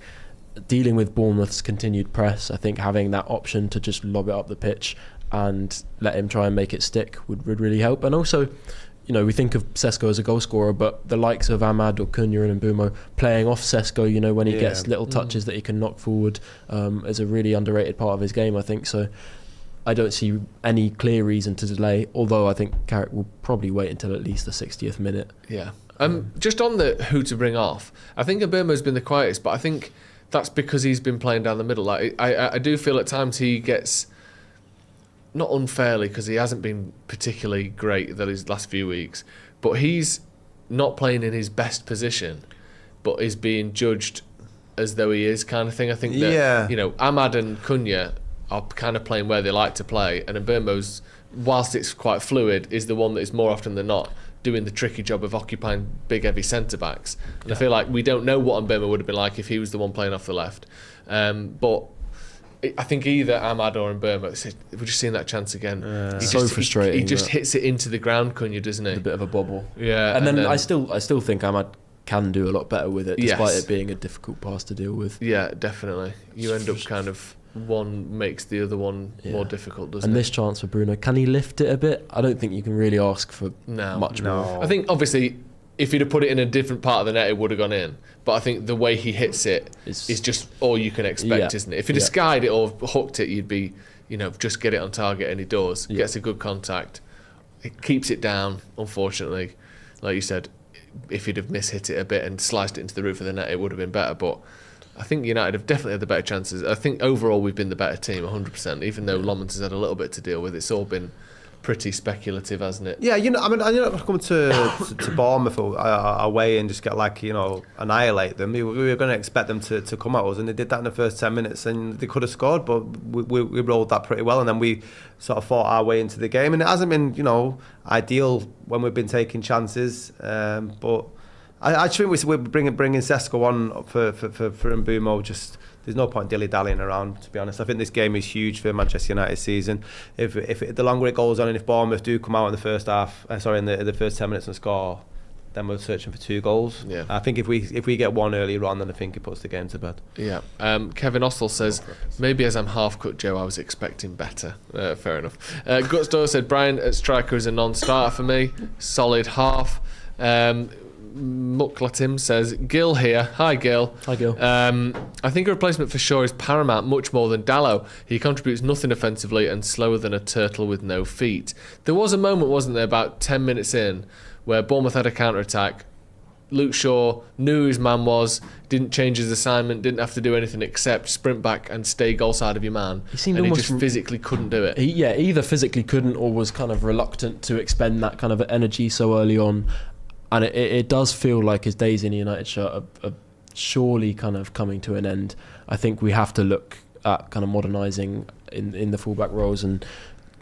Dealing with Bournemouth's continued press, I think having that option to just lob it up the pitch and let him try and make it stick would really help. And also, we think of Cesco as a goal scorer, but the likes of Ahmad or Cunha and Mbumo playing off Cesco, when he gets little touches that he can knock forward, is a really underrated part of his game, I think. So I don't see any clear reason to delay, although I think Carrick will probably wait until at least the 60th minute. Yeah. Just on the who to bring off, I think Mbumo's been the quietest, but I think that's because he's been playing down the middle. Like I do feel at times he gets, not unfairly, because he hasn't been particularly great these last few weeks, but he's not playing in his best position, but is being judged as though he is, kind of thing. I think that Ahmad and Cunha are kind of playing where they like to play, and Mbumo's, whilst it's quite fluid, is the one that is more often than not doing the tricky job of occupying big heavy centre backs. And I feel like we don't know what Mbumo would have been like if he was the one playing off the left. But I think either Ahmad or Mbumo, we're just seeing that chance again. Frustrating. He just hits it into the ground, Cunha, doesn't he? A bit of a bobble. Yeah. And then I still think Ahmad can do a lot better with it, despite it being a difficult pass to deal with. Yeah, definitely. You end up kind of, one makes the other one more difficult, doesn't it? And this chance for Bruno, can he lift it a bit? I don't think you can really ask for much more. I think obviously if he'd have put it in a different part of the net, it would have gone in. But I think the way he hits it is just all you can expect, isn't it? If he'd have skied it or hooked it, you'd be, just get it on target, and he does. Gets a good contact. It keeps it down, unfortunately. Like you said, if he'd have mishit it a bit and sliced it into the roof of the net, it would have been better. But I think United have definitely had the better chances. I think overall we've been the better team, 100%. Even though Lomans has had a little bit to deal with, it's all been pretty speculative, hasn't it? Yeah, I mean, you're not coming to Bournemouth away and just get annihilate them. We were going to expect them to come at us, and they did that in the first 10 minutes, and they could have scored, but we rolled that pretty well, and then we sort of fought our way into the game, and it hasn't been, ideal when we've been taking chances, but I think we're bringing Cesco on for Mbumo. Just there's no point dilly-dallying around, to be honest. I think this game is huge for Manchester United season. If the longer it goes on, and if Bournemouth do come out in the first half, in the first 10 minutes and score, then we're searching for 2 goals. Yeah. I think if we get one earlier on, then I think it puts the game to bed. Yeah. Kevin Austell says, maybe as I'm half cut, Joe, I was expecting better. Fair enough. Gutsdor said, Brian at striker is a non-starter for me. Solid half. Muklatim says, Gil here. Hi, Gil. Hi, Gil. I think a replacement for Shaw is paramount, much more than Dallow. He contributes nothing offensively and slower than a turtle with no feet. There was a moment, wasn't there, about 10 minutes in, where Bournemouth had a counter-attack. Luke Shaw knew who his man was, didn't change his assignment, didn't have to do anything except sprint back and stay goal side of your man. He just physically couldn't do it. He either physically couldn't or was kind of reluctant to expend that kind of energy so early on. And it does feel like his days in the United shirt are surely kind of coming to an end. I think we have to look at kind of modernising in the fullback roles, and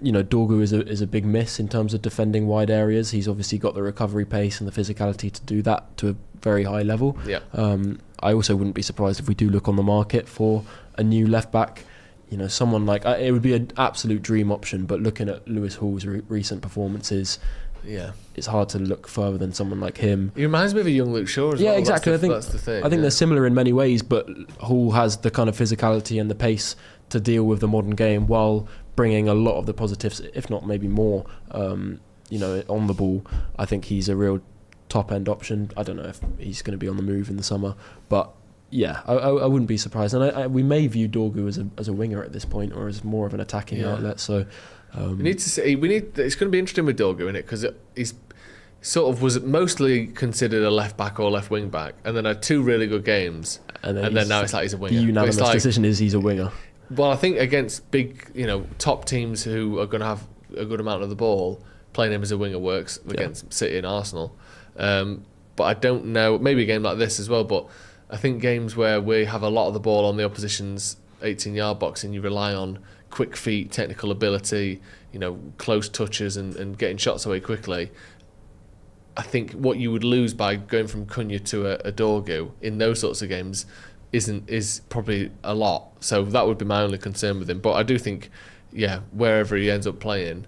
Dorgu is a big miss in terms of defending wide areas. He's obviously got the recovery pace and the physicality to do that to a very high level. Yeah. I also wouldn't be surprised if we do look on the market for a new left back. Someone like it would be an absolute dream option. But looking at Lewis Hall's recent performances, yeah, it's hard to look further than someone like him. He reminds me of a young Luke Shaw as well. Yeah, exactly. That's the thing. I think they're similar in many ways, but Hall has the kind of physicality and the pace to deal with the modern game while bringing a lot of the positives, if not maybe more, on the ball. I think he's a real top-end option. I don't know if he's going to be on the move in the summer, but yeah, I wouldn't be surprised. And we may view Dorgu as a winger at this point, or as more of an attacking outlet. So we need to see. It's going to be interesting with Dorgu, isn't it? Because he's sort of was mostly considered a left back or left wing back, and then had 2 really good games, and then now it's like he's a winger. The unanimous decision is he's a winger. Well, I think against big, top teams who are going to have a good amount of the ball, playing him as a winger works against City and Arsenal. But I don't know. Maybe a game like this as well. But I think games where we have a lot of the ball on the opposition's 18-yard box, and you rely on quick feet, technical ability, close touches, and getting shots away quickly. I think what you would lose by going from Cunha to a Dorgu in those sorts of games is probably a lot. So that would be my only concern with him. But I do think, wherever he ends up playing,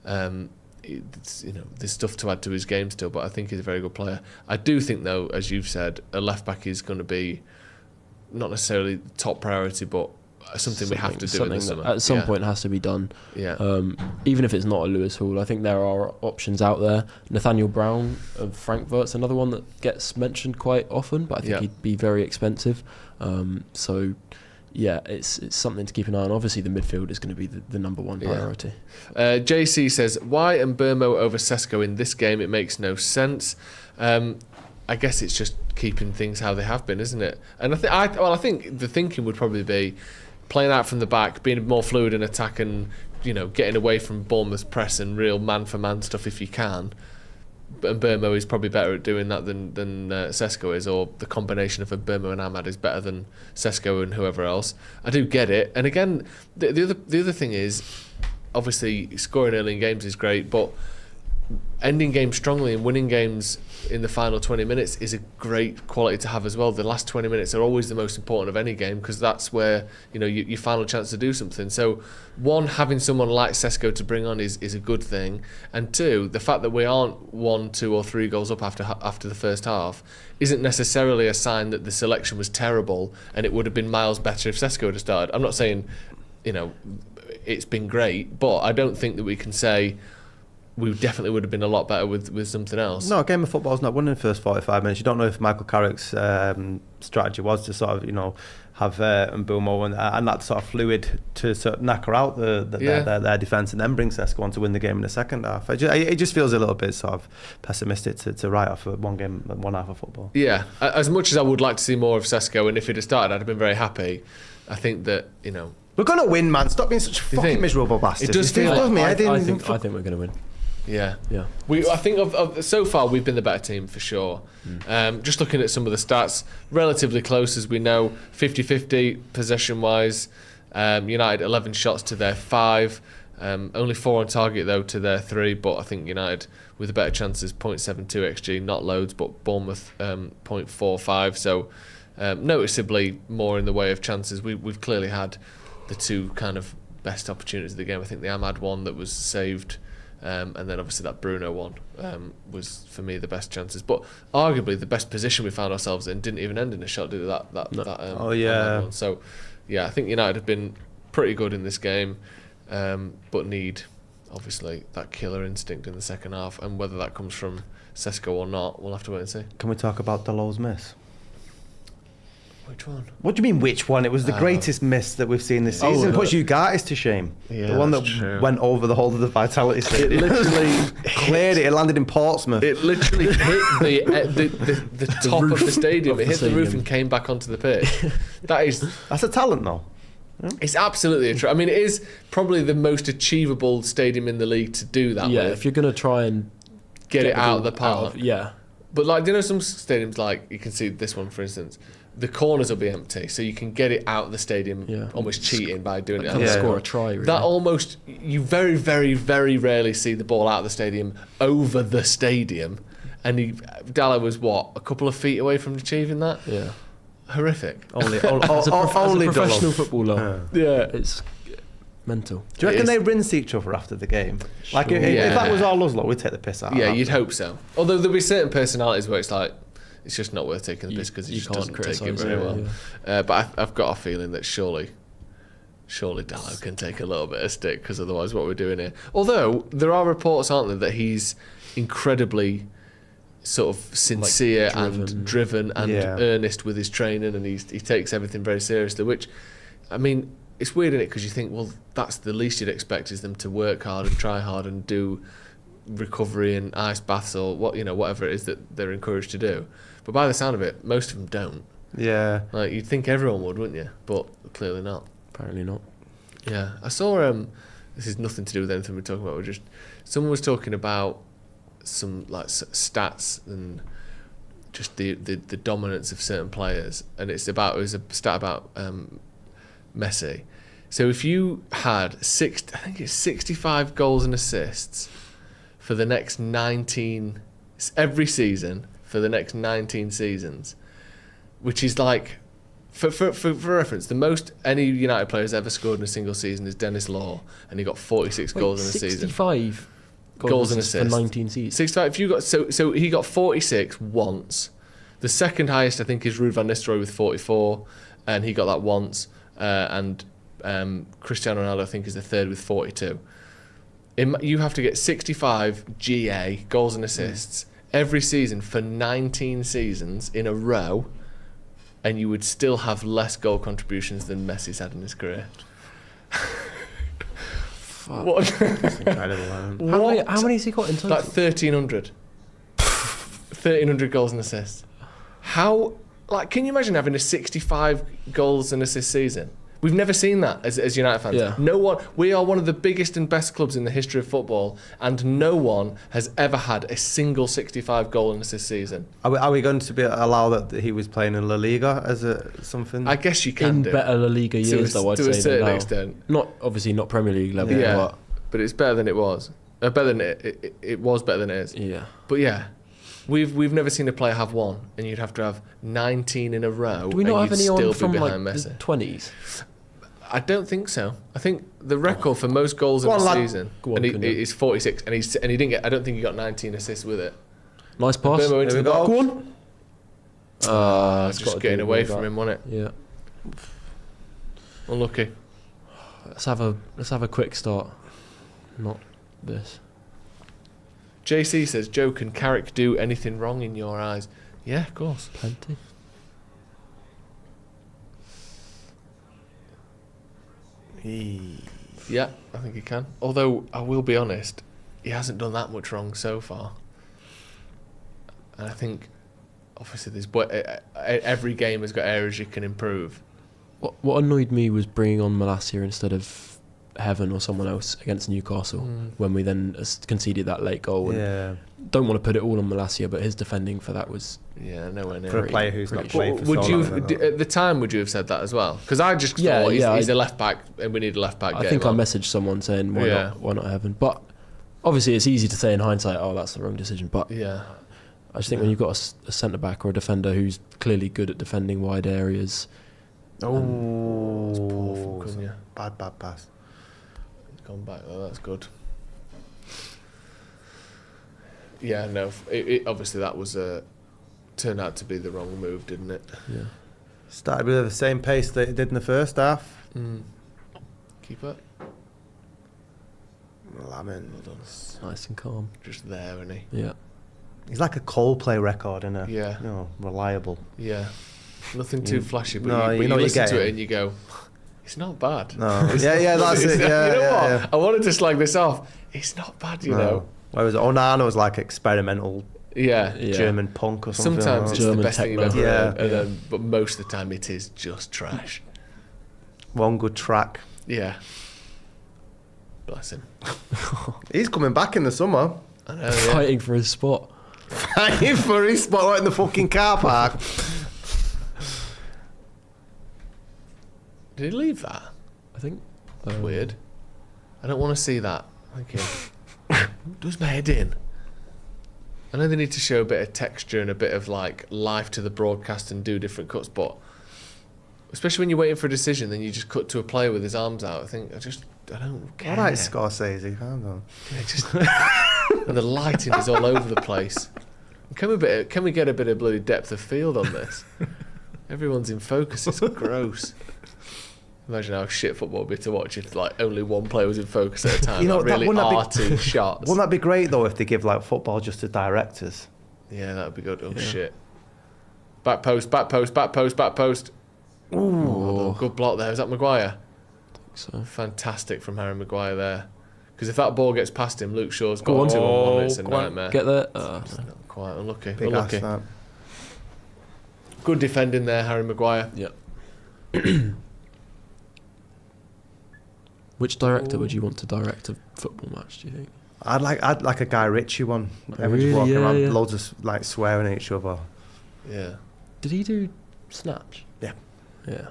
there's stuff to add to his game still. But I think he's a very good player. I do think, though, as you've said, a left back is going to be not necessarily top priority, but something we have to do in the summer. At some point has to be done. Yeah. Even if it's not a Lewis Hall, I think there are options out there. Nathaniel Brown of Frankfurt's another one that gets mentioned quite often, but I think he'd be very expensive. So yeah, it's something to keep an eye on. Obviously the midfield is going to be the number one priority. JC says, why Mbumo over Cesco in this game? It makes no sense. I guess it's just keeping things how they have been, isn't it? And I think the thinking would probably be playing out from the back, being more fluid in attack, and getting away from Bournemouth's press and real man-for-man stuff if you can. And Mbumo is probably better at doing that than Cesco is, or the combination of Mbumo and Ahmad is better than Cesco and whoever else. I do get it. And again, the other thing is, obviously scoring early in games is great, but ending games strongly and winning games in the final 20 minutes is a great quality to have as well. The last 20 minutes are always the most important of any game, because that's where your final chance to do something. So one, having someone like Cesco to bring on is a good thing, and two, the fact that we aren't 1, 2 or 3 goals up after the first half isn't necessarily a sign that the selection was terrible and it would have been miles better if Cesco had started. I'm not saying it's been great, but I don't think that we can say we definitely would have been a lot better with something else. No, a game of football is not won in the first 45 minutes. You don't know if Michael Carrick's strategy was to sort of, have Mbumo and that sort of fluid to sort of knacker out their defence and then bring Cesco on to win the game in the second half. It just feels a little bit sort of pessimistic to write off one half of football. Yeah, as much as I would like to see more of Cesco, and if he'd have started, I'd have been very happy. I think that, We're going to win, man. Stop being such a fucking think? miserable bastard. It does feel does me. I think we're going to win. Yeah. Yeah. I think of so far we've been the better team for sure. Just looking at some of the stats, relatively close as we know, 50-50 possession-wise. United 11 shots to their 5. Only 4 on target though to their 3. But I think United with the better chances, 0.72 xG, not loads, but Bournemouth 0.45. So noticeably more in the way of chances. We've clearly had the 2 kind of best opportunities of the game. I think the Ahmad one that was saved. And then obviously that Bruno one was for me the best chances, but arguably the best position we found ourselves in didn't even end in a shot, did it? That one. So yeah, I think United have been pretty good in this game, but need obviously that killer instinct in the second half, and whether that comes from Cesco or not, we'll have to wait and see. Can we talk about Dalot's miss? Which one? What do you mean, which one? It was the greatest miss that we've seen this season. Puts you guys to shame. Yeah, the one that went over the whole of the Vitality Stadium. It literally cleared it. It landed in Portsmouth. It literally hit the top of the stadium. It hit the roof and came back onto the pitch. That's a talent, though. It's absolutely a I mean, it is probably the most achievable stadium in the league to do that with. If you're going to try and get it out of the park. Yeah. But like, do you know some stadiums, like you can see this one for instance, the corners will be empty, so you can get it out of the stadium almost cheating by doing it. Kind of score a try, really. That almost, you very, very, very rarely see the ball out of the stadium over the stadium. And Dalot was, a couple of feet away from achieving that? Yeah. Horrific. As a professional footballer, it's mental. Do you reckon they rinse each other after the game? Like, if that was our Luzlo, we'd take the piss out of that. You'd hope so. Although there'll be certain personalities where it's like, it's just not worth taking the piss because he just doesn't take it very well. Yeah. But I've got a feeling that surely Dalot can take a little bit of stick, because otherwise what we're doing here. Although there are reports, aren't there, that he's incredibly sort of sincere and driven and earnest with his training, and he takes everything very seriously, which, I mean, it's weird, isn't it? Because you think, well, that's the least you'd expect, is them to work hard and try hard and do recovery and ice baths or whatever it is that they're encouraged to do. But by the sound of it, most of them don't. Yeah. Like, you'd think everyone would, wouldn't you? But clearly not. Apparently not. Yeah. I saw, this is nothing to do with anything we're talking about, someone was talking about some, like, stats and just the dominance of certain players. And it was a stat about Messi. So if you had 65 goals and assists for the next 19, every season, for the next 19 seasons, which is like, for reference, the most any United player has ever scored in a single season is Dennis Law, and he got 46 goals in a season. 65 goals and assists for 19 seasons. 65. If you got so he got 46 once. The second highest, I think, is Ruud van Nistelrooy with 44, and he got that once. And Cristiano Ronaldo, I think, is the third with 42. You have to get 65 GA goals and assists every season for 19 seasons in a row, and you would still have less goal contributions than Messi's had in his career. What? That's incredible. How many has he got in total? Like 1,300. 1,300 goals and assists. How? Like, can you imagine having a 65 goals and assist season? We've never seen that as United fans. Yeah. No one. We are one of the biggest and best clubs in the history of football, and no one has ever had a single 65 goal and assist season. Are we going to be allow that he was playing in La Liga as something? I guess you can in do. better La Liga years, though, I'd say. To a certain now. extent. Not obviously not Premier League level. Yeah, but it's better than it was. Better than it was better than it is. Yeah. But yeah. We've never seen a player have one, and you'd have to have 19 in a row. Do we not have any on from like Messi. the 20s? I don't think so. I think the record for most goals in a season is 46, and he didn't get. I don't think he got 19 assists with it. Nice pass. There we go. Go on. Just getting away from him, wasn't it? Yeah. Unlucky. Let's have a quick start. Not this. JC says, Joe, can Carrick do anything wrong in your eyes? Yeah, of course. Plenty. Yeah, I think he can. Although, I will be honest, he hasn't done that much wrong so far. And I think, obviously, every game has got areas you can improve. What annoyed me was bringing on Malacia instead of Heaven or someone else against Newcastle when we then conceded that late goal. And don't want to put it all on Malacia, but his defending for that was nowhere near. For a player who's not played for would so you long. at the time would you have said that as well? Because I just thought he's a left back and we need a left back. I think I messaged someone saying why not Heaven, but obviously it's easy to say in hindsight, oh, that's the wrong decision. But I just think when you've got a centre back or a defender who's clearly good at defending wide areas. Oh, couldn't you? Bad pass. Gone back though, that's good. Yeah, no, it obviously that was turned out to be the wrong move, didn't it? Yeah. Started with the same pace that it did in the first half. Keep it. Lammin. Nice and calm. Just there, isn't he? Yeah. He's like a Coldplay record, isn't it? Yeah. You know, reliable. Yeah. Nothing too flashy, but No, you know listen you to get it him. and you go, it's not bad. No. Yeah, that's it. Yeah, you know what? yeah. I wanted to slag this off. It's not bad, you know. Whereas Onana was like experimental Yeah. German punk or something. Sometimes it's German the best thing you've techno. ever Yeah. heard, and then, but most of the time it is just trash. One good track. Yeah. Bless him. He's coming back in the summer. I know, yeah. Fighting for his spot. Fighting for his spot right in the fucking car park. Did he leave that? I think. Weird. I don't want to see that. Thank you. Does my head in. I know they need to show a bit of texture and a bit of like life to the broadcast and do different cuts, but especially when you're waiting for a decision, then you just cut to a player with his arms out. I don't care. All right, Scorsese. Calm down. And the lighting is all over the place. Can we get a bit of bloody depth of field on this? Everyone's in focus. It's gross. Imagine how shit football would be to watch if like only one player was in focus at a time. You know, like, really wouldn't that arty shots. Wouldn't that be great though if they give like football just to directors? Yeah, that would be good. Oh shit! Back post, back post, back post, back post. Ooh, well done. Good block there. Is that Maguire? I think so. Fantastic from Harry Maguire there. Because if that ball gets past him, Luke Shaw's got 2-on-1. It's a nightmare. Get there. Not quite unlucky. Big Unlucky. ass that. Good defending there, Harry Maguire. Yeah. Which director would you want to direct a football match, do you think? I'd like a Guy Ritchie one. Everyone's Really? walking Yeah, around, yeah. loads of like swearing at each other. Yeah. Did he do Snatch? Yeah. Yeah.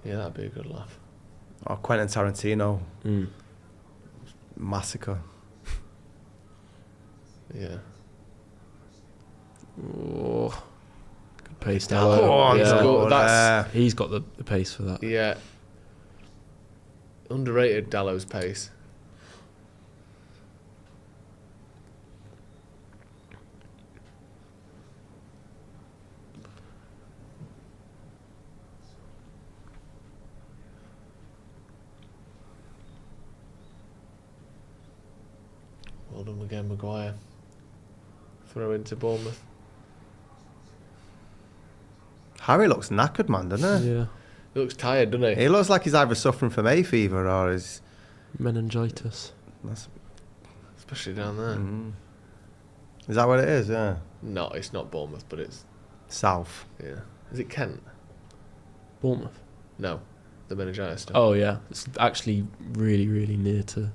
Yeah, that'd be a good laugh. Or Quentin Tarantino, Mm. Massacre. Yeah. Oh. Good pace now. Dallo. Go on, Yeah. Dallo, That's- He's got the pace for that. Yeah. Underrated Dallo's pace. Well done again, Maguire. Throw into Bournemouth. Harry looks knackered, man, doesn't he? Yeah. He looks tired, doesn't he? He looks like he's either suffering from hay fever or is. Meningitis. Especially down there. Is that what it is? Yeah. No, it's not Bournemouth, but it's... South. Yeah. Is it Kent? Bournemouth. No. The meningitis stuff. Oh, yeah. It's actually really, really near to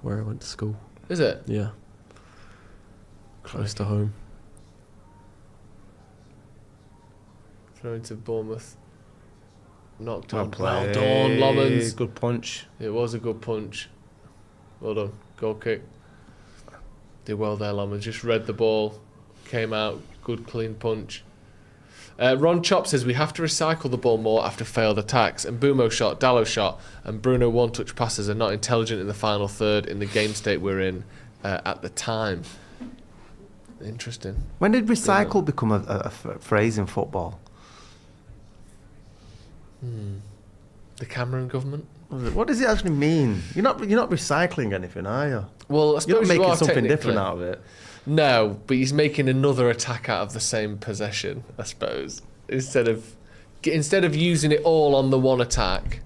where I went to school. Is it? Yeah. Close to home. Throw into Bournemouth. Knocked Well on. played. Well done, Lommans. Good punch. It was a good punch. Well done. Goal kick. Did well there, Lommans. Just read the ball. Came out. Good clean punch. Ron Chop says we have to recycle the ball more after failed attacks. And Bumo shot, Dallo shot, and Bruno one-touch passes are not intelligent in the final third in the game state we're in at the time. Interesting. When did recycle become a phrase in football? The Cameron government? What does it actually mean? You're not recycling anything, are you? Well, I You're suppose not making you are something different technically. out of it. No, but he's making another attack out of the same possession, I suppose. Instead of using it all on the one attack,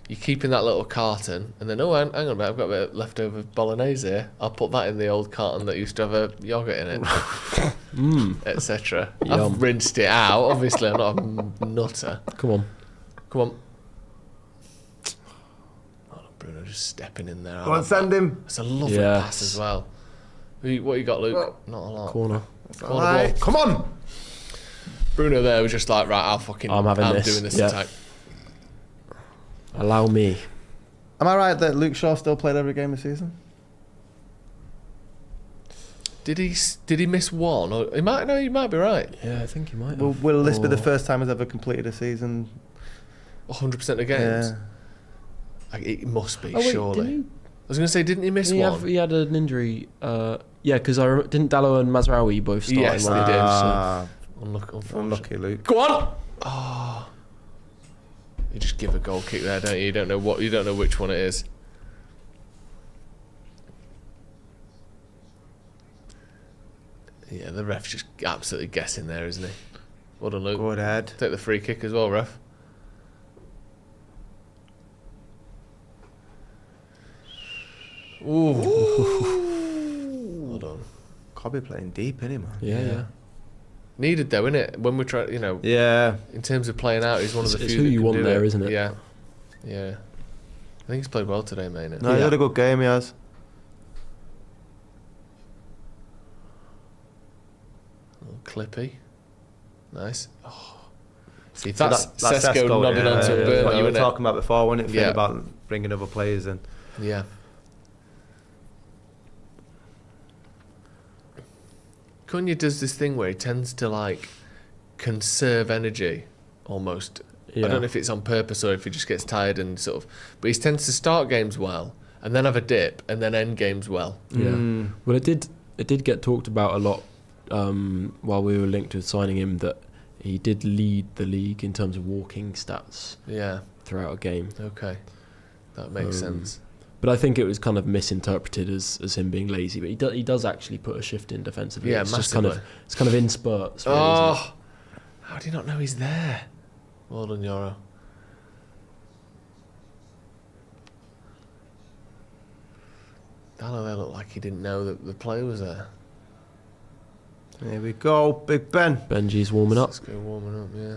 you're keeping that little carton, and then, hang on a minute, I've got a bit of leftover bolognese here. I'll put that in the old carton that used to have a yoghurt in it, etc. Yum. I've rinsed it out. Obviously, I'm not a nutter. Come on. Come on. Oh, Bruno just stepping in there. Go on, send him. It's a lovely pass as well. What you got, Luke? Not a lot. Corner. Corner ball. Come on. Bruno there was just like, right, I'm doing this attack. Allow me. Am I right that Luke Shaw still played every game this season? Did he miss one? Or he might be right. Yeah, I think he might. Will this be the first time he's ever completed a season? 100% of games. Yeah. It must be, wait, surely. I was going to say, didn't he miss one? He had an injury. Yeah, because didn't Dallo and Mazraoui both start? Yes, in one they did. game, Unlucky, Luke. Go on! Oh. You just give a goal kick there, don't you? You don't know which one it is. Yeah, the ref's just absolutely guessing there, isn't he? Well done, Luke. Go ahead. Take the free kick as well, ref. Ooh. Well done. Cobby playing deep, isn't he, man? Yeah. Needed though, isn't it? When we're trying, Yeah. in terms of playing out, he's one of the few. It's who that you can want do there, it. isn't it? Yeah. I think he's played well today, mate. No, he had a good game, he has. Clippy. Nice. Oh. See, So that's that's Cesco nodding onto a Bruno, what you were isn't it? talking about before, wasn't it? Finn, Yeah. about bringing other players in. Yeah. Cunha does this thing where he tends to like conserve energy almost. Yeah. I don't know if it's on purpose or if he just gets tired and sort of, but he tends to start games well and then have a dip and then end games well. Yeah. Well, it did get talked about a lot while we were linked with signing him, that he did lead the league in terms of walking stats. Yeah. Throughout a game. Okay. That makes sense. But I think it was kind of misinterpreted as him being lazy. But he does actually put a shift in defensively. Yeah, it's massively. Just kind of in spurts. Really, isn't it? How do you not know he's there? Well done, Yoro. Dallo there looked like he didn't know that the player was there. Here we go, Big Ben. Benji's warming up. Let's go warming up, yeah.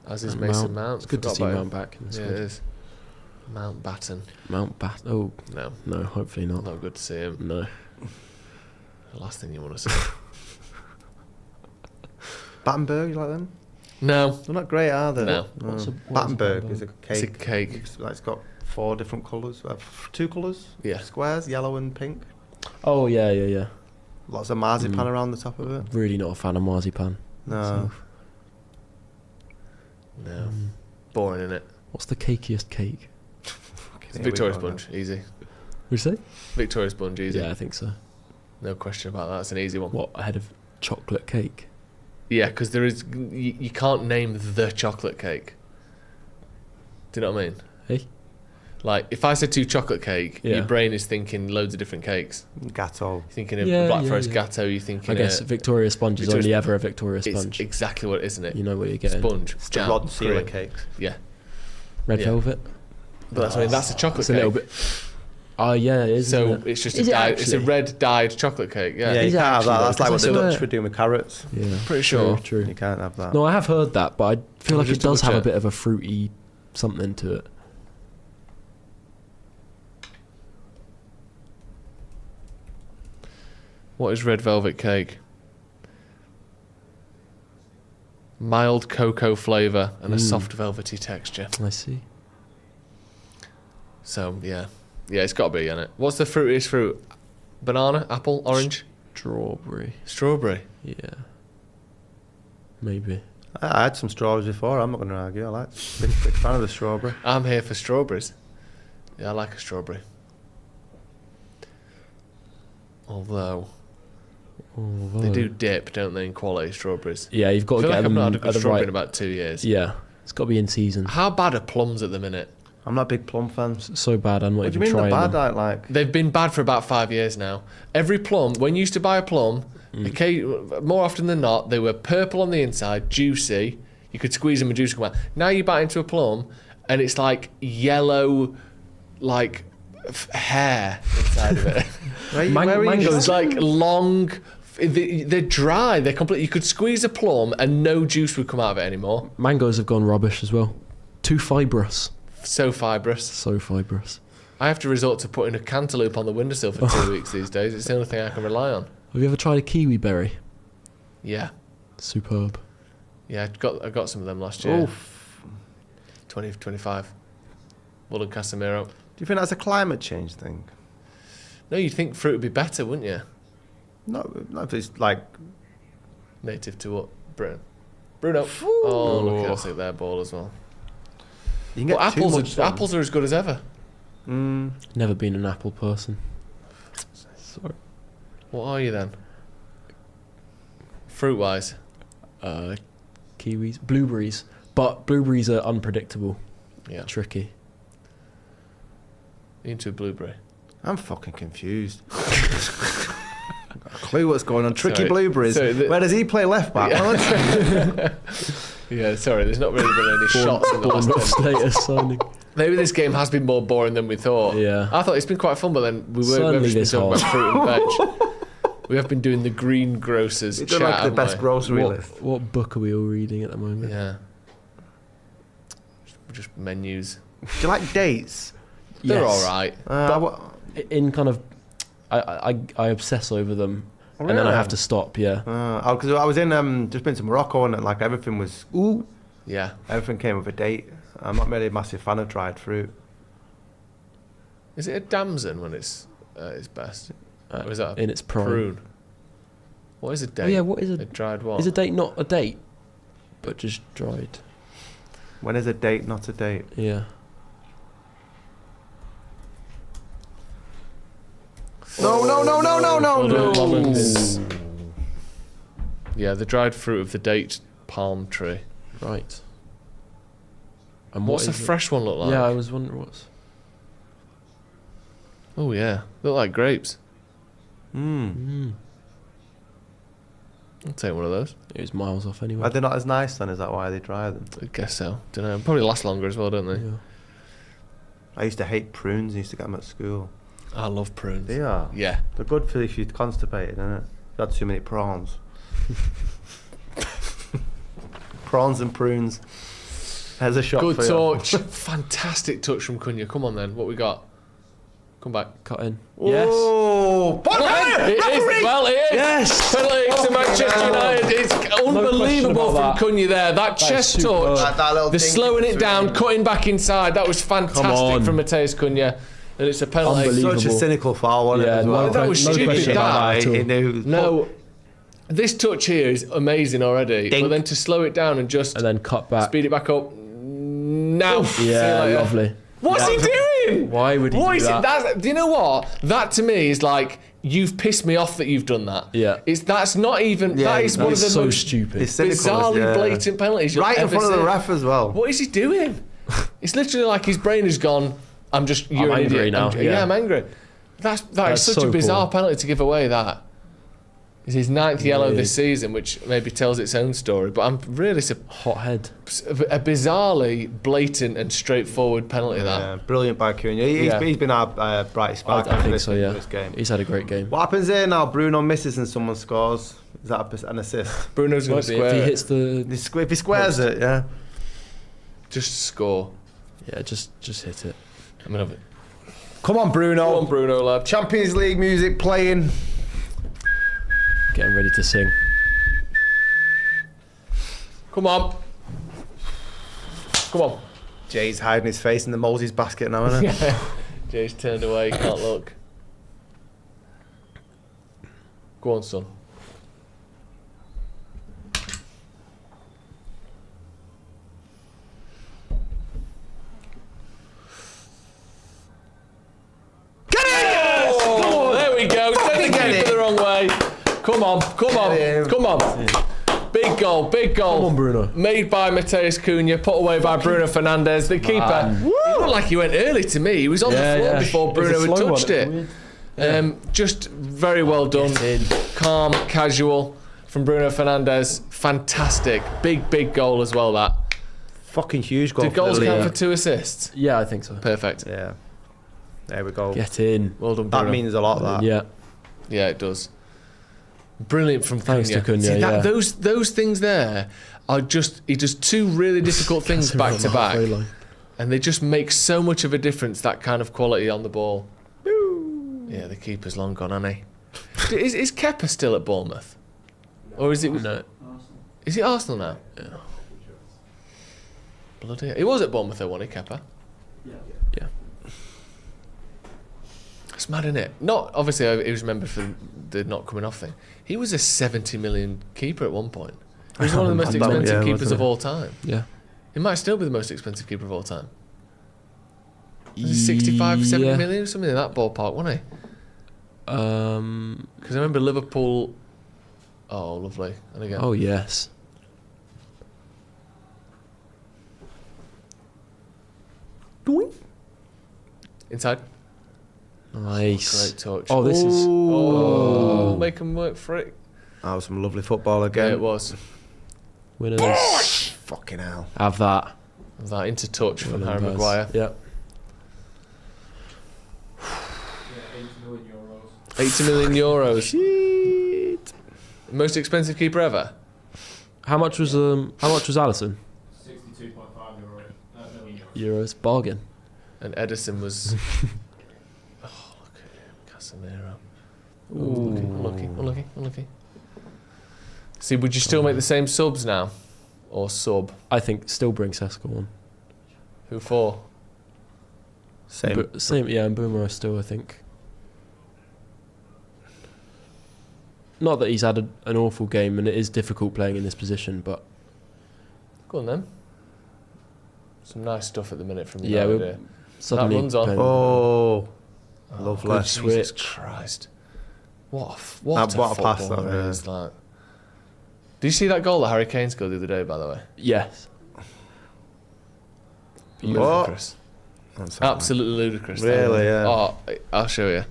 As is Mason Mount. It's good to see Mount back. Yeah, it is. Mountbatten. Oh, No, hopefully not. not good to see him. No. The last thing you want to see. Battenberg, you like them? No. They're not great, are they? No. Battenberg is a cake. It's a cake. It's got 4 different colours. 2 colours? Yeah. Squares, yellow and pink. Oh, yeah. Lots of marzipan around the top of it. Really not a fan of marzipan. No. myself. No. Boring, innit? What's the cakiest cake? It's Victoria Sponge, easy. Would you say? Victoria Sponge, easy. Yeah, I think so. No question about that. It's an easy one. What, ahead of chocolate cake? Yeah, because there is. You can't name the chocolate cake. Do you know what I mean? Hey? Like, if I said to you chocolate cake, Yeah. your brain is thinking loads of different cakes. Gatto. You're thinking of a Black Forest Gatto, you're thinking I guess Victoria Sponge is only ever a Victoria Sponge. It's exactly what it is, isn't it? You know what you're getting. Sponge, It's the jam, Rod Sealer cream. cakes. Yeah. Red Yeah. velvet. But that's, I mean, that's a chocolate It's cake. a little bit... Oh, yeah, it is. So isn't it? it's just Is a it dyed, it's a actually? red dyed chocolate cake. Yeah. Yeah, Is you it can't have that. actually, That's like what the because I Dutch swear- were doing with carrots. Yeah. Pretty sure. True. You can't have that. No, I have heard that, but I feel like Just it does double have a check. bit of a fruity something to it. What is red velvet cake? Mild cocoa flavour and a soft velvety texture. I see. So, yeah. Yeah, it's got to be, isn't it? What's the fruitiest fruit? Banana, apple, orange? Strawberry. Strawberry. Yeah. Maybe. I had some strawberries before. I'm not going to argue. I like big fan of the strawberry. I'm here for strawberries. Yeah, I like a strawberry. Although, they do dip, don't they, in quality strawberries? Yeah, you've got I to feel get like I've them not had a at good the strawberry right... in about 2 years. Yeah, it's got to be in season. How bad are plums at the minute? I'm not a big plum fan. So bad, I'm not What do you even mean they're trying bad? them. Like They've been bad for about 5 years now. Every plum, when you used to buy a plum, more often than not, they were purple on the inside, juicy. You could squeeze them and juice would come out. Now you bite into a plum, and it's like yellow, like hair inside of it. where are you It's like long. They're dry. They're completely. You could squeeze a plum and no juice would come out of it anymore. Mangoes have gone rubbish as well. Too fibrous. So fibrous. So fibrous. I have to resort to putting a cantaloupe on the windowsill for 2 weeks these days. It's the only thing I can rely on. Have you ever tried a kiwi berry? Yeah. Superb. Yeah, I got some of them last year. Oof. 20, 25. Well done, Casemiro. Do you think that's a climate change thing? No, you'd think fruit would be better, wouldn't you? No, if it's like... Native to what? Britain. Bruno. Oh, look, I'll take their ball as well. You can get Apples are as good as ever. Never been an apple person. Sorry. What are you then? Fruit-wise? Kiwis. Blueberries. But blueberries are unpredictable. Yeah. Tricky. Into a blueberry. I'm fucking confused. Got a clue what's going on. Tricky Sorry. blueberries. Where does he play left back? Yeah, sorry, there's not really been any shots in the last 10 minutes. Signing. Maybe this game has been more boring than we thought. Yeah. I thought it's been quite fun, but then we Certainly weren't this talking about hard. fruit and veg. We have been doing the greengrocers It's chat. like the haven't best we? grocery list. What book are we all reading at the moment? Yeah. Just menus. Do you like dates? They're Yes. alright. In kind of, I obsess over them, and then I really? have to stop. Yeah. Because I was in just been to Morocco and like everything was Yeah. everything came with a date. I'm not really a massive fan of dried fruit. Is it a damson when it's its best? Or is that a in its prime. prune? What is a date? Oh yeah, what is A a dried what? is a date not a date, but just dried? When is a date not a date? Yeah. No. Yeah, the dried fruit of the date palm tree. Right. And What's a is it? fresh one look like? Yeah, I was wondering what's. Oh yeah, look like grapes. Mm. I'll take one of those. It was miles off anyway. Are they not as nice then? Is that why they dry them? I guess so. Don't know. Probably last longer as well, don't they? Yeah. I used to hate prunes. I used to get them at school. I love prunes. They are. Yeah. They're good for if you're constipated, isn't it? You've had too many prawns. Prawns and prunes. There's a shot Good for you. touch. Fantastic touch from Cunha. Come on then. What we got? Come back. Cut in. Oh, It is. Well, it is. Yes. Penalty to Manchester United. It's unbelievable about from Cunha there. That chest superb. touch. That little They're dink slowing it between. down, cutting back inside. That was on. fantastic from Mateus Cunha. And it's a penalty. Unbelievable. Such a cynical foul, wasn't it? Yeah, As well? that was no stupid. question about that at all. He knew. No. This touch here is amazing already. Dink. But then to slow it down and just And then cut back. speed it back up. Now. See you Yeah, later. lovely. What's he doing? Why would he What do is that? it? That's, do you know what? That to me is like, you've pissed me off that you've done that. Yeah. That's not even. Yeah, that is one of It's the so most stupid. It's cynical, bizarrely yeah. blatant penalties you'll Right in ever front of the see. ref as well. What is he doing? It's literally like his brain has gone. You're I'm an angry idiot. now, Yeah, yeah. I'm angry. That is That's such so a bizarre poor. penalty to give away. That is his 9th yellow Yeah. this season, which maybe tells its own story. But I'm really Hothead. a bizarrely blatant and straightforward penalty. That Yeah, brilliant by Cunha. He's been our brightest spark. I think this- so. Yeah. This game. He's had a great game. What happens here now? Bruno misses and someone scores. Is that an assist? Bruno's going to If square. he it. hits the If he squares it, yeah. Just score. yeah, just hit it. I'm gonna have it. Come on, Bruno. Come on, Bruno, lad. Champions League music playing. Getting ready to sing. Come on. Come on. Jay's hiding his face in the Moses basket now, isn't it? Jay's turned away, can't look. Go on, son. Get it! Oh, there we go. Send the Get it. keeper the wrong way. Come on, come on, him. come on. Big goal, big goal. Come on, Bruno. Made by Mateus Cunha, put away by Bruno Fernandes. The keeper. He looked like he went early to me. He was on the floor before Bruno had touched it. Just very well done. Calm, casual from Bruno Fernandes. Fantastic. Big goal as well, that. Fucking huge goal. Did goals for the count league. for 2 assists? Yeah, I think so. Perfect. Yeah. There we go. Get in. Well done, Bruno. That means a lot, that. Yeah. Yeah, it does. Brilliant from Thanks to Cunha, See, yeah. Those things there are just, he does two really difficult things back to back. And they just make so much of a difference, that kind of quality on the ball. Yeah, the keeper's long gone, hasn't he? Is Kepa still at Bournemouth? Or is it... No. Is it Arsenal now? Yeah. Bloody... He was at Bournemouth though, wasn't he, Kepa? Yeah. It's mad, isn't it? Not... Obviously, he was remembered for the not coming off thing. He was a 70 million keeper at one point. He was one of the most expensive keepers of all time. Yeah. He might still be the most expensive keeper of all time. Was he 65, 70 million, something in that ballpark, wasn't he? Because I remember Liverpool. Oh, lovely! And again. Oh yes. Inside. Nice. Great touch. Oh, this is. Oh, make him work for it. That was some lovely football again. Yeah, it was. Winners. Fucking hell. Have that. That into touch from Harry Nice. Maguire. Yeah. 80 million euros. Shit. Most expensive keeper ever. How much was Alisson? 62.5 million Euros. Bargain. And Edison was. Oh, look at him, Casemiro. Unlucky. See, would you still make the same subs now, or sub? I think still bring Cesco on. Who for? Same. Yeah, and Boomer still. I think. Not that he's had an awful game, and it is difficult playing in this position, but Go on then. Some nice stuff at the minute from you. yeah, That suddenly runs on. Oh, lovely. good Jesus Christ! What a pass that really is that. Did you see that goal that Harry Kane scored the other day? By the way, yes, ludicrous. Absolutely ludicrous. Really? Yeah. Oh, I'll show you.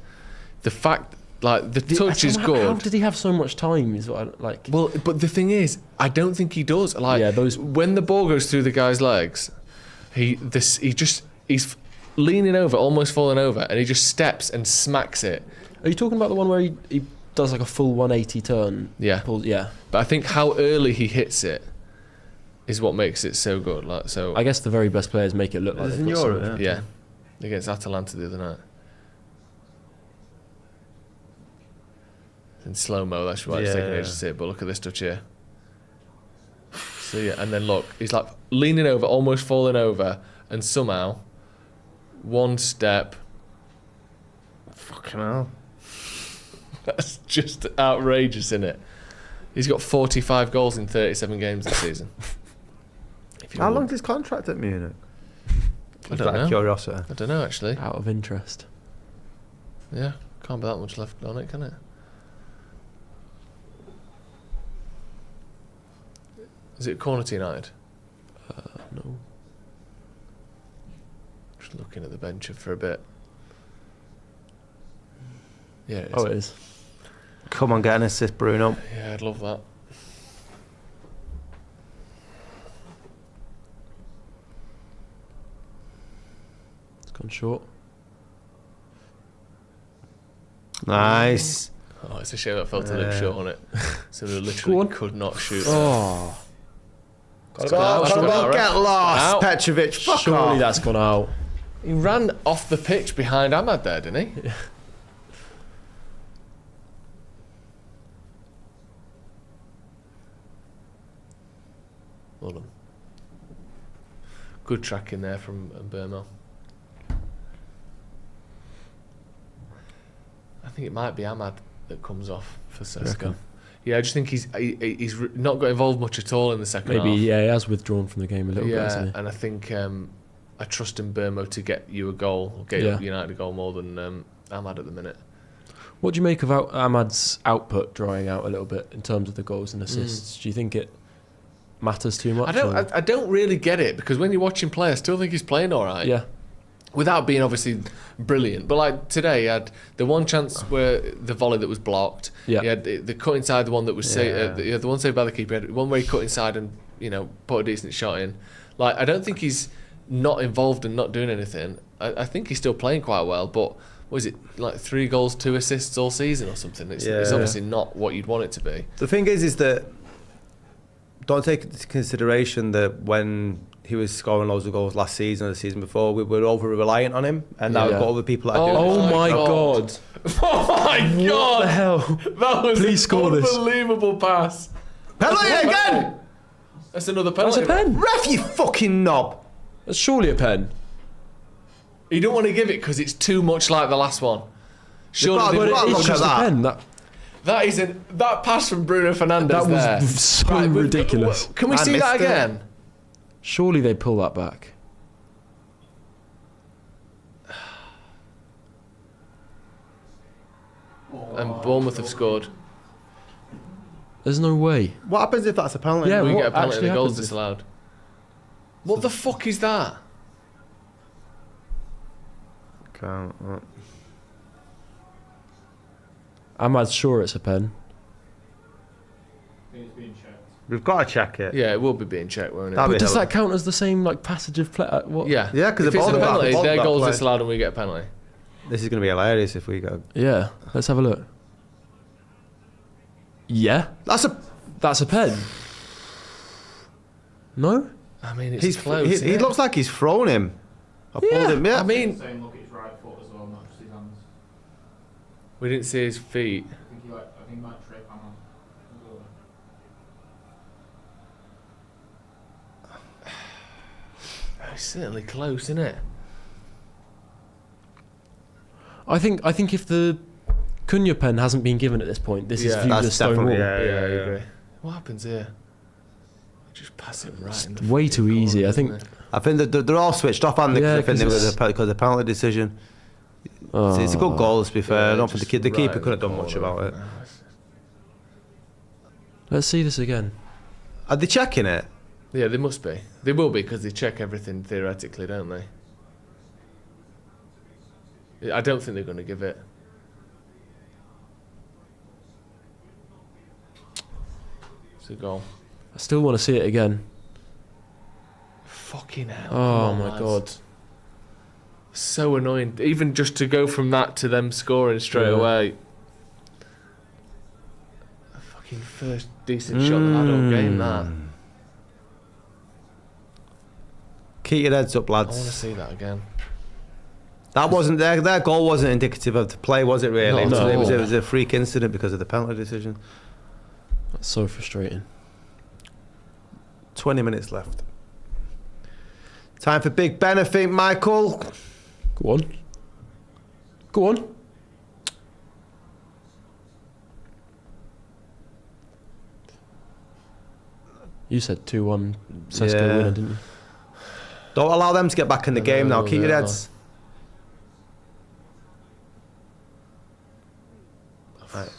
The fact, like, the touch is good. How did he have so much time? Is what I like. Well, but the thing is, I don't think he does. Like, Yeah, those- when the ball goes through the guy's legs, he's leaning over, almost falling over, and he just steps and smacks it. Are you talking about the one where he does like a full 180 turn? Yeah. Yeah. But I think how early he hits it is what makes it so good. Like, so I guess the very best players make it look like they've got so Europe, much. yeah, against Atalanta the other night. In slow mo, that's why it's taking ages to see it. But look at this touch here. See it, and then look, he's like leaning over, almost falling over, and somehow, one step. Fucking hell. That's just outrageous, isn't it? He's got 45 goals in 37 games this season. How long's his contract at Munich? I don't know. Curiosity. I don't know actually. Out of interest. Yeah, can't be that much left on it, can it? Is it corner to United? No. Just looking at the bench for a bit. Yeah, it is. Oh, it is. Come on, get an assist, Bruno. Yeah, I'd love that. It's gone short. Nice. Oh, it's a shame that fell to Luke short on it. So they literally could not shoot. Oh. It's gone out, it's gone out, Get right? lost, Out. Petrovic. Fuck Surely off. that's gone out. He ran off the pitch behind Ahmad there, didn't he? Well done. Good track in there from Bournemouth. I think it might be Ahmad that comes off for Cesco. Yeah, I just think he's not got involved much at all in the second half. Maybe, yeah, he has withdrawn from the game a little bit, Yeah, hasn't he? and I think I trust in Bournemouth to get you a goal, or get United a goal more than Ahmad at the minute. What do you make of Ahmad's output drying out a little bit in terms of the goals and assists? Do you think it matters too much? I don't really get it, because when you watch him play, I still think he's playing all right. Yeah. Without being obviously brilliant. But like today, he had the one chance where the volley that was blocked. Yeah. He had the cut inside, the one that was the one saved by the keeper. He had one where he cut inside and, put a decent shot in. Like, I don't think he's not involved and not doing anything. I think he's still playing quite well, but what is it, like 3 goals, 2 assists all season or something? It's obviously not what you'd want it to be. The thing is that don't take into consideration that when he was scoring loads of goals last season or the season before, we were over-reliant on him, and now we've got other people that are doing Oh my God. Oh my God. What the hell? That was Please score this. unbelievable pass. Penalty again! That's another That's penalty. a pen. Ref, you fucking knob! That's surely a pen. You don't want to give it because it's too much like the last one. Surely But they- it is It's just a pen. that pass from Bruno Fernandes That there. was so Right, ridiculous. Can we I see missed that it. again? Surely they pull that back. And Bournemouth have scored. There's no way. What happens if that's a penalty? Yeah, We what get a penalty and actually the goal's happens if- disallowed. What the fuck is that? I'm sure it's a pen. We've got to check it. Yeah, it will be being checked, won't it? That'd But be does hell- that count as the same like passage of play? What? Yeah. Yeah, 'cause if the it's a ball- penalty, the ball their got goal's played. disallowed and we get a penalty. This is going to be hilarious if we go. Yeah. Let's have a look. Yeah. That's a. That's a pen. No? I mean, it's He close. isn't it? looks like he's thrown him. I pulled him. Yeah. I mean, Saying look at his right foot as well, not just his hands. we didn't see his feet. I think he might trip on him. It's certainly close, isn't it? I think if the Cunha pen hasn't been given at this point, this is Yeah, viewed that's as stone definitely- wall. yeah. I agree. What happens here? Just pass it right in the Way fucking too easy. corner, I think. isn't it? I think that they're all switched off, aren't they? Yeah, 'Cause I think they 'cause were it's- because of the penalty decision. It's a good goal, to be fair. Yeah, I don't think just the right keeper in could have the done much corner. about it. Let's see this again. Are they checking it? Yeah, they must be. They will be because they check everything theoretically, don't they? I don't think they're going to give it. It's a goal. I still want to see it again. Fucking hell. Oh come on, my lads. God. So annoying. Even just to go from that to them scoring straight Yeah. away. A fucking first decent shot that I don't game that. Keep your heads up, I want to lads. see that again. That wasn't their goal. Wasn't indicative of the play, was it? Really? Not at It was, all. it was a freak incident because of the penalty decision. That's so frustrating. 20 minutes left. Time for Big Ben, I think, Michael. Go on. Go on. You said 2-1 Cesco Yeah. winner, didn't you? Don't allow them to get back in the game now. No, Keep your no. heads. Right.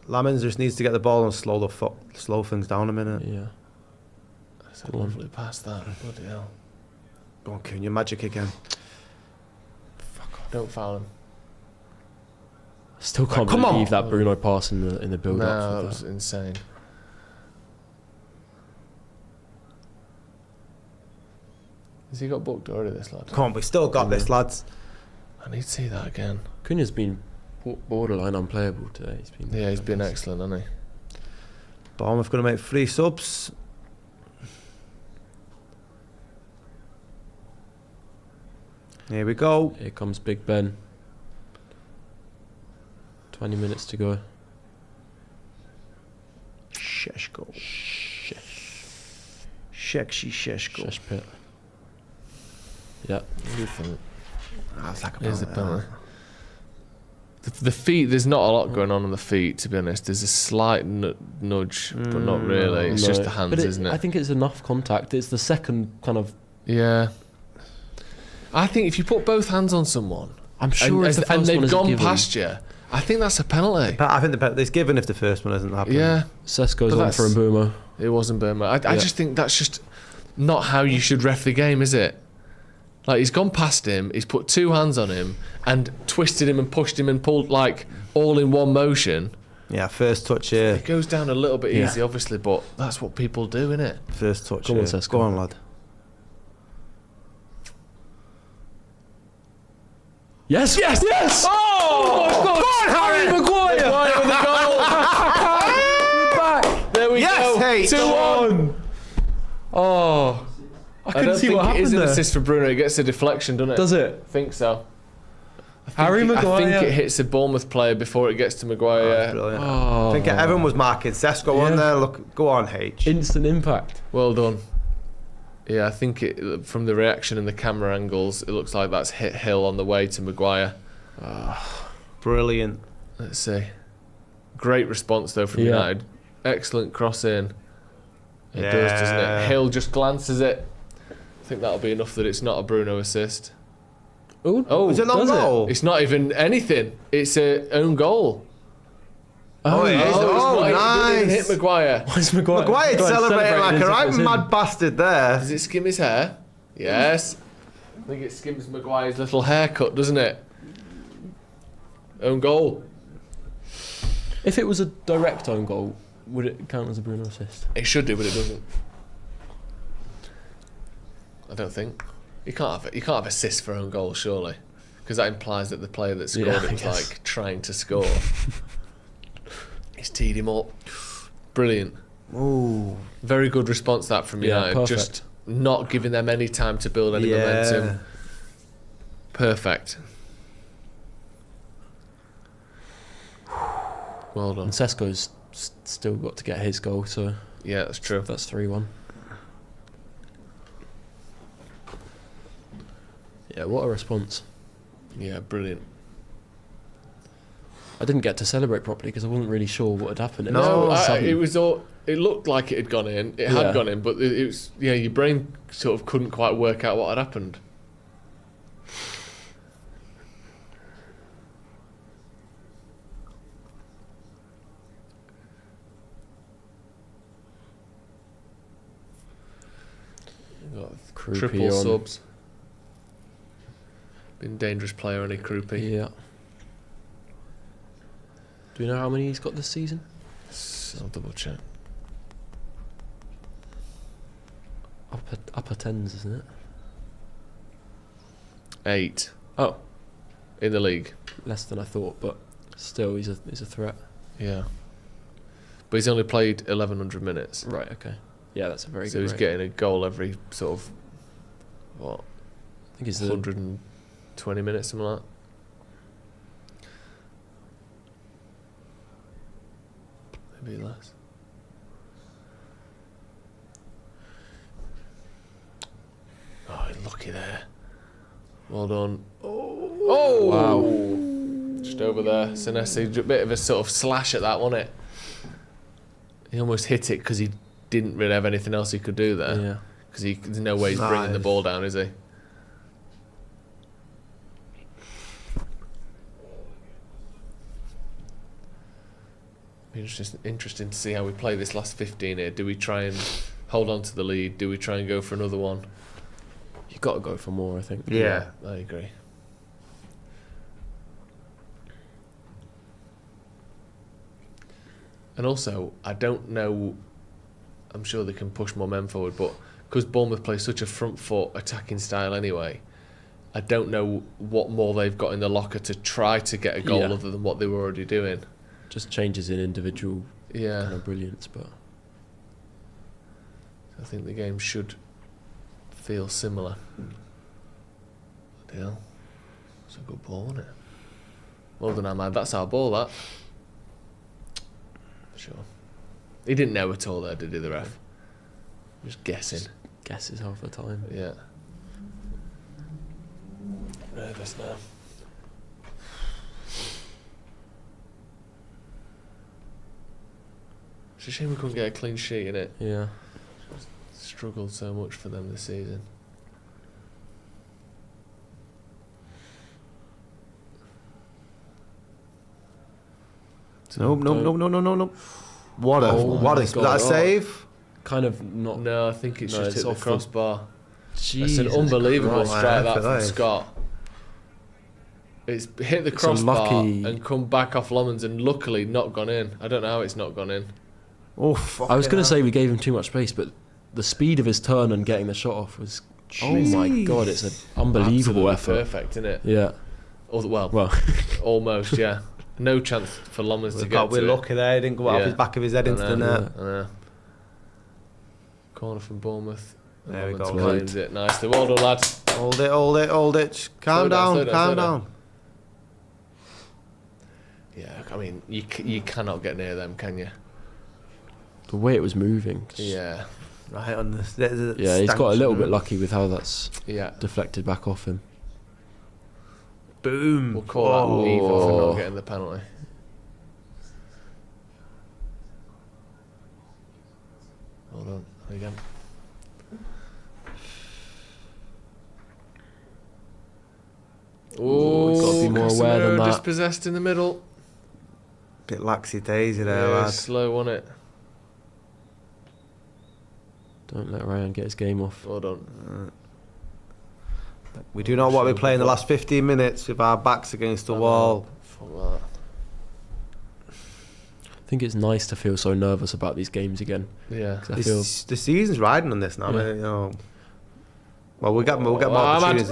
Lamins just needs to get the ball and slow things down a minute. Yeah. That's a lovely pass, that. Bloody hell. Go on, Cunha, magic again. Don't foul him. I still can't Come on. believe that Bruno pass in the build No, up. that for was insane. Has he got booked already, this lad? Come on, we still got this, lads. I need to see that again. Cunha's been borderline unplayable today. Yeah, he's been excellent, hasn't he? Bournemouth going to make 3 subs. Here we go. Here comes Big Ben. 20 minutes to go. Cesco. Cesco. Shesh pit. Yeah. What do you think? That's like a Here's the penalty. penalty. The feet, there's not a lot going on the feet, to be honest. There's a slight nudge, but not really. It's just No. the hands, But isn't it? I think it's enough contact. It's the second kind of. Yeah. I think if you put both hands on someone, I'm sure it's the first and they've one isn't gone given. past you, I think that's a penalty. I think the penalty's given if the first one hasn't happened. Yeah, Cesco's But on for Mbeumo. it wasn't Burma. I Yeah. just think that's just not how you should ref the game, is it? Like, he's gone past him, he's put 2 hands on him and twisted him and pushed him and pulled, like, all in one motion. Yeah, first touch here. It goes down a little bit Yeah. easy, obviously, but that's what people do, innit? First touch Come on, here. Cesco. Go on, lad. Yes! Yes! Yes! Oh, my God! Go on, Harry! Maguire! Maguire with the goal! We're back! There we Yes, go. hey, 2-1. Oh. I couldn't see what It is happened an there. assist for Bruno. It gets a deflection, doesn't it? Does it? I think so. Harry Maguire. I think it hits the Bournemouth player before it gets to Maguire. Brilliant. Oh. I think everyone was marking Cesco on there. Look, go on, H. Instant impact. Well done. Yeah, I think from the reaction and the camera angles, it looks like that's hit Hill on the way to Maguire. Brilliant. Let's see. Great response though from United. Excellent cross in. It does, doesn't it? Hill just glances it. I think that'll be enough that it's not a Bruno assist. Oh, Was it not goal? It's not even anything. It's a own goal. Oh, it is. Oh, It didn't even nice. hit Maguire. Why's Maguire? Maguire celebrating like a right mad bastard there. Does it skim his hair? Yes. I think it skims Maguire's little haircut, doesn't it? Own goal. If it was a direct own goal, would it count as a Bruno assist? It should do, but it doesn't. I don't think. You can't have assists for own goal, surely, because that implies that the player that scored it was like trying to score. He's teed him up. Brilliant. Ooh. Very good response that from United. perfect. Just not giving them any time to build any momentum. Perfect. Well done. And Cesco's still got to get his goal, so Yeah, that's true. that's 3-1. Yeah, what a response. Yeah, brilliant. I didn't get to celebrate properly because I wasn't really sure what had happened. No, It was all. It looked like it had gone in. It had gone in, but it was. Yeah, your brain sort of couldn't quite work out what had happened. Got Croupy triple on. subs. Been a dangerous player, any Croupy. Yeah. Do we know how many he's got this season? I'll double check. Upper tens, isn't it? 8 Oh, in the league. less than I thought, but still, he's a threat. Yeah, but he's only played 1,100 minutes. Right. Okay. Yeah, that's a very So good. he's rate. getting a goal every sort of what I think he's 120 minutes, something like that. Maybe less. Oh, lucky there. Well done. Oh! Wow. Just over there. Senesi, a bit of a sort of slash at that, wasn't it? He almost hit it because he didn't really have anything else he could do there. Yeah. Because there's no way he's bringing the ball down, is he? Be interesting to see how we play this last 15 here. Do we try and hold on to the lead? Do we try and go for another one? You've got to go for more, I think. Yeah. I agree. And also, I don't know, I'm sure they can push more men forward, but because Bournemouth play such a front foot attacking style anyway, I don't know what more they've got in the locker to try to get a goal other than what they were already doing. Just changes in individual Yeah. kind of brilliance, but I think the game should feel similar. Bloody hell. It's a good ball, isn't it? Well done, Ahmad. That's our ball, that. Sure. He didn't know at all there, did he, the ref? Just guessing. guesses half the time. Yeah. Nervous now. It's a shame we couldn't get a clean sheet in it. Yeah. Struggled so much for them this season. Nope. What a Oh my was God. that a save? Kind of not. No, I think it's No, just it's hit the off the- crossbar. Jesus It's an unbelievable Christ. strike Yeah, that for from that. Scott. It's hit the It's a crossbar lucky- and come back off Lomans and luckily not gone in. I don't know how it's not gone in. Oh, fuck I was going it. to say we gave him too much space, but the speed of his turn and getting the shot off was. Oh my God! It's an unbelievable Absolutely effort. Perfect, isn't it? Yeah. Well, almost, yeah. No chance for Lommans to get to We're it. lucky there. He didn't go off his back of his head into the net. I know. Corner from Bournemouth. There we go. Claims it nicely. Well done, lad. Hold it. Calm down. Yeah, I mean, you cannot get near them, can you? The way it was moving. Yeah. Right on this. Yeah, he's got a little bit lucky with how that's Yeah. deflected back off him. Boom. We'll call that leave for not getting the penalty. Hold on, again. Oh, got to be more aware than that. Dispossessed in the middle. Bit laxy-daisy there, Yeah, lad. slow, wasn't it? Don't let Ryan get his game off. Well done. We do not want to be playing the last 15 minutes with our backs against the wall. Fuck that. I think it's nice to feel so nervous about these games again. Yeah. 'Cause I feel The season's riding on this now. Yeah. You know. Well, we'll get more opportunities.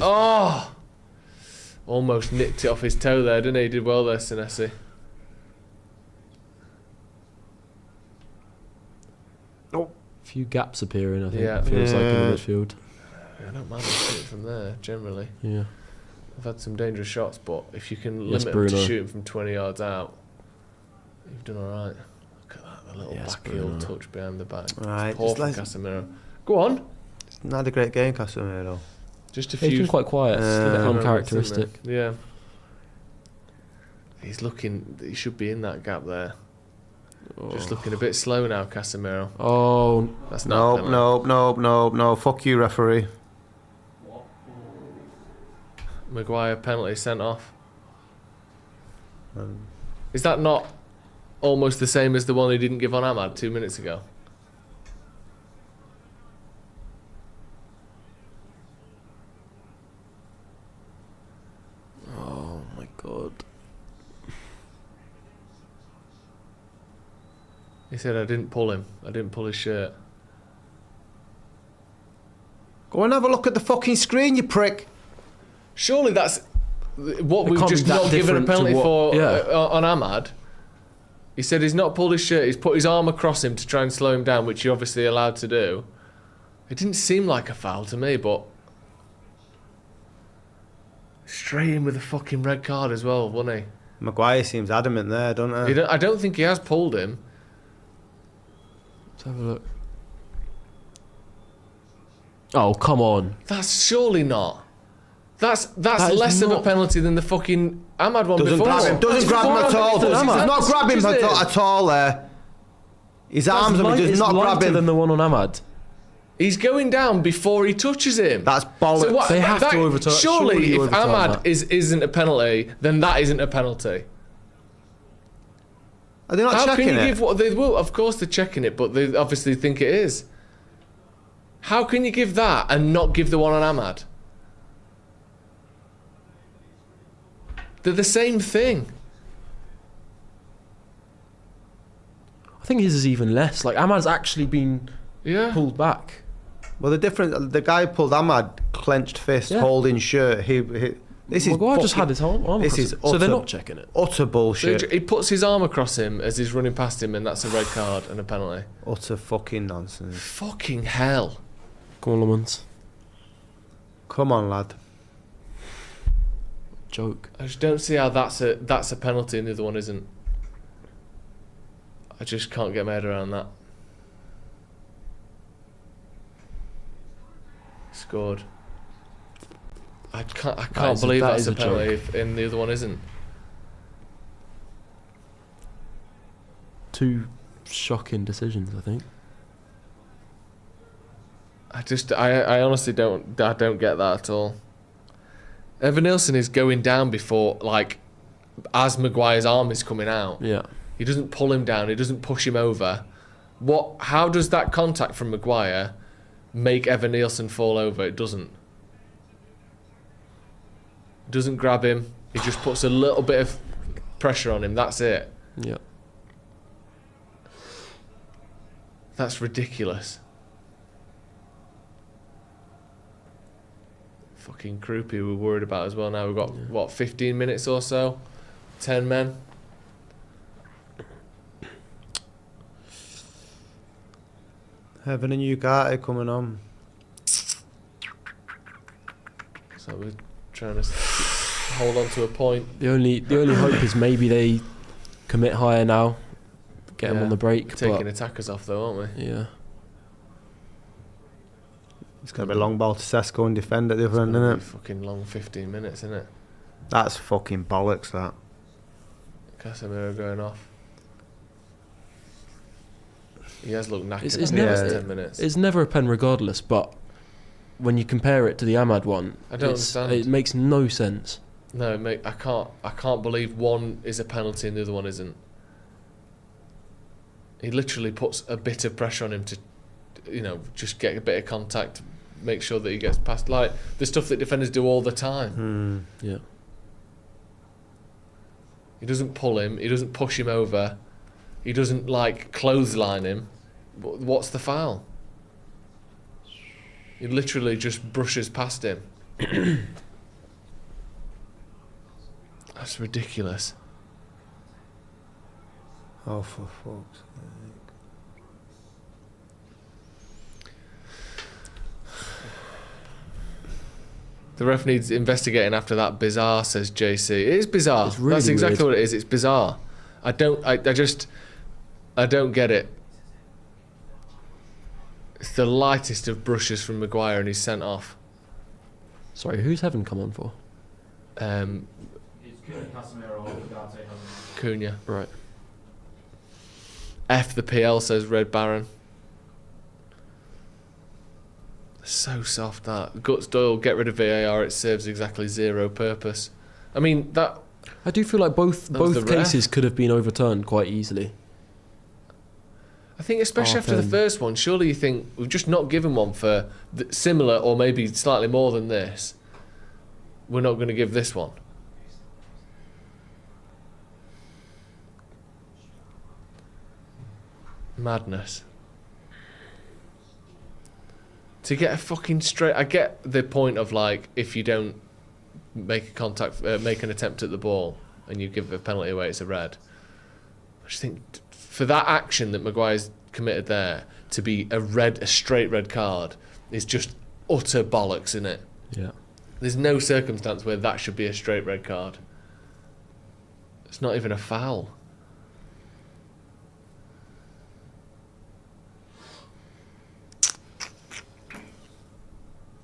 Almost nicked it off his toe there, didn't he? He did well there, Senesi. few gaps appearing, I think. Yeah. Feels like in the midfield. I don't mind shooting from there, generally. Yeah. I've had some dangerous shots, but if you can Yes, limit them Bruno. to shooting from 20 yards out, you've done all right. Look at that, the little Yes, back heel Bruno. touch behind the back. Right, Poor just from Casemiro. Go on. It's not a great game, Casemiro. Just a He's few. been quite quiet. It's a bit moments, uncharacteristic. isn't there? Yeah. He's looking. He should be in that gap there. Just looking a bit slow now, Casemiro. Oh, That's not. No. Fuck you, referee. Maguire penalty sent off. Is that not almost the same as the one he didn't give on Ahmad 2 minutes ago? oh my God. He said, I didn't pull him. I didn't pull his shirt. Go and have a look at the fucking screen, you prick. Surely that's what It we've can't just be that not given a different to penalty what- for yeah. on Ahmad. He said he's not pulled his shirt. He's put his arm across him to try and slow him down, which you're obviously allowed to do. It didn't seem like a foul to me, but straight in with a fucking red card as well, wasn't he? Maguire seems adamant there, don't he? I don't think he has pulled him. Let's have a look. Oh, come on. That's surely not. That's That is less of a not- penalty than the fucking Ahmad one Doesn't before. grab him. Doesn't grab him at all. Does not grab him at all there. His arms on him does not grab him. than the one on Ahmad. He's going down before he touches him. That's bollocks. They have to overturn- surely you if overturn Ahmad that. isn't a penalty, then that isn't a penalty. Are they not How checking can you it? give what they will? Of course they're checking it, but they obviously think it is. How can you give that and not give the one on Ahmad? They're the same thing. I think his is even less. Like, Ahmad's actually been Yeah. pulled back. Well, the guy pulled Ahmad, clenched fist, Yeah. holding shirt. This is Maguire just fucking- had his arm this across is it. So they're utter- not checking it. utter So bullshit. he puts his arm across him as he's running past him, and that's a red card and a penalty. Utter fucking nonsense. Fucking hell. Come on, Lamont. Come on, lad. Joke. I just don't see how that's a penalty and the other one isn't. I just can't get my head around that. Scored. I can't believe that that's is a a joke. penalty and the other one isn't. Two shocking decisions, I think. I honestly don't get that at all. Evan Nilsson is going down before, like, as Maguire's arm is coming out. Yeah. He doesn't pull him down. He doesn't push him over. How does that contact from Maguire make Evan Nilsson fall over? It doesn't. Doesn't grab him. He just puts a little bit of pressure on him. That's it. Yeah. That's ridiculous. fucking Croupy we're worried about as well now. We've got, 15 minutes or so? 10 men? Having a new Carter coming on. So we're trying to hold on to a point. The only hope is maybe they commit higher now, get them on the break. Taking attackers off though, aren't we? Yeah. It's going to be a long ball to Cesco and defend at the other end, isn't it? Fucking long 15 minutes, isn't it? That's fucking bollocks, that. Casemiro going off. He has looked knackered It's in the never- last 10 minutes. It's never a pen regardless, but when you compare it to the Ahmad one, I don't understand. It makes no sense. No, mate, I can't believe one is a penalty and the other one isn't. He literally puts a bit of pressure on him to, just get a bit of contact, make sure that he gets past, like the stuff that defenders do all the time. Yeah. He doesn't pull him, he doesn't push him over, he doesn't clothesline him. What's the foul? He literally just brushes past him. That's ridiculous. Oh, for fuck's sake. The ref needs investigating after that bizarre, says JC. It is bizarre. It's really That's exactly weird. what it is. It's bizarre. I don't get it. It's the lightest of brushes from Maguire and he's sent off. Sorry, who's Heaven come on for? Cunha. Right. F the PL, says Red Baron. So soft that. Guts Doyle, get rid of VAR, it serves exactly zero purpose. I mean, that... I do feel like both was the ref. cases could have been overturned quite easily. I think especially after the first one, surely you think, we've just not given one for similar or maybe slightly more than this. We're not going to give this one. Madness. To get a fucking straight... I get the point of, if you don't make a contact, make an attempt at the ball and you give a penalty away, it's a red. I just think for that action that Maguire's committed there, to be a straight red card, is just utter bollocks, isn't it? Yeah. There's no circumstance where that should be a straight red card. It's not even a foul.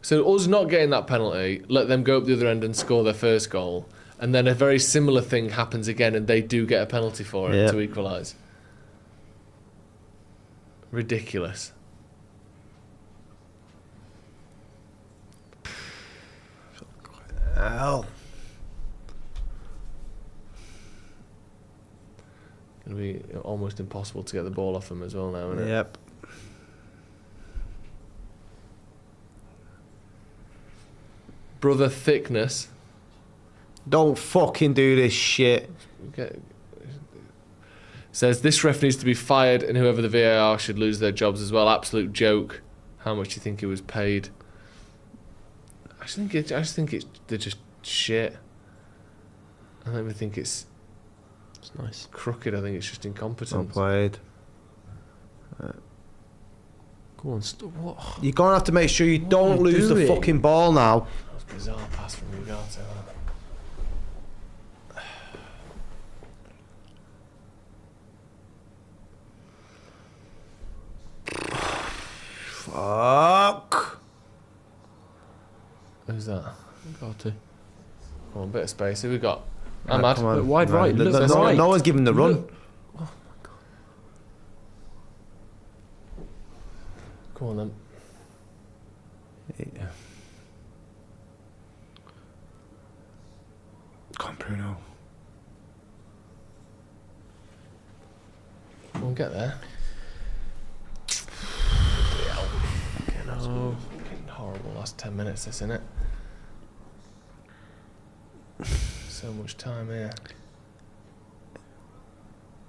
So us not getting that penalty, let them go up the other end and score their first goal, and then a very similar thing happens again and they do get a penalty for it to equalise. Ridiculous. Hell. It'll be almost impossible to get the ball off them as well now, isn't it? Yep. Brother Thickness. Don't fucking do this shit. Says this ref needs to be fired and whoever the VAR should lose their jobs as well. Absolute joke. How much do you think he was paid? I just think they're just shit. I don't even think it's nice. Crooked. I think it's just incompetent. Well played. Go on, what? You're going to have to make sure you don't are you lose the doing? fucking ball now. That was a bizarre pass from Ugarte. Fuck. Who's that? Got to. Come on, bit of space. Who we got? Right, Ahmad. come on. Wide right, look, No, right. no one's giving the run. Look. Oh my god. Come on then. Yeah. Come on, Bruno. Come on, get there. Oh, fucking horrible last 10 minutes, this, isn't it? So much time here.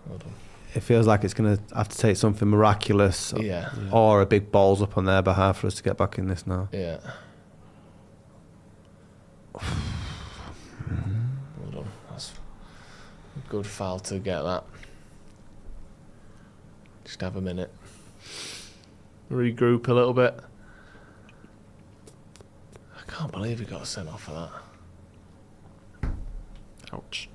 Hold on. It feels like it's going to have to take something miraculous or a big balls up on their behalf for us to get back in this now. Yeah. good foul to get that. Just have a minute. Regroup a little bit. I can't believe he got sent off for that. Ouch.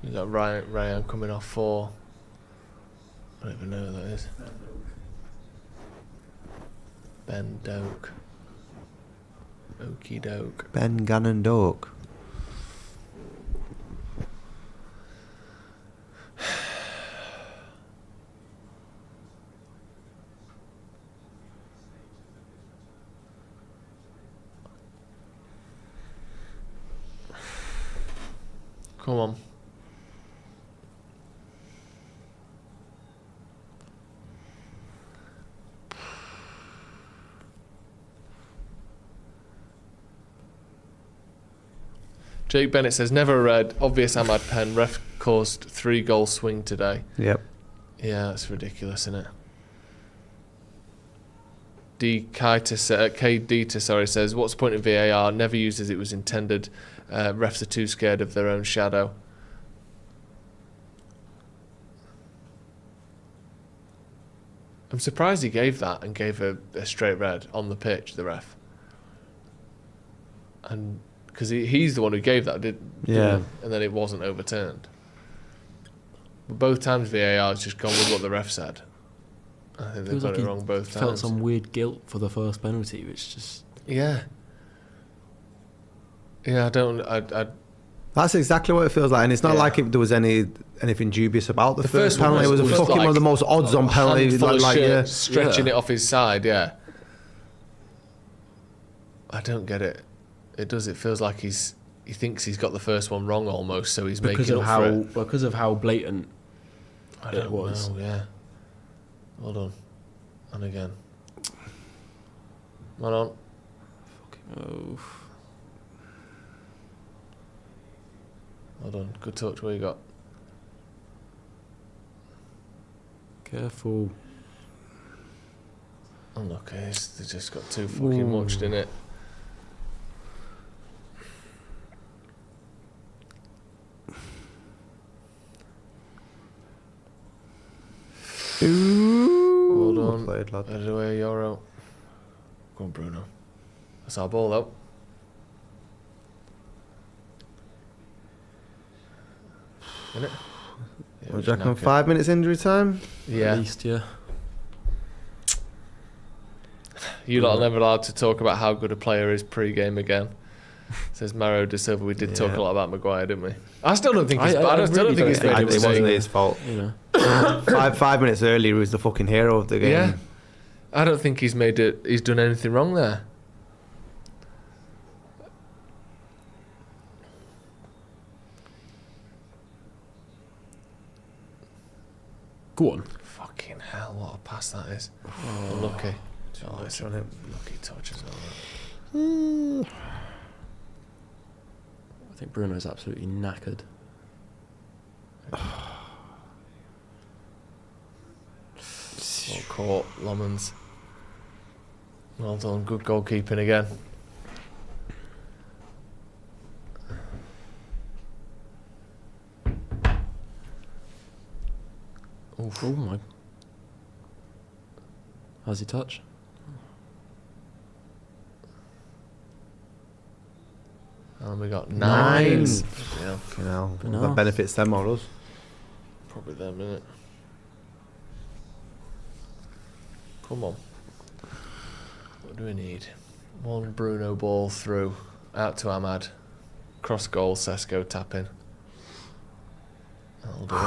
You got Ryan coming off 4. I don't even know who that is. Ben Doak. Okie doke. Ben Gannon Doak. Come on. Jake Bennett says, never read. Obvious Ahmad pen. Ref caused 3-goal swing today. Yep. Yeah, that's ridiculous, isn't it? KDita says, what's the point of VAR? Never used as it was intended. Refs are too scared of their own shadow. I'm surprised he gave that and gave a straight red on the pitch, the ref. And because he's the one who gave that, didn't he? And then it wasn't overturned. But both times VAR has just gone with what the ref said. I think they've got it wrong both times. Felt some weird guilt for the first penalty, which just... Yeah, I don't... That's exactly what it feels like, and it's not like there was anything dubious about the first penalty. It was fucking like one of the most odds-on penalties. Stretching it off his side, yeah. I don't get it. It does. It feels like he thinks he's got the first one wrong almost, so he's making up for it. Because of how blatant it was. Know, yeah. Hold on. And again. Hold on. Oh. Hold on. Good touch. What you got? Careful. Unlucky. They just got too fucking much in it. Hold on. Played, lad. Out of the way, Euro. Go on, Bruno. That's our ball, though. Isn't it? Yeah, What do you reckon, 5 minutes injury time? Yeah. At least, yeah. You lot are never allowed to talk about how good a player is pre-game again. Says Mario De Silva. We did talk a lot about Maguire, didn't we? I still don't think he's bad. I still don't think he's made a mistake. It wasn't his fault. You know. 5 minutes earlier, he was the fucking hero of the game. Yeah. I don't think he's done anything wrong there. Go on. Fucking hell, what a pass that is. Unlucky. It's on him. Lucky touch as well. I think Bruno's absolutely knackered. Well caught, Lomans. Well done, good goalkeeping again. Oof. Oh my. How's he touch? And we got 9. Yeah. You know, that benefits them or us. Probably them, innit? Come on. What do we need? One Bruno ball through. Out to Ahmad. Cross goal, Cesco tapping. That'll do it.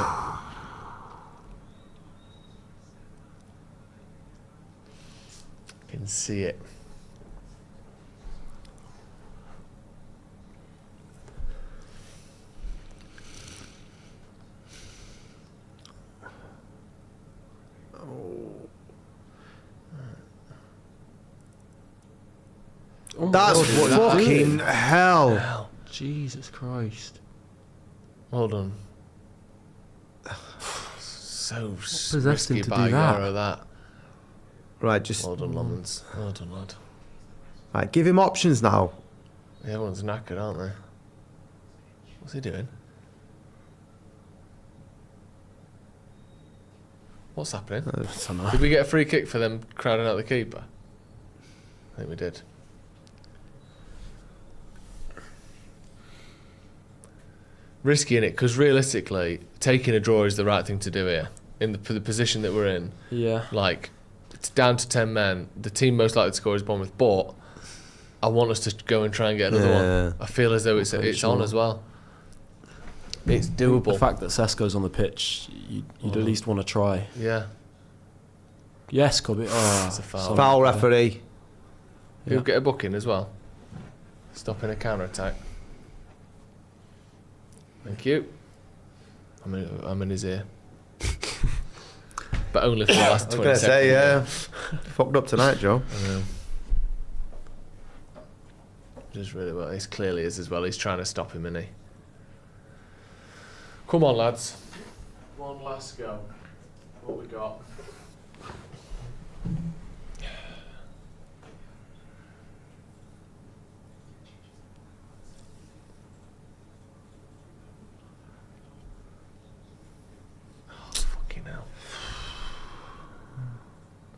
Can see it. That's fucking hell. Jesus Christ. Hold on. So possessed him risky to by do that? Yaro, that. Right, just Well done, Lomans. Well done, lad. right, give him options now. Yeah, everyone's knackered, aren't they? What's he doing? What's happening? I don't know. Did we get a free kick for them crowding out the keeper? I think we did. Risky, innit? Because realistically, taking a draw is the right thing to do here. In the position that we're in. Yeah. Like, it's down to 10 men. The team most likely to score is Bournemouth. But I want us to go and try and get another one. I feel as though it's on as well. It's doable. The fact that Cesco's on the pitch, you'd at least want to try. Yeah. Yes, Cobby. Oh, It's a foul. Foul referee. He'll get a booking as well. Stopping a counter-attack. Thank you. I'm in his ear. But only for the last 20 seconds. Say, yeah. Fucked up tonight, Joe. Just really well. He clearly is as well. He's trying to stop him, isn't he? Come on, lads. One last go. What we got? Oh, fucking hell.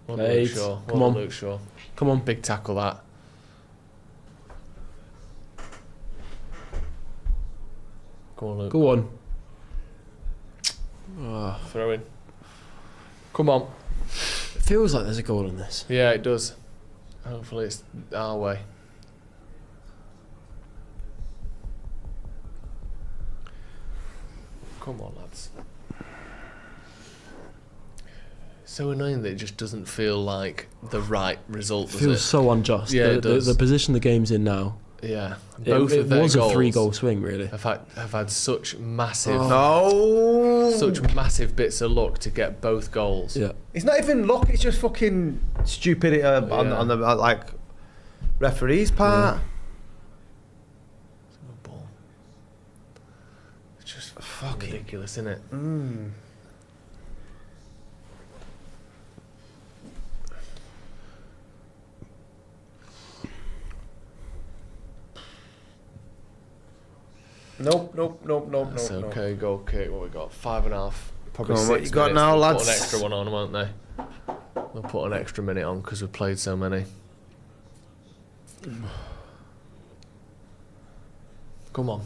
Well done, Luke Eight. Shaw. Come Well on. done, Luke Shaw. Come on. Big tackle, that. Go on, Luke. Go on. Throw in. Come on. It feels like there's a goal in this. Yeah, it does. Hopefully it's our way. Come on, lads. So annoying that it just doesn't feel like the right result, It does feels it? so unjust. Yeah, the, it does. the position the game's in now. Yeah. It, Both it of their was goals a 3-goal swing, really. have had such massive, No. such massive bits of luck to get both goals. Yeah. It's not even luck. It's just fucking stupidity on the like referee's part. Good ball. It's just fucking ridiculous, isn't it? Nope. That's okay. Goal kick. What we got? 5.5. Probably Go on, 6 what you got minutes. now, They'll lads? Put an extra one on, won't they? They'll put an extra minute on because we've played so many. Come on.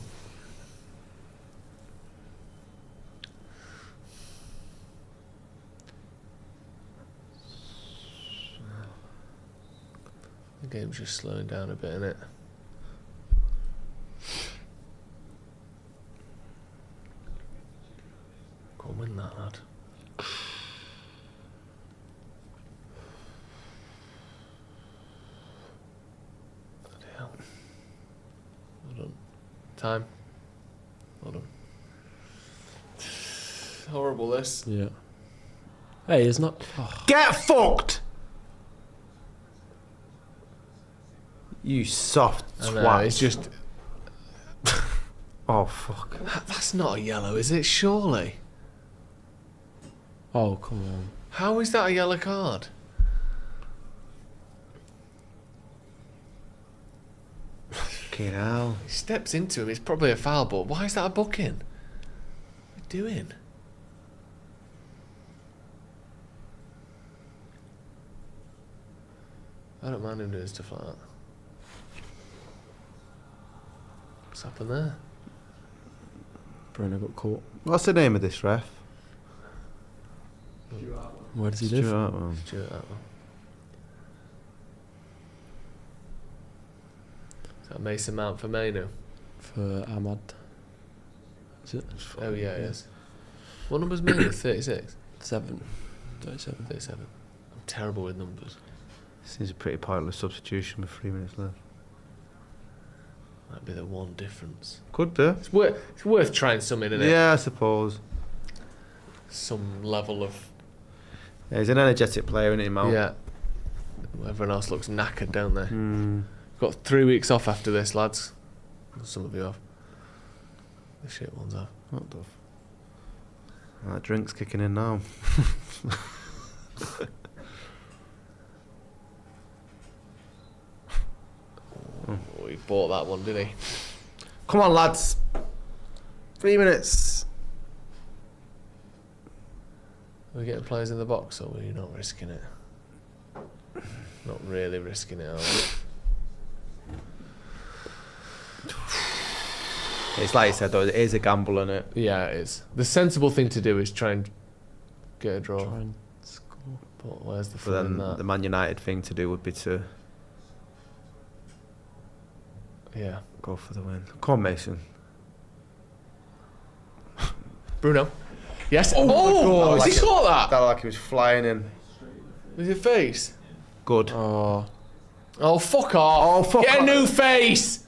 The game's just slowing down a bit, innit? Go on, win that, lad. Bloody hell. Well done. Time. Well done. Horrible, this. Yeah. Hey, it's not... Oh. Get fucked. You soft I know, twat. it's just... Oh fuck. That's not a yellow, is it? Surely. Oh, come on. How is that a yellow card? Fucking hell. He steps into him, it's probably a foul, but why is that a booking? What are you doing? I don't mind him doing stuff like that. What's happened there? Bruno got caught. What's the name of this ref? Where does he Stuart live? Atwell. Stuart Atwell. Is that Mason Mount for Mainu? For Ahmad. Is it? Oh yeah, it is. What number's Mainu? 36? 7. 37. 37. I'm terrible with numbers. Seems a pretty pointless substitution with 3 minutes left. Might be the one difference. Could do. It's worth trying something, isn't it? Yeah, I suppose. Some level of... Yeah, he's an energetic player, isn't he, Mount? Yeah. Everyone else looks knackered, don't they? Mm. Got 3 weeks off after this, lads. Some of you have. The shit ones have. What the That drink's kicking in now. Oh, he bought that one, did he? Come on, lads. 3 minutes. Are we getting players in the box, or are we not risking it? Not really risking it, are we? It's like you said, though, it is a gamble, isn't it? Yeah, it is. The sensible thing to do is try and get a draw. Try and score. But where's the But fun in then that? the Man United thing to do would be to Yeah. go for the win. Come on, Mason. Bruno. Yes. Oh, has he caught that? That like he was flying in. With your face? Good. Oh, fuck off. Oh, fuck Get off. a new face.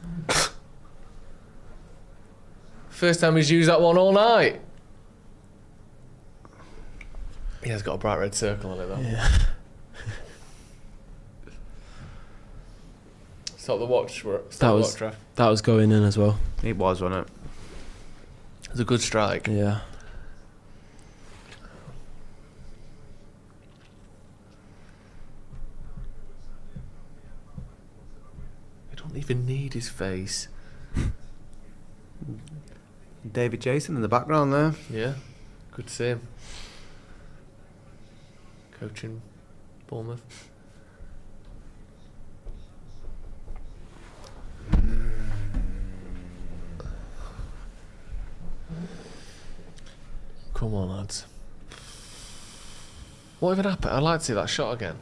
First time he's used that one all night. He has got a bright red circle on it, though. Yeah. Stop the watch. That was going in as well. It was, wasn't it? It was a good strike. Yeah. We don't even need his face. David Jason in the background there. Yeah, good to see him. Coaching Bournemouth. Come on, lads. What even happened? I'd like to see that shot again.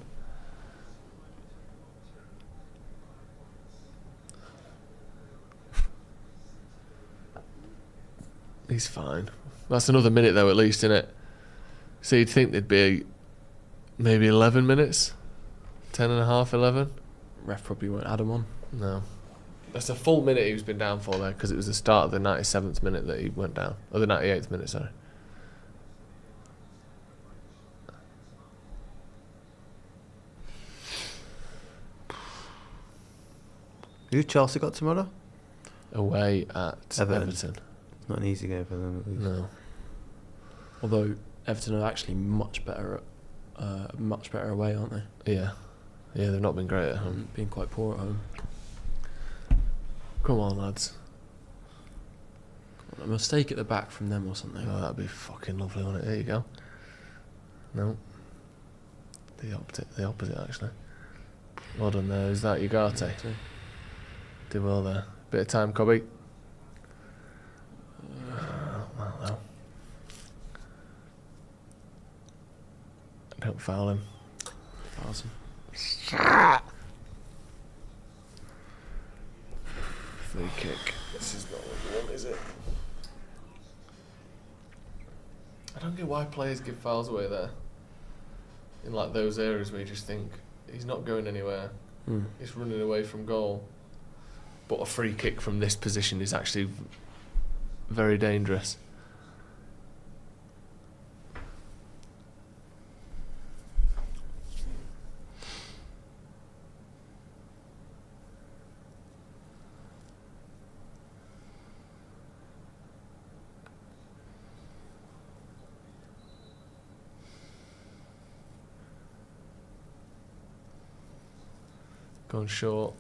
He's fine. That's another minute though, at least, innit? So you'd think there'd be maybe 11 minutes? 10 and a half, 11? Ref probably won't add him on. No. That's a full minute he's been down for there, because it was the start of the 97th minute that he went down. Or the 98th minute, sorry. Who Chelsea got tomorrow? Away at Everton. Not an easy game for them, at least. No. Although Everton are actually much better away, aren't they? Yeah. Yeah, they've not been great at home. Being quite poor at home. Come on, lads. A mistake at the back from them or something. Oh, that'd be fucking lovely, wouldn't it? There you go. No. The opposite, actually. Well done there. Is that Ugarte? Did well there. Bit of time, Cobby. Well. Don't foul him. Fouls him. Free kick. This is not what you want, is it? I don't get why players give fouls away there. In like those areas where you just think he's not going anywhere. He's running away from goal. But a free kick from this position is actually very dangerous. Gone short.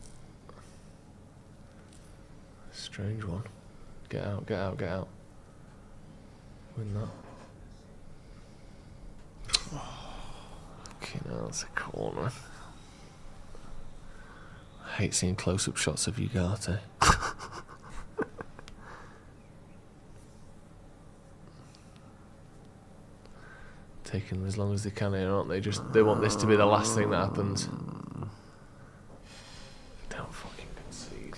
Strange one. Get out. Win that. Okay, now it's a corner. I hate seeing close-up shots of Ugarte. Taking them as long as they can here, aren't they? They want this to be the last thing that happens. Don't fucking concede.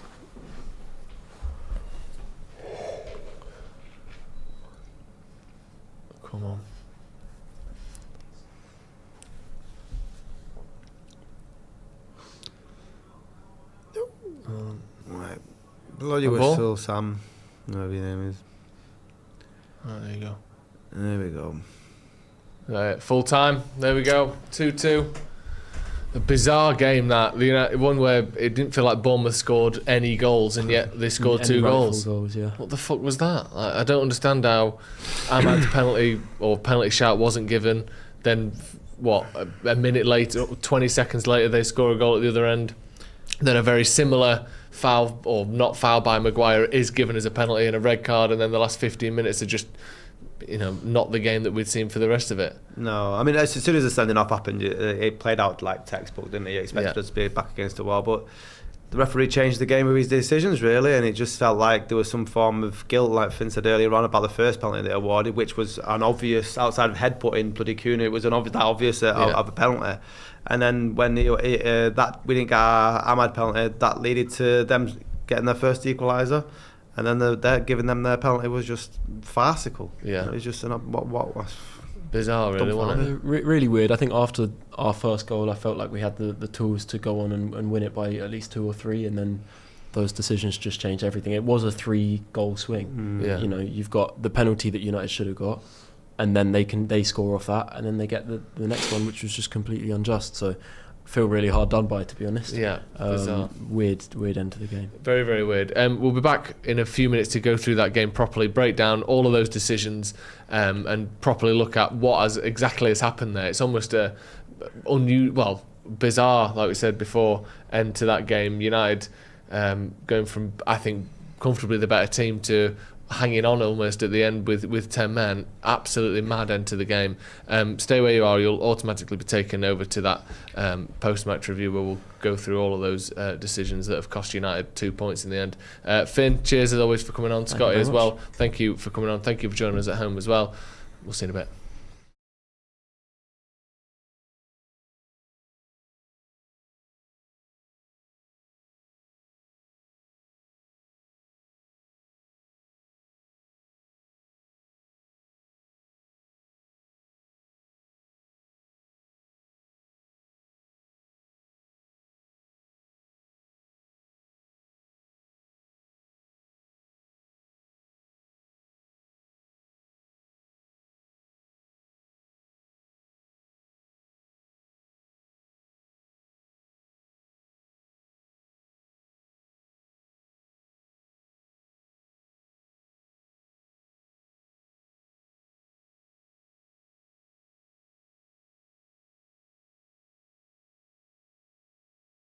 Come on. Right. Bloody A ball? whistle, Sam. Whatever your name is. Right, there you go. There we go. Right, full time. There we go. 2-2. A bizarre game that, one where it didn't feel like Bournemouth scored any goals and yet they scored Any two rightful goals. Yeah. What the fuck was that? I don't understand how Ahmad's penalty shout wasn't given. Then a minute later, 20 seconds later, they score a goal at the other end. Then a very similar foul or not foul by Maguire is given as a penalty and a red card, and then the last 15 minutes are just not the game that we'd seen for the rest of it. No, I mean, as soon as the sending off happened, it played out like textbook, didn't it? You expected us to be back against the wall, but the referee changed the game with his decisions, really, and it just felt like there was some form of guilt, like Finn said earlier on about the first penalty they awarded, which was an obvious, outside of head putting bloody Kuna, it was an obvious of a penalty. And then when we didn't get our Ahmad penalty, that led to them getting their first equaliser. And then they're giving them their penalty was just farcical. Yeah, it was just what was bizarre, really, wasn't it? Really weird. I think after our first goal, I felt like we had the tools to go on and win it by at least 2 or 3, and then those decisions just changed everything. It was a 3-goal swing. Yeah, you've got the penalty that United should have got, and then they score off that, and then they get the next one, which was just completely unjust. So. Feel really hard done by, to be honest. Yeah, weird end to the game. Very, very weird. We'll be back in a few minutes to go through that game properly, break down all of those decisions, and properly look at what exactly has happened there. It's almost a bizarre, like we said before, end to that game. United going from, I think, comfortably the better team to hanging on almost at the end with 10 men. Absolutely mad end to the game. Stay where you are. You'll automatically be taken over to that post-match review where we'll go through all of those decisions that have cost United 2 points in the end. Finn, cheers as always for coming on. Scotty as well. Thank you for coming on. Thank you for joining us at home as well. We'll see you in a bit.